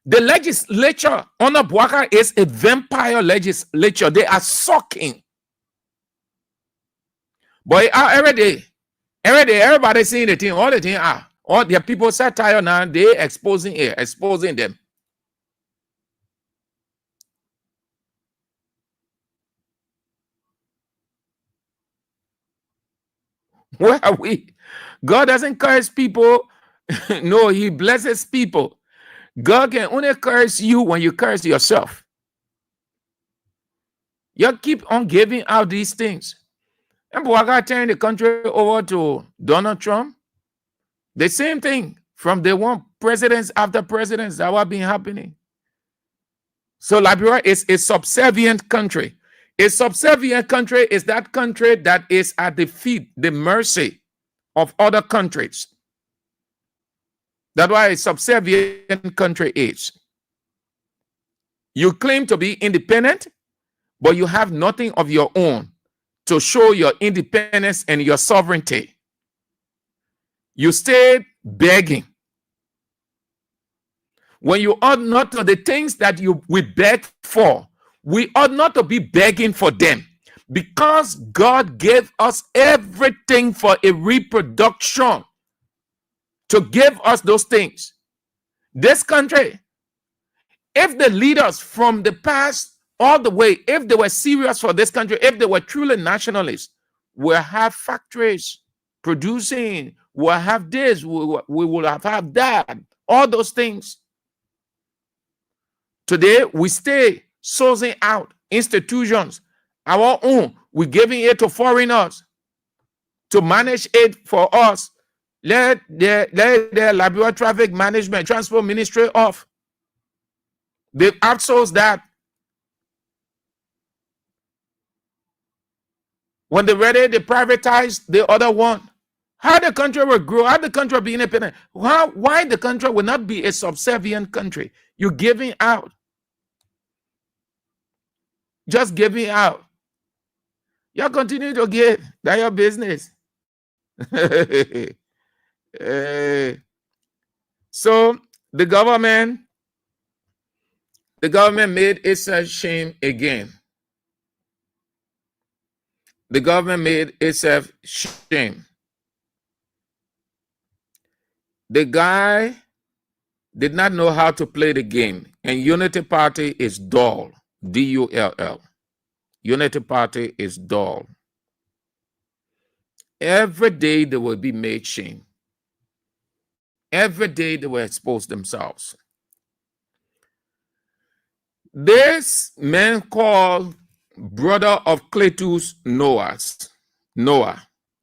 The legislature under Boaga is a vampire legislature. They are sucking. But every day, everybody seeing the thing, all the thing are. All their people satire now, they exposing them. Where are we? God doesn't curse people. No, he blesses people. God can only curse you when you curse yourself. You keep on giving out these things. And Boaga turned the country over to Donald Trump. The same thing from the one presidents after presidents that have been happening. So Liberia is a subservient country. A subservient country is that country that is at the feet, the mercy of other countries. That's why a subservient country is. You claim to be independent, but you have nothing of your own to show your independence and your sovereignty. You stay begging. When you ought not to the things that we beg for, we ought not to be begging for them, because God gave us everything for a reproduction to give us those things. This country, if the leaders from the past all the way, if they were serious for this country, if they were truly nationalists, we'll have factories producing, we'll have this, we will have that, all those things. Today, we stay sourcing out institutions, our own. We're giving it to foreigners to manage it for us. Let the Liberia Traffic Management Transport Ministry off. They've outsourced that. When they're ready, they privatize the other one. How the country will grow, how the country will be independent, why the country will not be a subservient country? You're giving out. Just giving out. You continue to give. That's your business. So the government made itself shame again. The government made itself shame. The guy did not know how to play the game, and Unity Party is dull. D-U-L-L. Unity Party is dull. Every day they will be made shame. Every day they will expose themselves. This man called brother of Cletus Noah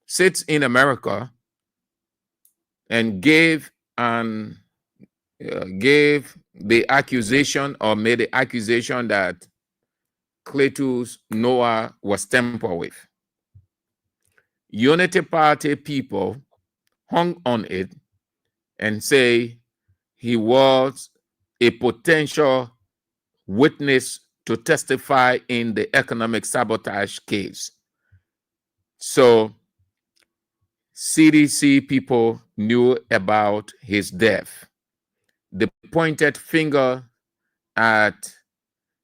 sits in America and gave the accusation, or made the accusation, that Cletus Noah was tampered with. Unity Party people hung on it and say he was a potential witness to testify in the economic sabotage case. So CDC people knew about his death. They pointed finger at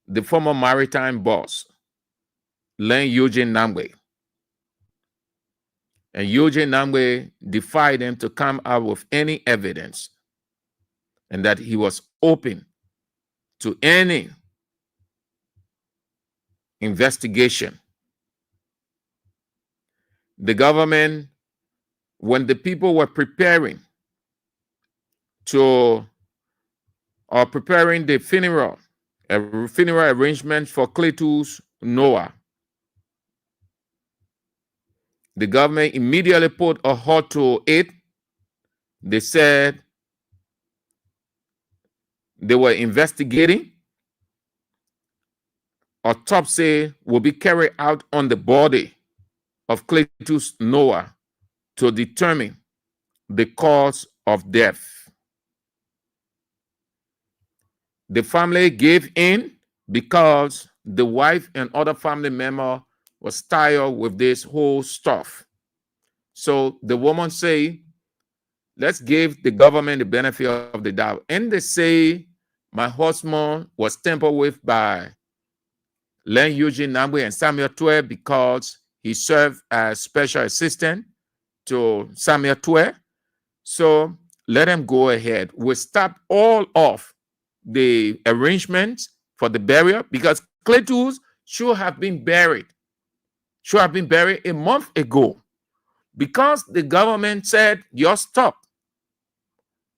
the former maritime boss, Len Eugene Nangwe. And Eugene Nangwe defied them to come out with any evidence, and that he was open to any investigation. The government, when the people were preparing the funeral arrangement for Cletus Noah, the government immediately put a halt to it. They said they were investigating. Autopsy will be carried out on the body of Cletus Noah to determine the cause of death. The family gave in because the wife and other family member was tired with this whole stuff. So the woman say, let's give the government the benefit of the doubt. And they say, my husband was tampered with by Len Eugene Nangwe and Samuel Twe because he served as special assistant to Samuel Twe. So let him go ahead. We stop all of the arrangements for the burial, because Cletus should have been buried a month ago. Because the government said, you stop.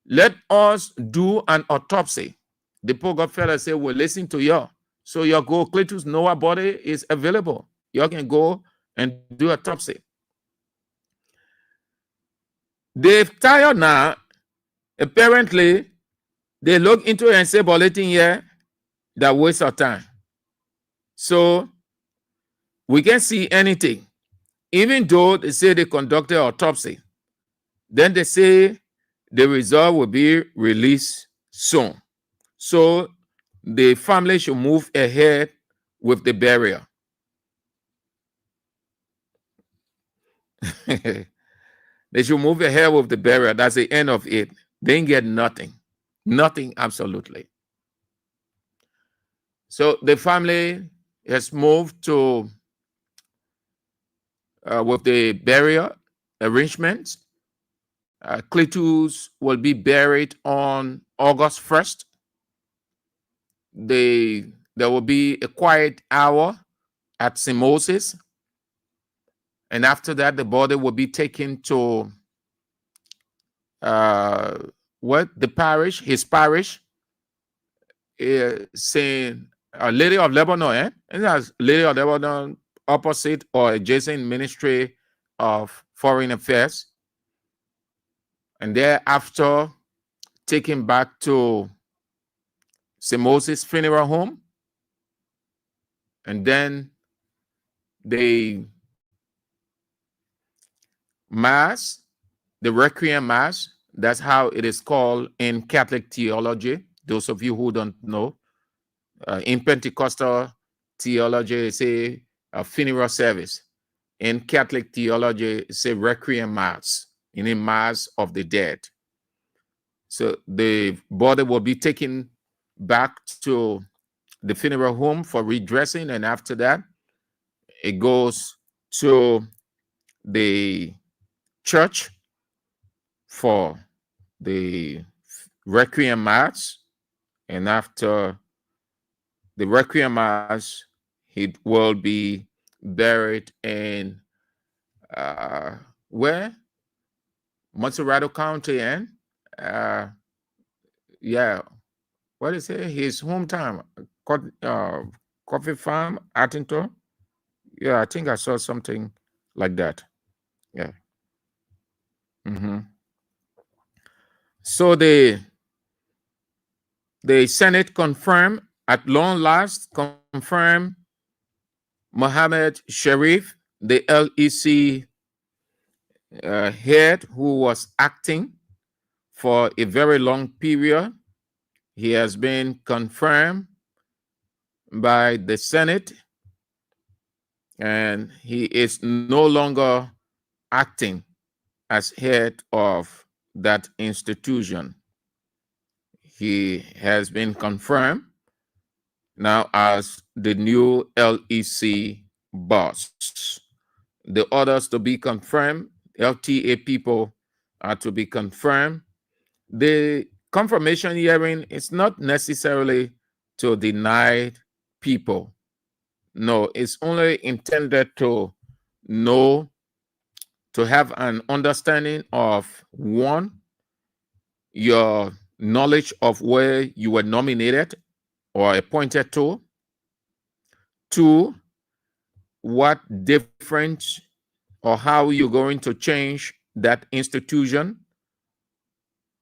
Let us do an autopsy. The poor God fella said, we'll listen to you. So you go, Cletus Noah body is available. You can go and do autopsy. They've tired now. Apparently, they look into it and say, bulletin here, that waste of time. So we can't see anything. Even though they say they conducted autopsy, then they say the result will be released soon. So the family should move ahead with the burial. They should move ahead with the burial. That's the end of it. They didn't get nothing. Nothing, absolutely. So the family has moved to with the burial arrangements. Cletus will be buried on August 1st. There will be a quiet hour at St. Moses. And after that, the body will be taken to the parish, his parish, St. Lady of Lebanon, And that's Lady of Lebanon, opposite or adjacent Ministry of Foreign Affairs. And thereafter, taken back to St. Moses Funeral Home. And then the Mass, the Requiem Mass, that's how it is called in Catholic theology. Those of you who don't know, in Pentecostal theology, they say a funeral service. in Catholic theology, say requiem mass, in a mass of the dead. So the body will be taken back to the funeral home for redressing, and after that, it goes to the church for the requiem mass, and after the requiem mass, it will be buried in where? Monterrey County, and yeah, what is it? His hometown, coffee farm, Artington. Yeah, I think I saw something like that. Yeah. So the Senate confirmed, at long last, confirmed Mohammed Sharif, the LEC head who was acting for a very long period. He has been confirmed by the Senate, and he is no longer acting as head of that institution. He has been confirmed now as the new LEC boss. The others to be confirmed, LTA people are to be confirmed. The confirmation hearing is not necessarily to deny people. No, it's only intended to know, to have an understanding of, one, your knowledge of where you were nominated or appointed to. Two, what difference or how you're going to change that institution,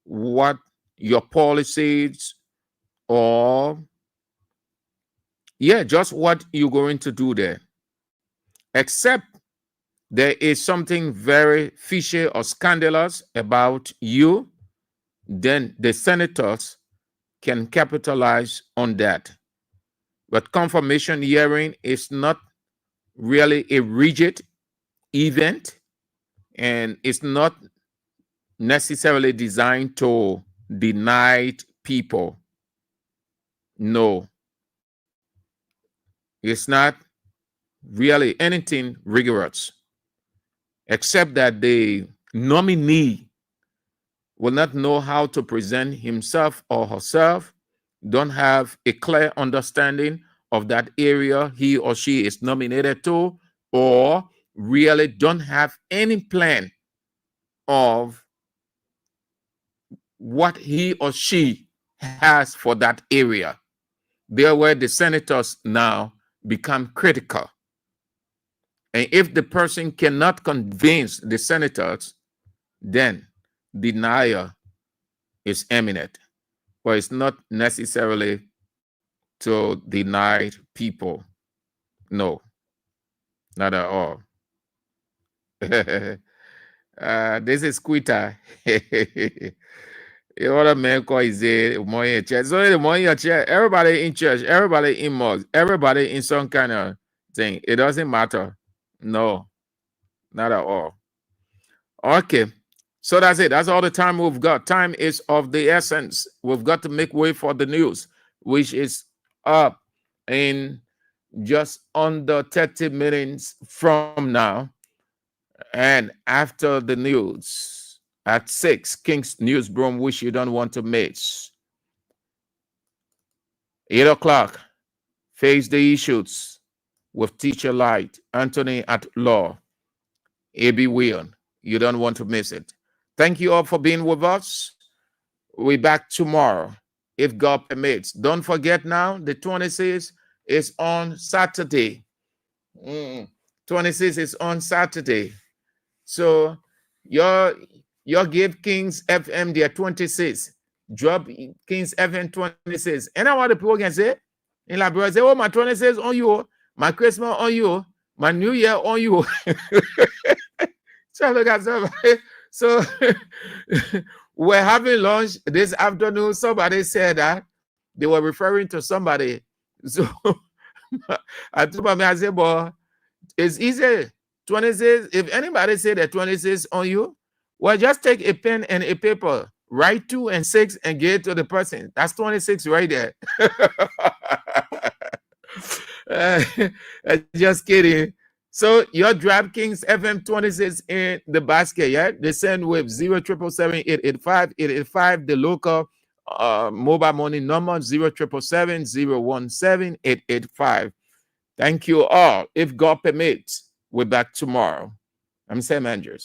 what your policies, or just what you're going to do there. Except there is something very fishy or scandalous about you, then the senators can capitalize on that. But confirmation hearing is not really a rigid event, and it's not necessarily designed to deny people. No, it's not really anything rigorous, except that the nominee will not know how to present himself or herself, don't have a clear understanding of that area he or she is nominated to, or really don't have any plan of what he or she has for that area. There where the senators now become critical. And if the person cannot convince the senators, then denial is imminent. But it's not necessarily to deny people. No, not at all. This is Quita. What a man call is it? Morning church. So the morning church, everybody in church, everybody in mosque, everybody in some kind of thing. It doesn't matter. No, not at all. Okay. So that's it. That's all the time we've got. Time is of the essence. We've got to make way for the news, which is up in just under 30 minutes from now. And after the news at 6, King's Newsroom, which you don't want to miss. 8 o'clock, Face the Issues with Teacher Light, Anthony at Law, A.B. Weah. You don't want to miss it. Thank you all for being with us. We'll be back tomorrow, if God permits. Don't forget now, the 26th is on Saturday. 26th is on Saturday. So your give Kings FM their 26th. Drop Kings FM 26th. And now what the people can say? In Liberia, say, oh, my 26th on you, my Christmas on you, my New Year on you. So look at somebody. So we're having lunch this afternoon. Somebody said that they were referring to somebody. So I told me, I said, boy, it's easy 26, if anybody say that 26 on you, well, just take a pen and a paper, write 2 and 6 and give it to the person. That's 26 right there. Just kidding. So your DraftKings FM 26 in the basket, yeah? They send with 0777885 the local mobile money number 07770178885. Thank you all. If God permits, we're back tomorrow. I'm Sam Andrews.